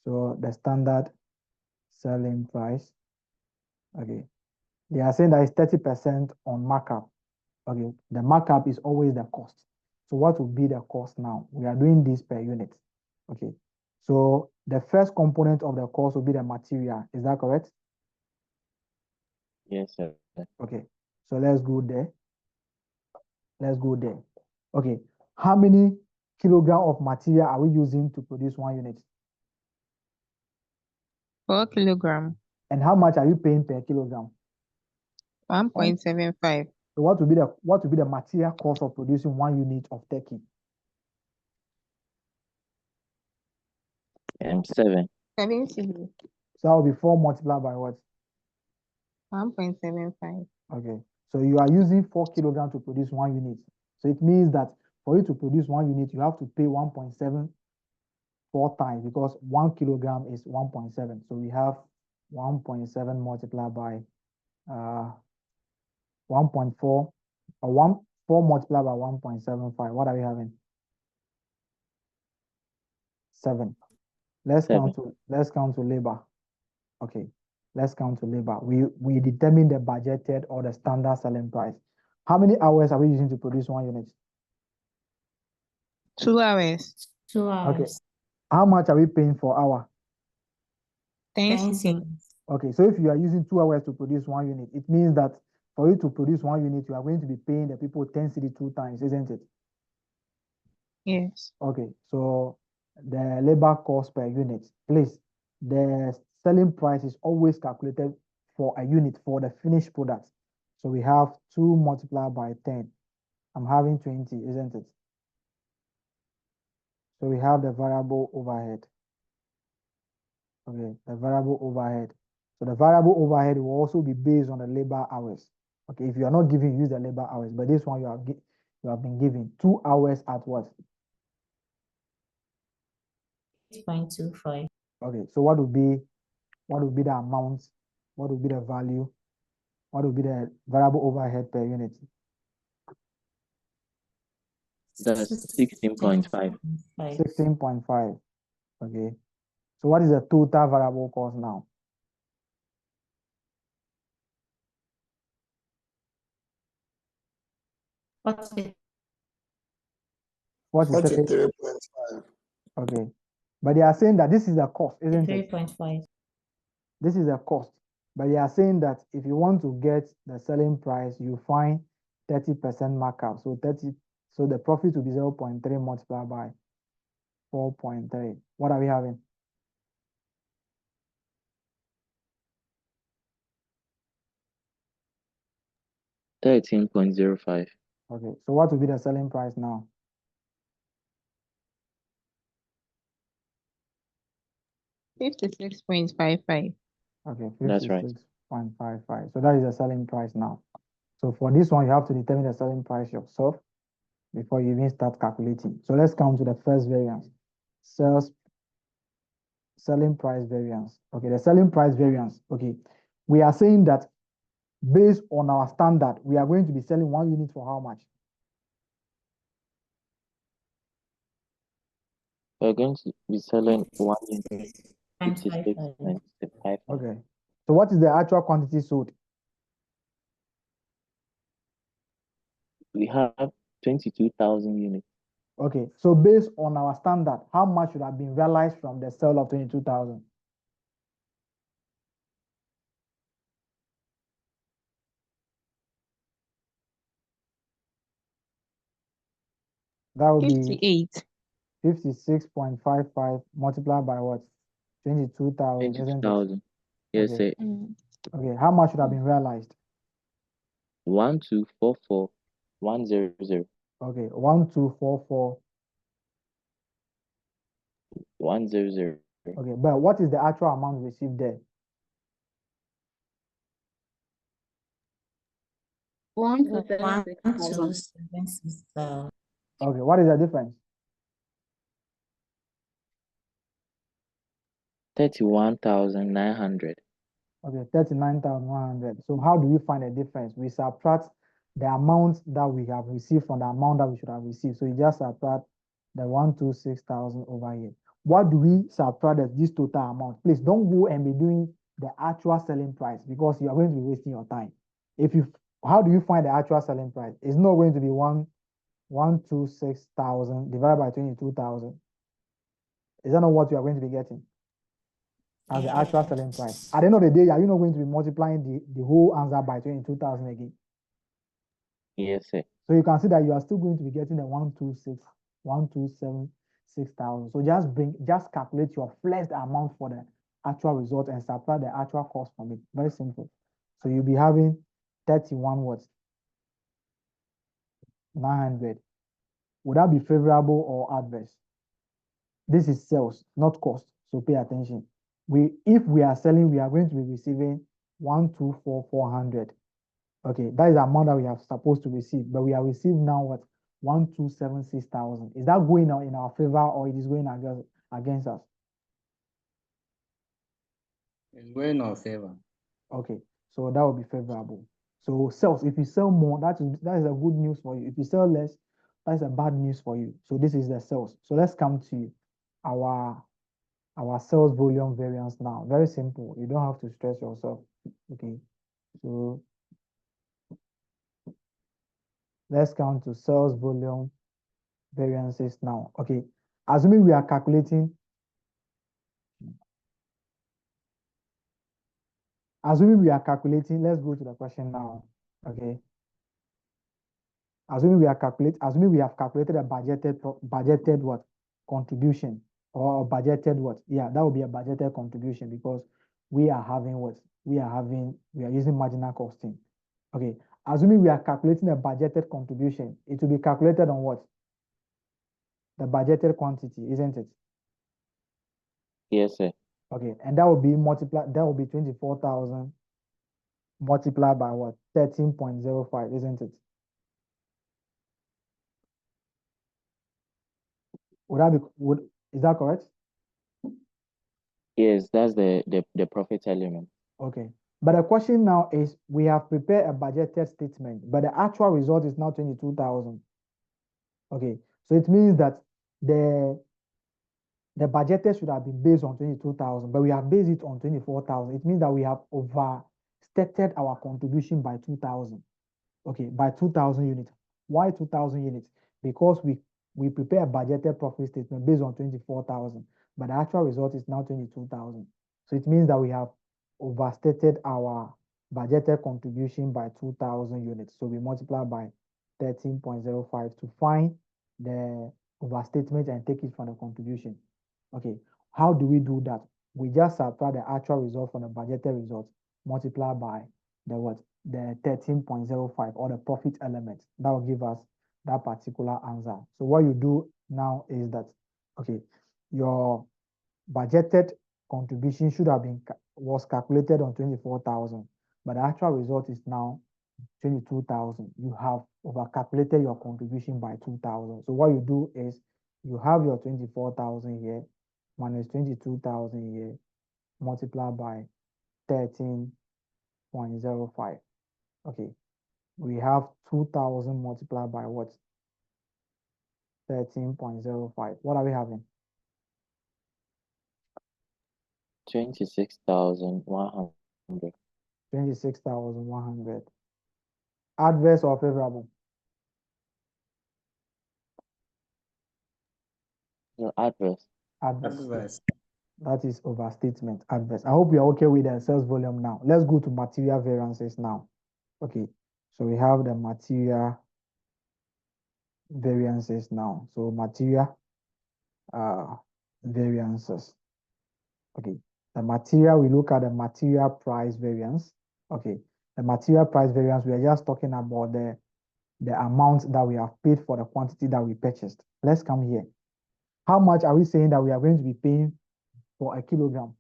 so the standard selling price, okay, they are saying that it's 30% on markup. Okay, the markup is always the cost. So what will be the cost now? We are doing this per unit. Okay, so the first component of the cost will be the material. Is that correct? Yes, sir. Okay, so let's go there. Let's go there. Okay, how many kilogram of material are we using to produce 1 unit? 4 kilogram, And how much are you paying per kilogram? 1.75. So what will be the material cost of producing 1 unit of turkey? 7. 7 cedi. So that will be 4 multiplied by what? 1.75. Okay, so you are using 4 kilograms to produce 1 unit. So it means that for you to produce 1 unit, you have to pay 1.74 times because 1 kilogram is 1.7. So we have 1.7 multiplied by 1.4 or 4 multiplied by 1.75. What are we having? 7. Let's 7. count to labor. Okay, let's count to labor. We determine the budgeted or the standard selling price. How many hours are we using to produce 1 unit? 2 hours. 2 Okay, hours. how much are we paying for hour? 10 10 cedi. cents. Okay, so if you are using 2 hours to produce 1 unit, it means that for you to produce 1 unit, you are going to be paying the people 10 cedi 2 times, isn't it? Yes. Okay, so the labor cost per unit, please, the selling price is always calculated for a unit for the finished product. So we have 2 multiplied by 10. I'm having 20, isn't it? So we have the variable overhead. Okay, the variable overhead. So the variable overhead will also be based on the labor hours. Okay, if you are not given, use the labor hours, but this one you have been given 2 hours at what? 8.25. Okay, so what would be the amount? What would be the value? What would be the variable overhead per unit? That's 16.5. 16.5. Okay. So what is the total variable cost now? What's it? 43. 43.5. Okay. But they are saying that this is a cost, isn't it? 3.5. This is a cost. But you are saying that if you want to get the selling price, you find 30% markup. So the profit will be 0.3 multiplied by 4.3. What are we having? $13.05. Okay, so what will be the selling price now? $56.55. Okay, That's right. 56.55. So that is the selling price now. So for this one, you have to determine the selling price yourself before you even start calculating. So let's come to the first variance. Selling price variance. Okay, the selling price variance. Okay, we are saying that based on our standard, we are going to be selling 1 unit for how much? We're going to be selling 1 unit, 56.55. 56.55. Okay. So what is the actual quantity sold? We have 22,000 units. Okay. So based on our standard, how much should have been realized from the sale of 22,000? That would be 56.55 multiplied by what? 22,000, isn't it? 22,000. Yes, Okay. sir. Okay. How much should have been realized? 1,244,100. Okay. 1,244. 100. Okay. But what is the actual amount received there? 1,276,000. Okay. What is the difference? 31,900. Okay, 39,100. So how do we find the difference? We subtract the amount that we have received from the amount that we should have received. So you just subtract the 126,000 over here. What do we subtract as this total amount? Please don't go and be doing the actual selling price because you are going to be wasting your time. How do you find the actual selling price? It's not going to be 126,000 divided by 22,000. Is that not what you are going to be getting as the actual selling price? At the end of the day, are you not going to be multiplying the whole answer by 22,000 again? Yes, sir. So you can see that you are still going to be getting the 1,276,000. So just calculate your flexed amount for the actual result and subtract the actual cost from it. Very simple. So you'll be having 31 what? 900. Would that be favorable or adverse? This is sales, not cost. So pay attention. If we are selling, we are going to be receiving 124,400. Okay, that is the amount that we are supposed to receive, but we are receiving now what? 1,276,000. Is that going in our favor or it is going against us? It's going in our favor. Okay, so that will be favorable. So sales, if you sell more, that is a good news for you. If you sell less, that's a bad news for you. So this is the sales. So let's come to our sales volume variance now. Very simple. You don't have to stress yourself. Okay, so let's come to sales volume variances now. Okay, assuming we are calculating, let's go to the question now. Okay, assuming we have calculated a budgeted what? Contribution or budgeted what? Yeah, that will be a budgeted contribution because we are using marginal costing. Okay, assuming we are calculating a budgeted contribution, it will be calculated on what? The budgeted quantity, isn't it? Yes, sir. Okay, and that will be 24,000 multiplied by what? 13.05, isn't it? Is that correct? Yes, that's the profit element. Okay. But the question now is, we have prepared a budgeted statement, but the actual result is now 22,000. Okay. So it means that the budgeted should have been based on 22,000, but we have based it on 24,000. It means that we have overstated our contribution by 2,000. Okay, by 2,000 units. Why 2,000 units? Because we prepare a budgeted profit statement based on 24,000, but the actual result is now 22,000. So it means that we have overstated our budgeted contribution by 2,000 units. So we multiply by 13.05 to find the overstatement and take it from the contribution. Okay, how do we do that? We just subtract the actual result from the budgeted result, multiply by the what? The 13.05 or the profit element. That will give us that particular answer. So what you do now is that, okay, your budgeted contribution should have been was calculated on 24,000, but the actual result is now 22,000. You have over-calculated your contribution by 2,000. So what you do is you have your 24,000 here minus 22,000 here, multiplied by 13.05. Okay, we have 2,000 multiplied by what? 13.05. What are we having? 26,100. 26,100. Adverse or favorable? No, adverse. Adverse. That is overstatement, adverse. I hope you're okay with the sales volume now. Let's go to material variances now. Okay, so we have the material variances now. So material variances. Okay, the material, we look at the material price variance. Okay, the material price variance, we are just talking about the amount that we have paid for the quantity that we purchased. Let's come here. How much are we saying that we are going to be paying for a kilogram?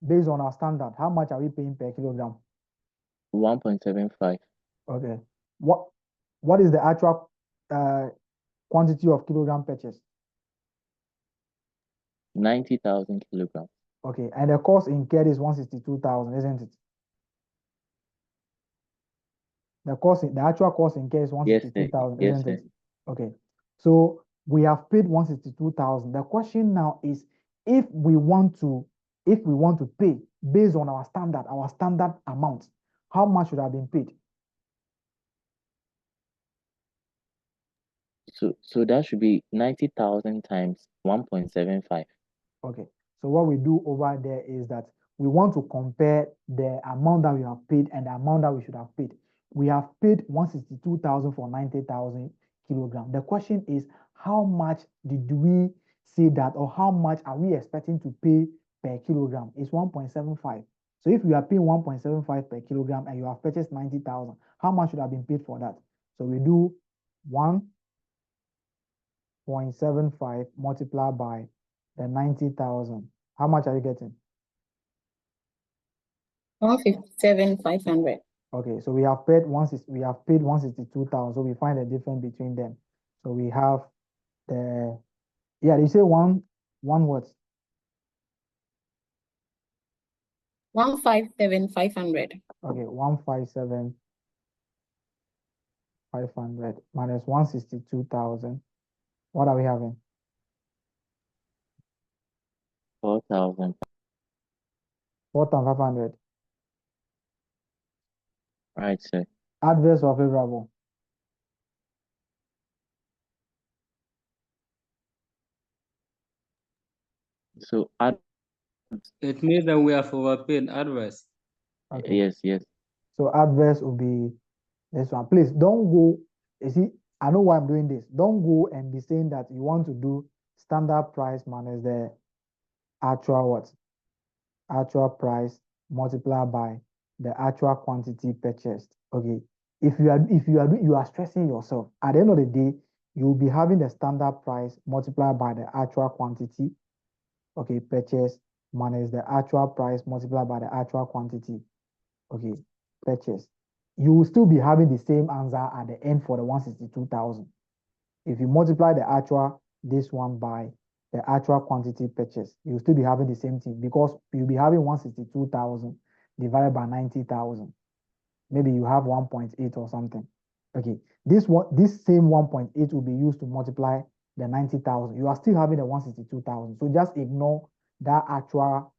Based on our standard, how much are we paying per kilogram? 1.75. Okay. What is the actual quantity of kilogram purchase? 90,000 kilograms. Okay, and the cost incurred is 162,000, isn't it? The actual cost incurred is 162,000, Yes, isn't sir. it? Okay, so we have paid 162,000. The question now is if we want to pay based on our standard amount, how much should have been paid? So that should be 90,000 times 1.75. Okay, so what we do over there is that we want to compare the amount that we have paid and the amount that we should have paid. We have paid 162,000 for 90,000 kilograms. The question is, how much did we say that, or how much are we expecting to pay per kilogram? It's 1.75. So if you are paying 1.75 per kilogram and you have purchased 90,000, how much should have been paid for that? So we do 1.75 multiplied by the 90,000. How much are you getting? 157,500. Okay, so we have paid 162,000. So we find the difference between them. So we have the you say one what? 157,500. Okay, 157,500 minus 162,000. What are we having? 4,000. 4,500. Right, sir. Adverse or favorable? So It means that we have overpaid adverse. Okay. yes. So adverse will be this one. Please don't go. You see, I know why I'm doing this. Don't go and be saying that you want to do standard price minus the actual what? Actual price multiplied by the actual quantity purchased. Okay. If you are stressing yourself. At the end of the day, you will be having the standard price multiplied by the actual quantity, okay, purchase minus the actual price multiplied by the actual quantity, okay, purchase. You will still be having the same answer at the end for the 162,000. If you multiply the actual, this one by the actual quantity purchase, you'll still be having the same thing because you'll be having 162,000 divided by 90,000. Maybe you have 1.8 or something. Okay, this same 1.8 will be used to multiply the 90,000. You are still having the 162,000. So just ignore that actual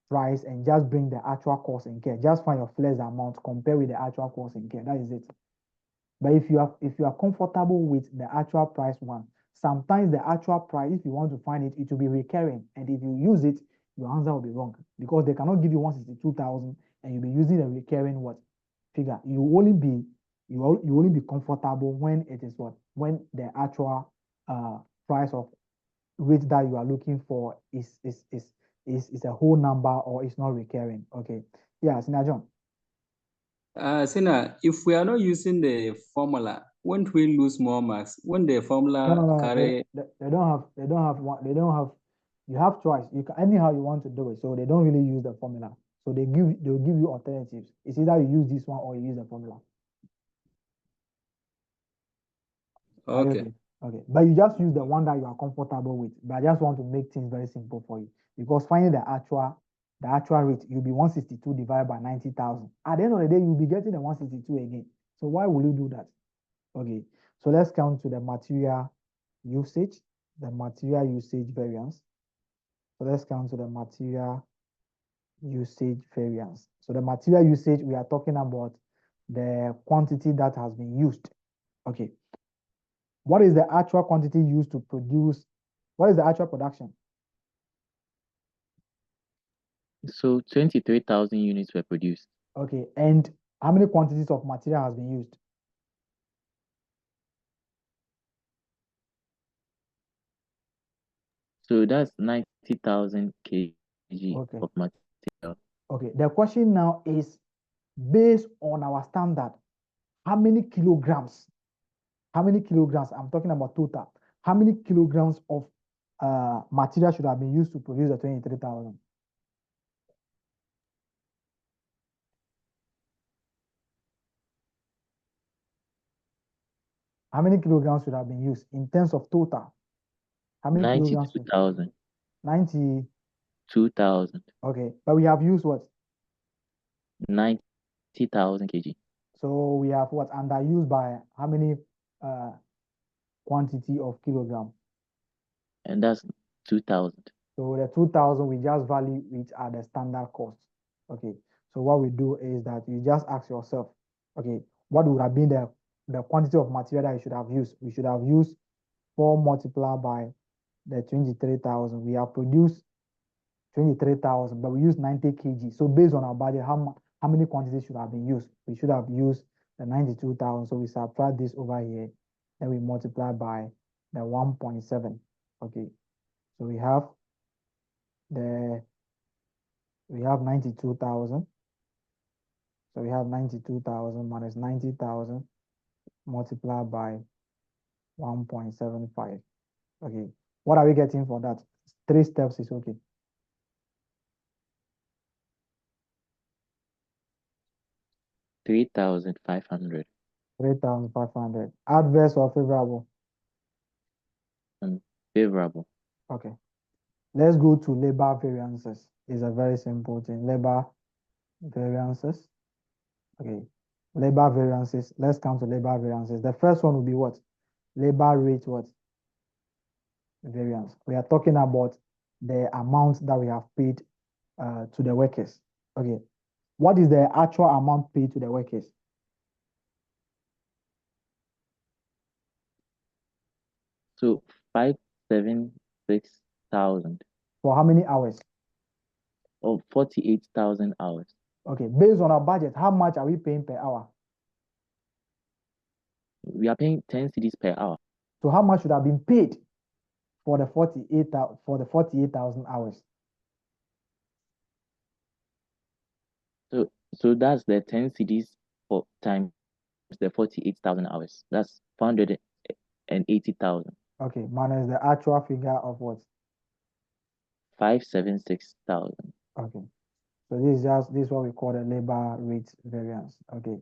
price and just bring the actual cost in care. Just find your flex amount, compare with the actual cost in care. That is it. But if you are comfortable with the actual price one, sometimes the actual price, if you want to find it, it will be recurring. And if you use it, your answer will be wrong because they cannot give you 162,000 and you'll be using a recurring what figure. You only be comfortable when it is what? When the actual price of rate that you are looking for is a whole number or it's not recurring. Okay. Yeah, Sina John. Sina, if we are not using the formula, won't we lose more marks? When the formula No. carry They don't have one. They don't have. You have choice. You can anyhow you want to do it. So they don't really use the formula. So they'll give you alternatives. It's either you use this one or you use the formula. Are you okay. Okay. But you just use the one that you are comfortable with. But I just want to make things very simple for you because finding the actual rate, you'll be 162 divided by 90,000. At the end of the day, you'll be getting the 162 again. So why will you do that? Okay. So let's count to the material usage, the material usage variance. So let's count to the material usage variance. So the material usage, we are talking about the quantity that has been used. Okay. What is the actual quantity used to produce? What is the actual production? So 23,000 units were produced. Okay. And how many quantities of material has been used? So that's 90,000 kg Okay. of material. Okay. The question now is based on our standard, how many kilograms? How many kilograms? I'm talking about total. How many kilograms of material should have been used to produce the 23,000? How many kilograms should have been used in terms of total? How many kilograms? 92,000. 90. 2,000. Okay, but we have used what? 90,000 kg. So we have what underused by how many quantity of kilogram? And that's 2,000. So the 2,000 we just value it at the standard cost. Okay, so what we do is that you just ask yourself, okay, what would have been the quantity of material that you should have used? We should have used 4 multiplied by the 23,000. We have produced 23,000, but we use 90 kg. So based on our budget, how many quantities should have been used? We should have used the 92,000. So we subtract this over here, then we multiply by the 1.7. Okay, so we have 92,000. So we have 92,000 minus 90,000 multiplied by 1.75. Okay, what are we getting for that? 3 steps is okay. 3,500. 3,500. Adverse or favorable? Favorable. Okay. Let's go to labor variances. It's a very simple thing. Labor variances. Okay. Labor variances. Let's count to labor variances. The first one will be what? Labor rate what? Variance. We are talking about the amount that we have paid to the workers. Okay. What is the actual amount paid to the workers? So 576,000. For how many hours? Or 48,000 hours. Okay. Based on our budget, how much are we paying per hour? We are paying 10 cedis per hour. So how much should have been paid for the 48,000 hours? So that's the 10 cedis for times the 48,000 hours. That's 480,000. Okay, minus the actual figure of what? 576,000. Okay. So this is what we call the labor rate variance. Okay.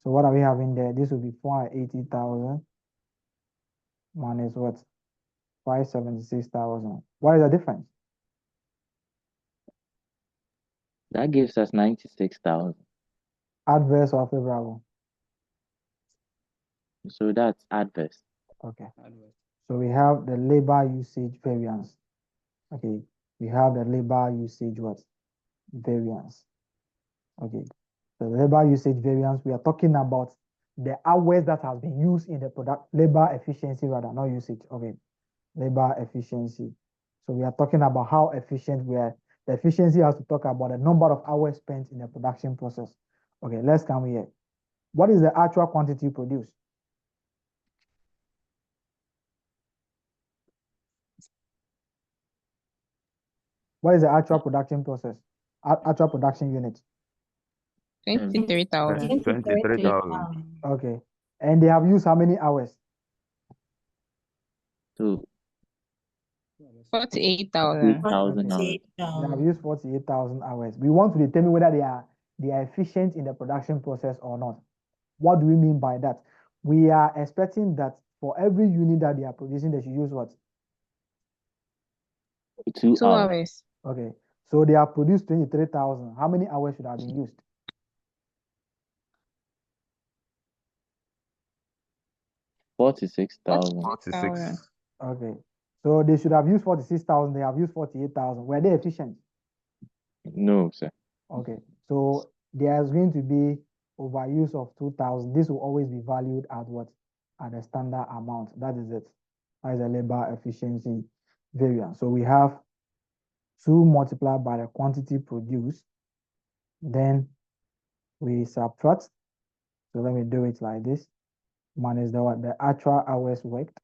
So what are we having there? This will be 480,000 minus what? 576,000. What is the difference? That gives us 96,000. Adverse or favorable? So that's adverse. Okay. So we have the labor usage variance. Okay. We have the labor usage what? Variance. Okay. The labor usage variance, we are talking about the hours that has been used in the product, labor efficiency rather, not usage. Okay. labor efficiency. So we are talking about how efficient we are. The efficiency has to talk about the number of hours spent in the production process. Okay, let's come here. What is the actual quantity produced? What is the actual production process? Actual production unit? 23,000. 23,000. Okay. And they have used how many hours? 2. 48,000. 2,000 hours. They have used 48,000 hours. We want to determine whether they are efficient in the production process or not. What do we mean by that? We are expecting that for every unit that they are producing, they should use what? 2 2 hours. hours. Okay. So they have produced 23,000. How many hours should have been used? 46,000. 46,000. Okay. So they should have used 46,000. They have used 48,000. Were they efficient? No, sir. Okay. So there is going to be overuse of 2,000. This will always be valued at what? At the standard amount. That is it. That is the labor efficiency variance. So we have 2 multiplied by the quantity produced. Then we subtract. So let me do it like this. Minus the actual hours worked.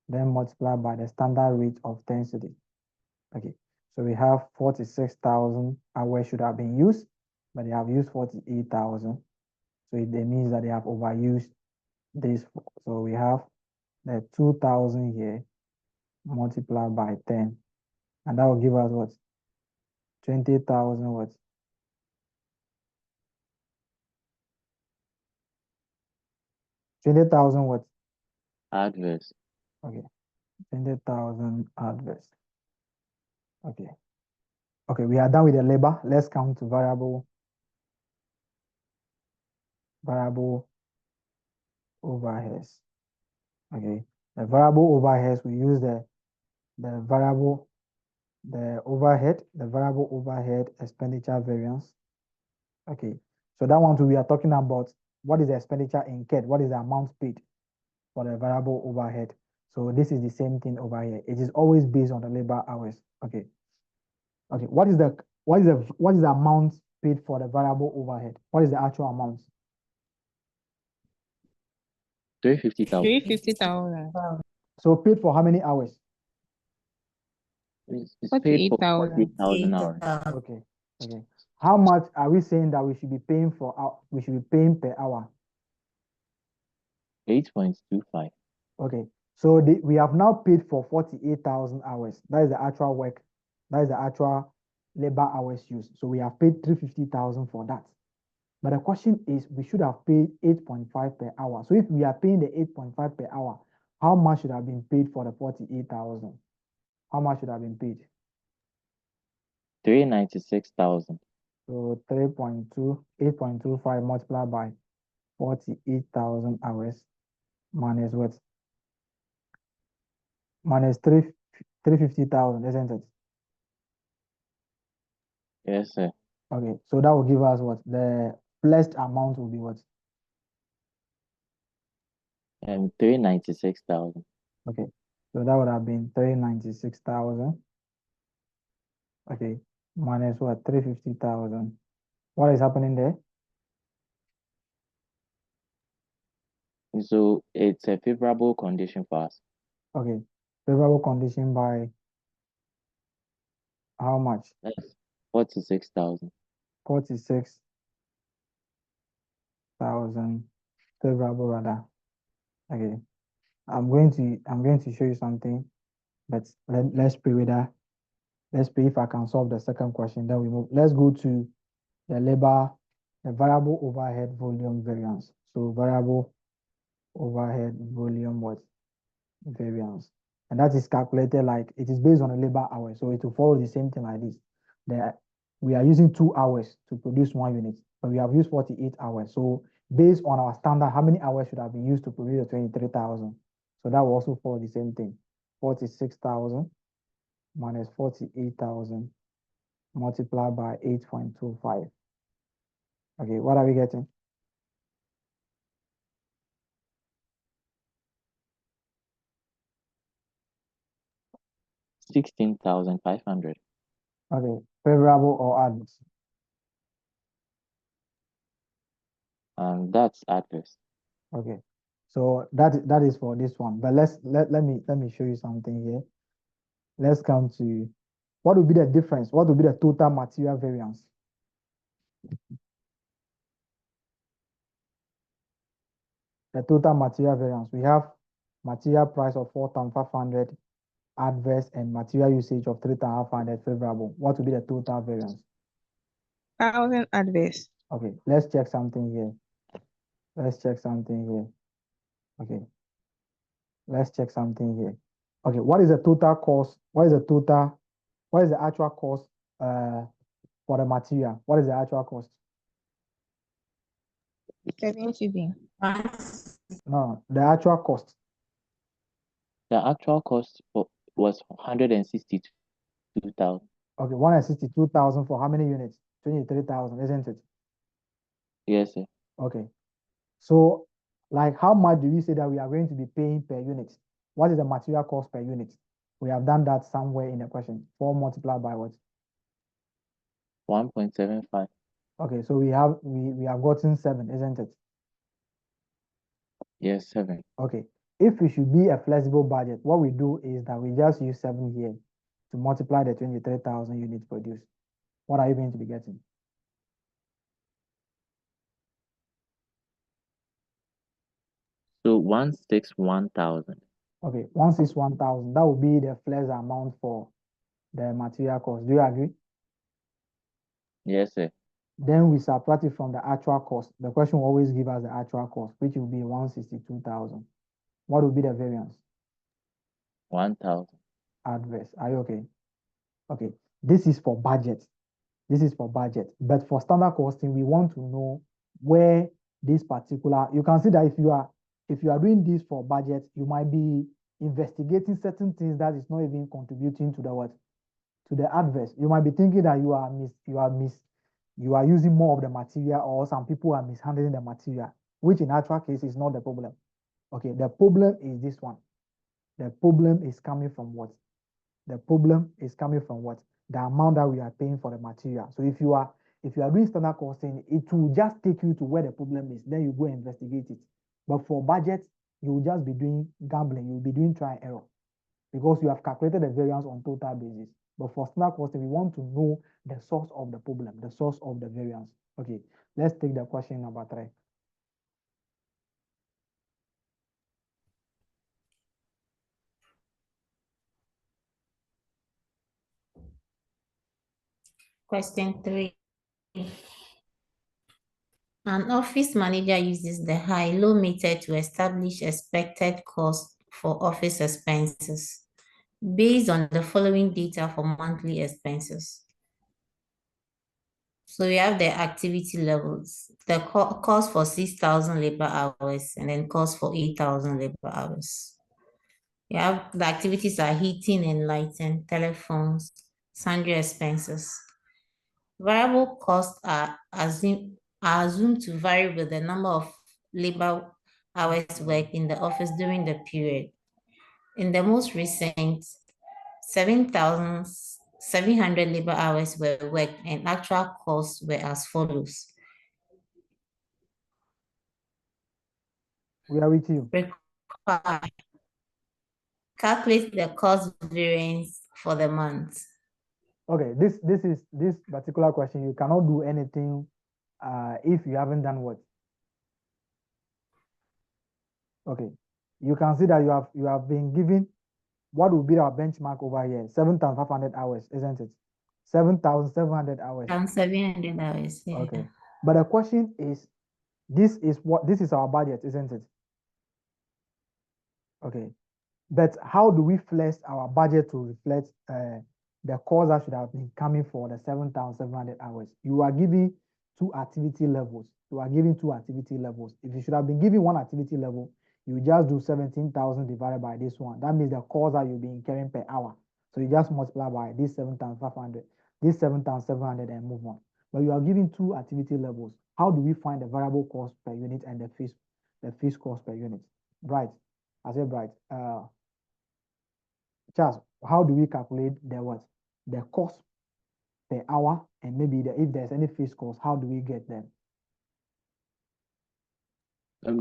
Then multiply by the standard rate of density. Okay. So we have 46,000 hours should have been used, but they have used 48,000. So it means that they have overused this. So we have the 2,000 here multiplied by 10. And that will give us what? 20,000 what? 20,000 what? Adverse. Okay. 20,000 adverse. Okay. Okay, we are done with the labor. Let's come to variable overheads. Okay. The variable overheads, we use the variable overhead expenditure variance. Okay. So that one too, we are talking about what is the expenditure incurred, what is the amount paid for the variable overhead. So this is the same thing over here. It is always based on the labor hours. Okay. Okay. What is the amount paid for the variable overhead? What is the actual amount? 350,000. 350,000. So paid for how many hours? It's paid for 48,000 hours. Okay. Okay. How much are we saying that we should be paying we should be paying per hour? 8.25. Okay. So we have now paid for 48,000 hours. That is the actual work. That is the actual labor hours used. So we have paid 350,000 for that. But the question is, we should have paid 8.5 per hour. So if we are paying the 8.5 per hour, how much should have been paid for the 48,000? How much should have been paid? 396,000. So 8.25 multiplied by 48,000 hours minus what? Minus 350,000, isn't it? Yes, sir. Okay, so that will give us what? The blessed amount will be what? 396,000. Okay, so that would have been 396,000. Okay, minus what? 350,000. What is happening there? So it's a favorable condition for us. Okay, favorable condition by how much? That's 46,000. 46,000 favorable rather. Okay, I'm going to show you something, but let's pray with that. Let's pray if I can solve the second question, then we move. Let's go to the variable overhead volume variance. So variable overhead volume what? Variance. And that is calculated like, it is based on the labor hours. So it will follow the same thing like this. We are using 2 hours to produce 1 unit, but we have used 48 hours. So based on our standard, how many hours should have been used to produce the 23,000? So that will also follow the same thing. 46,000 minus 48,000 multiplied by 8.25. Okay, what are we getting? 16,500. Okay, favorable or adverse? That's adverse. Okay, so that is for this one. But let me show you something here. Let's come to what would be the difference? What would be the total material variance? The total material variance. We have material price of 4,500 adverse and material usage of 3,500 favorable. What would be the total variance? 1,000 adverse. Okay, let's check something here. Let's check something here. Okay, let's check something here. Okay, what is the total cost? What is the actual cost for the material? What is the actual cost? 70. No, the actual cost. The actual cost was 162,000. Okay, 162,000 for how many units? 23,000, isn't it? Yes, sir. Okay. So, like, how much do we say that we are going to be paying per unit? What is the material cost per unit? We have done that somewhere in the question. 4 multiplied by what? 1.75. Okay, so we have gotten 7, isn't it? Yes, 7. Okay. If it should be a flexible budget, what we do is that we just use 7 here to multiply the 23,000 units produced. What are you going to be getting? So 161,000. Okay, 161,000. That would be the flex amount for the material cost. Do you agree? Yes, sir. Then we subtract it from the actual cost. The question will always give us the actual cost, which will be 162,000. What will be the variance? 1,000. Adverse. Are you okay? Okay. This is for budget. This is for budget. But for standard costing, we want to know where this particular, you can see that if you are doing this for budget, you might be investigating certain things that is not even contributing to the what? To the adverse. You might be thinking that you are using more of the material, or some people are mishandling the material, which in actual case is not the problem. Okay, the problem is this one. The problem is coming from what? The problem is coming from what? The amount that we are paying for the material. So if you are doing standard costing, it will just take you to where the problem is. Then you go and investigate it. But for budget, you will just be doing gambling. You will be doing try and error because you have calculated the variance on total basis. But for standard costing, we want to know the source of the problem, the source of the variance. Okay, let's take the question number 3. Question 3. An office manager uses the high-low method to establish expected cost for office expenses based on the following data for monthly expenses. So we have the activity levels, the cost for 6,000 labor hours, and then cost for 8,000 labor hours. You have the activities are heating and lighting, telephones, sundry expenses. Variable costs are assumed to vary with the number of labor hours worked in the office during the period. In the most recent, 7,700 labor hours were worked and actual costs were as follows. We are with you. Calculate the cost variance for the month. Okay, this particular question, you cannot do anything if you haven't done what? Okay, you can see that you have been given what will be our benchmark over here, 7,500 hours, isn't it? 7,700 hours. 700 hours. Yeah. Okay, but the question is, this is our budget, isn't it? Okay, but how do we flex our budget to reflect the cost that should have been coming for the 7,700 hours? You are giving 2 activity levels. You are giving 2 activity levels. If you should have been given 1 activity level, you just do 17,000 divided by this one. That means the cost that you'll be incurring per hour. So you just multiply by this 7,500, this 7,700 and move on. But you are giving 2 activity levels. How do we find the variable cost per unit and the fixed cost per unit? Right. I said right. Charles, how do we calculate the what? The cost per hour, and maybe if there's any fixed cost, how do we get them?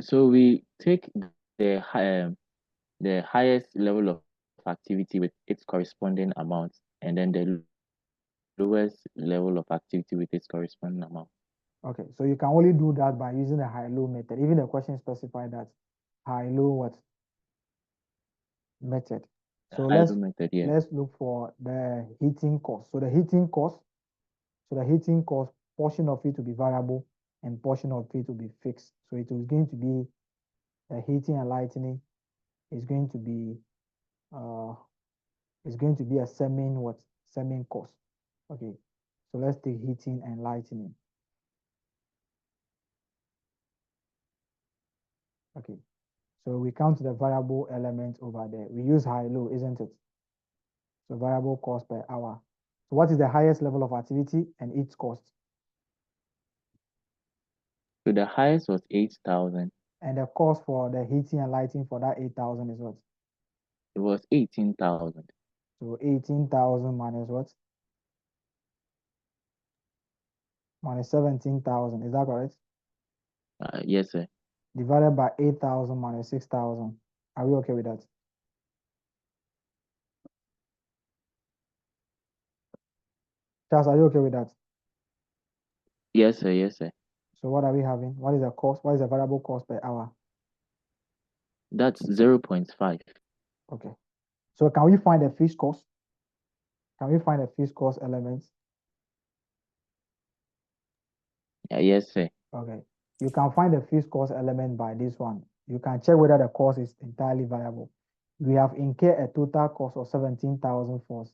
So we take the highest level of activity with its corresponding amount, and then the lowest level of activity with its corresponding amount. Okay, so you can only do that by using the high-low method. Even the question specified that high-low what method. So High-low method, yeah. let's look for the heating cost. So the heating cost, portion of it to be variable and portion of it to be fixed. So it is going to be the heating and lighting is going to be a semi cost. Okay, so let's take heating and lighting. Okay, so we count the variable element over there. We use high-low, isn't it? So variable cost per hour. So what is the highest level of activity and its cost? So the highest was 8,000. And the cost for the heating and lighting for that 8,000 is what? It was 18,000. So 18,000 minus what? Minus 17,000. Is that correct? Yes, sir. Divided by 8,000 minus 6,000. Are we okay with that? Charles, are you okay with that? Yes, sir. Yes, sir. So what are we having? What is the cost? What is the variable cost per hour? That's 0.5. Okay. So can we find the fixed cost? Can we find the fixed cost elements? Yes, sir. Okay. You can find the fixed cost element by this one. You can check whether the cost is entirely variable. We have incurred a total cost of 17,000 for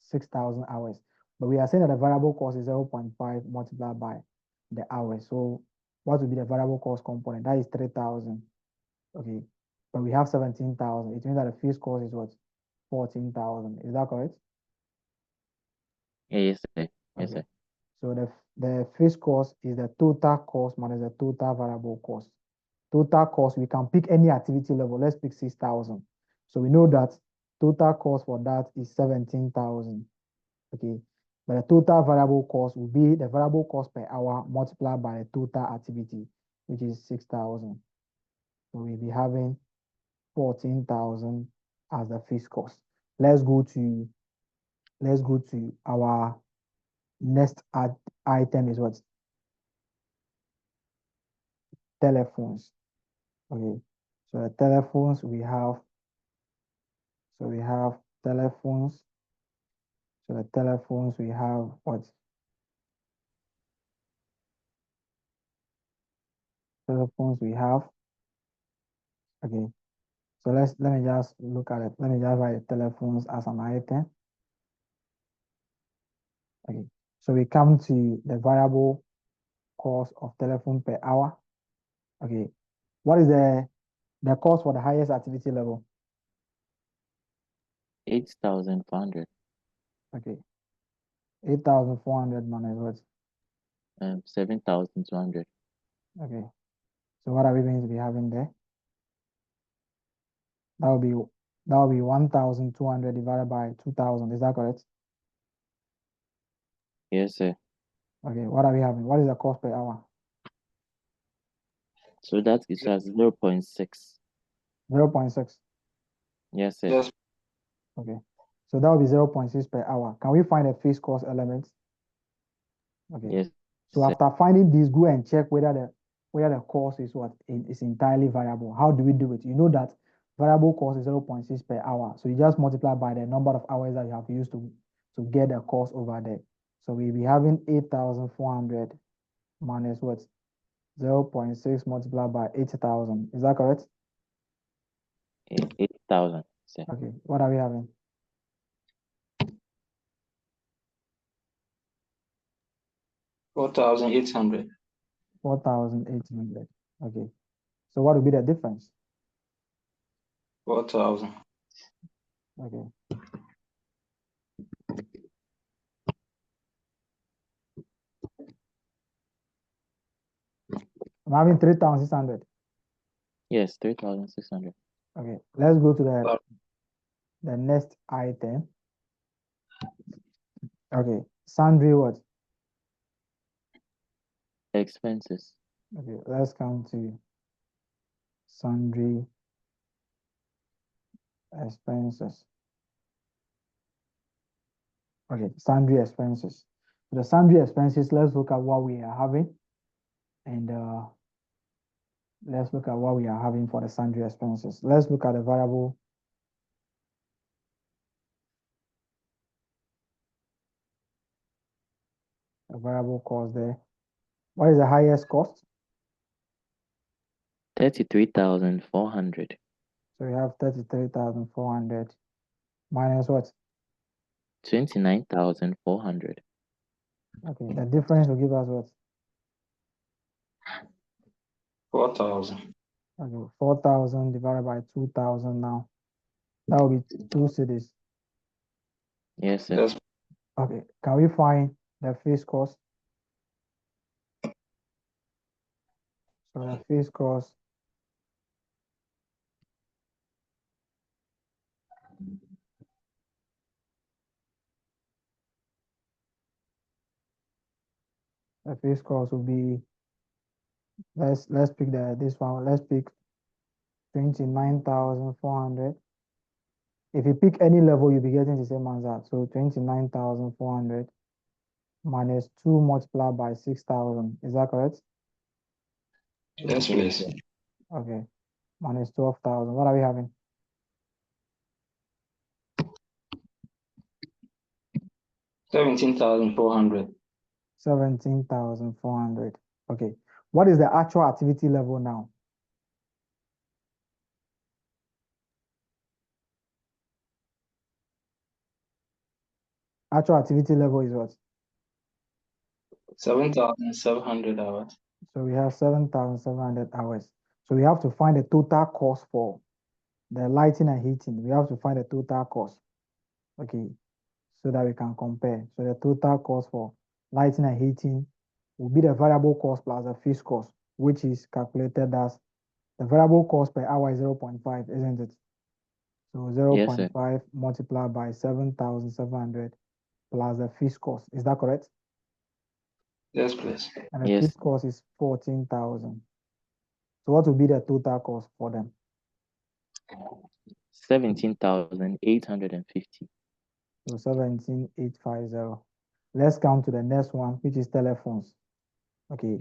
6,000 hours, but we are saying that the variable cost is 0.5 multiplied by the hours. So what would be the variable cost component? That is 3,000. Okay. But we have 17,000. It means that the fixed cost is what? 14,000. Is that correct? Yes, sir. Yes, Okay. sir. So the fixed cost is the total cost minus the total variable cost. Total cost, we can pick any activity level. Let's pick 6,000. So we know that total cost for that is 17,000. Okay. But the total variable cost will be the variable cost per hour multiplied by the total activity, which is 6,000. So we'll be having 14,000 as the fixed cost. Let's go to our next item is what? Telephones. Okay. So the telephones we have telephones. So the telephones we have what? Telephones we have. Okay. So let me just look at it. Let me just write telephones as an item. Okay. So we come to the variable cost of telephone per hour. Okay. What is the cost for the highest activity level? 8,400. Okay. 8,400 minus what? 7,200. Okay. So what are we going to be having there? That will be 1,200 divided by 2,000. Is that correct? Yes, sir. Okay. What are we having? What is the cost per hour? So that is at 0.6. 0.6. Yes, sir. Yes. Okay. So that will be 0.6 per hour. Can we find a fixed cost element? Okay. Yes. So sir. after finding this, go and check whether the cost is entirely variable. How do we do it? You know that variable cost is 0.6 per hour. So you just multiply by the number of hours that you have used to get the cost over there. So we'll be having 8,400 minus what? 0.6 multiplied by 8,000. Is that correct? 8,000, sir. Okay. What are we having? 4,800. 4,800. Okay. So what would be the difference? 4,000. Okay. I'm having 3,600. Yes, 3,600. Okay. Let's go to the the next item. Okay, sundry what? Expenses. Okay, let's come to sundry expenses. Okay, sundry expenses. The sundry expenses, let's look at what we are having, and let's look at what we are having for the sundry expenses. Let's look at the variable. A variable cost there. What is the highest cost? 33,400. So we have 33,400 minus what? 29,400. Okay, the difference will give us what? 4,000. Okay, 4,000 divided by 2,000 now. That will be 2 cities. Yes, sir. Yes. Okay, can we find the fixed cost? So the fixed cost, will be, let's pick this one. Let's pick 29,400. If you pick any level, you'll be getting the same answer. So 29,400 minus 2 multiplied by 6,000. Is that correct? Yes, please. Okay. Minus 12,000. What are we having? 17,400. 17,400. Okay. What is the actual activity level now? Actual activity level is what? 7,700 hours. So we have 7,700 hours. So we have to find the total cost for the lighting and heating. We have to find the total cost. Okay. So that we can compare. So the total cost for lighting and heating will be the variable cost plus the fixed cost, which is calculated as the variable cost per hour is 0.5, isn't it? So Yes, sir. 0.5 multiplied by 7,700 plus the fixed cost. Is that correct? Yes, please. And the Yes. fixed cost is 14,000. So what will be the total cost for them? 17,850. So 17,850. Let's come to the next one, which is telephones. Okay,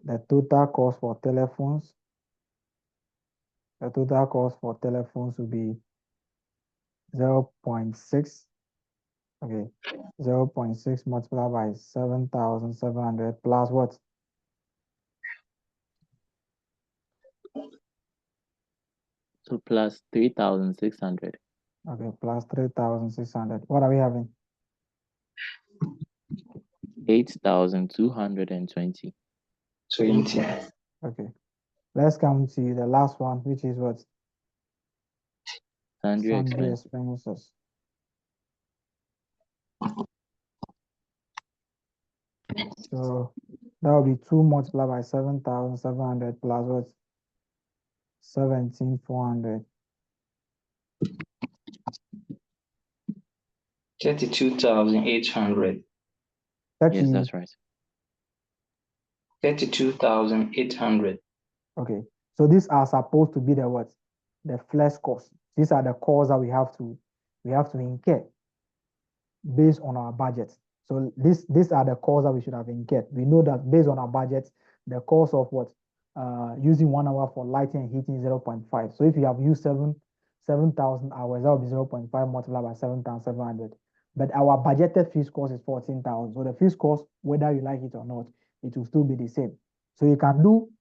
the total cost for telephones. The total cost for telephones will be 0.6. Okay, 0.6 multiplied by 7,700 plus what? So plus 3,600. Okay, plus 3,600. What are we having? 8,220. 20. Okay, let's come to the last one, which is what? Sundry Sundry expenses. expenses. So that will be 2 multiplied by 7,700 plus what? 17,400. 32,800. Yes, that's right. 32,800. Okay, so these are supposed to be the what? The flex costs. These are the costs that we have to incur based on our budget. So these are the costs that we should have incurred. We know that based on our budget, the cost of what? Using 1 hour for lighting and heating is 0.5. So if you have used 7,000 hours, that will be 0.5 multiplied by 7,700. But our budgeted fixed cost is 14,000. So the fixed cost, whether you like it or not, it will still be the same. So you can do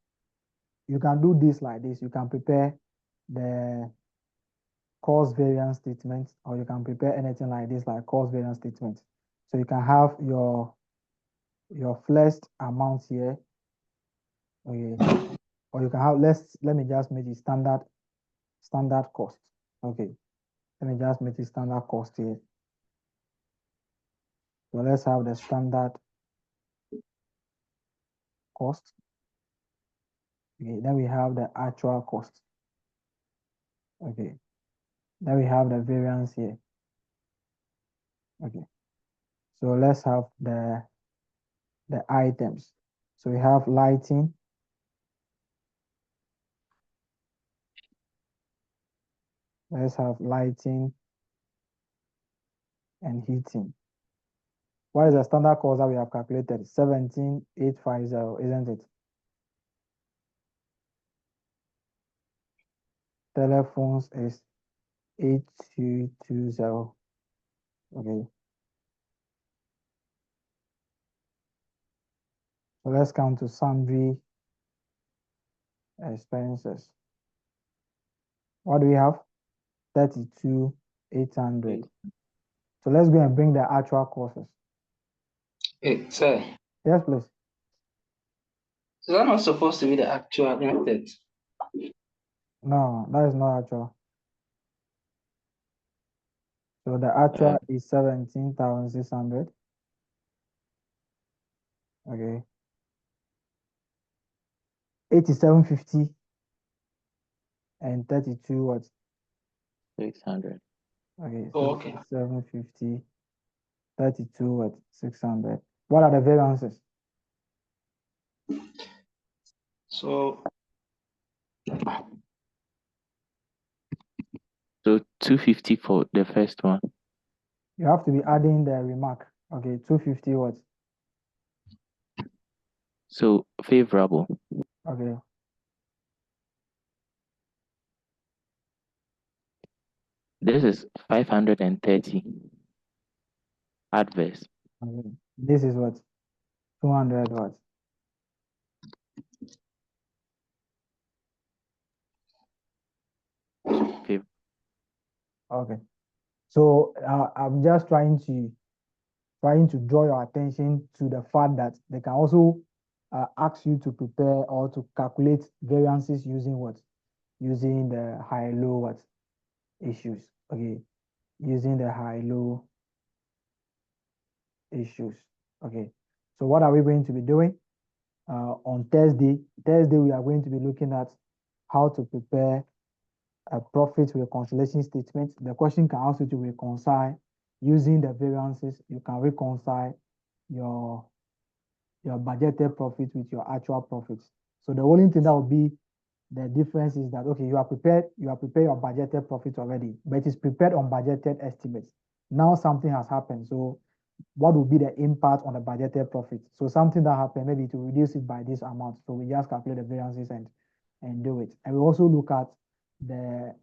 this like this. You can prepare the cost variance statement, or you can prepare anything like this, like cost variance statement. So you can have your flexed amount here. Okay. Or you can have, let me just make it standard cost. Okay. Let me just make it standard cost here. So let's have the standard cost. Okay, then we have the actual cost. Okay. Then we have the variance here. Okay. So let's have the items. So we have lighting. Let's have lighting and heating. What is the standard cost that we have calculated? 17,850, isn't it? Telephones is 8220. Okay. So let's come to sundry expenses. What do we have? 32,800. So let's go and bring the actual costs. Hey, sir, Yes, please. is that not supposed to be the actual method? No, that is not actual. So the actual is 17,600. Okay. 8750 and 32 what? 600. Okay, Oh, so okay. 750, 32 what? 600. What are the variances? So So 250 for the first one. You have to be adding the remark. Okay, 250 what? So favorable. Okay, This is 530. Adverse. okay. This is what? 200 what? Fav- Okay. So I'm just trying to draw your attention to the fact that they can also ask you to prepare or to calculate variances using what? Using the high-low what? Issues. Okay. Using the high-low issues. Okay. So what are we going to be doing? On Thursday, we are going to be looking at how to prepare a profit reconciliation statement. The question can ask you to reconcile using the variances. You can reconcile your budgeted profit with your actual profits. So the only thing that will be the difference is that, okay, you are prepared your budgeted profit already, but it is prepared on budgeted estimates. Now something has happened. So what will be the impact on the budgeted profit? So something that happened, maybe to reduce it by this amount. So we just calculate the variances and do it. And we also look at the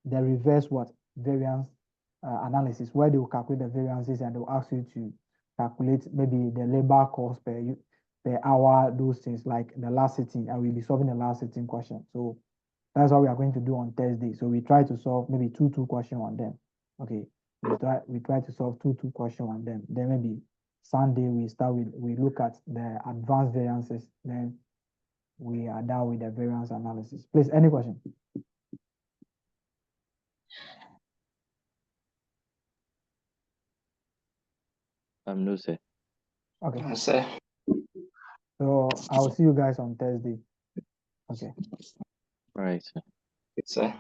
reverse what? Variance analysis, where they will calculate the variances and they'll ask you to calculate maybe the labor cost per hour, those things like the last sitting, and we'll be solving the last sitting question. So that's what we are going to do on Thursday. So we try to solve maybe two question on them. Okay. We try to solve two question on them. Then maybe Sunday we look at the advanced variances. Then we are done with the variance analysis. Please, any question? No, sir. Okay. yes, sir. So I'll see you guys on Thursday. Okay. Right, sir. Yes, sir.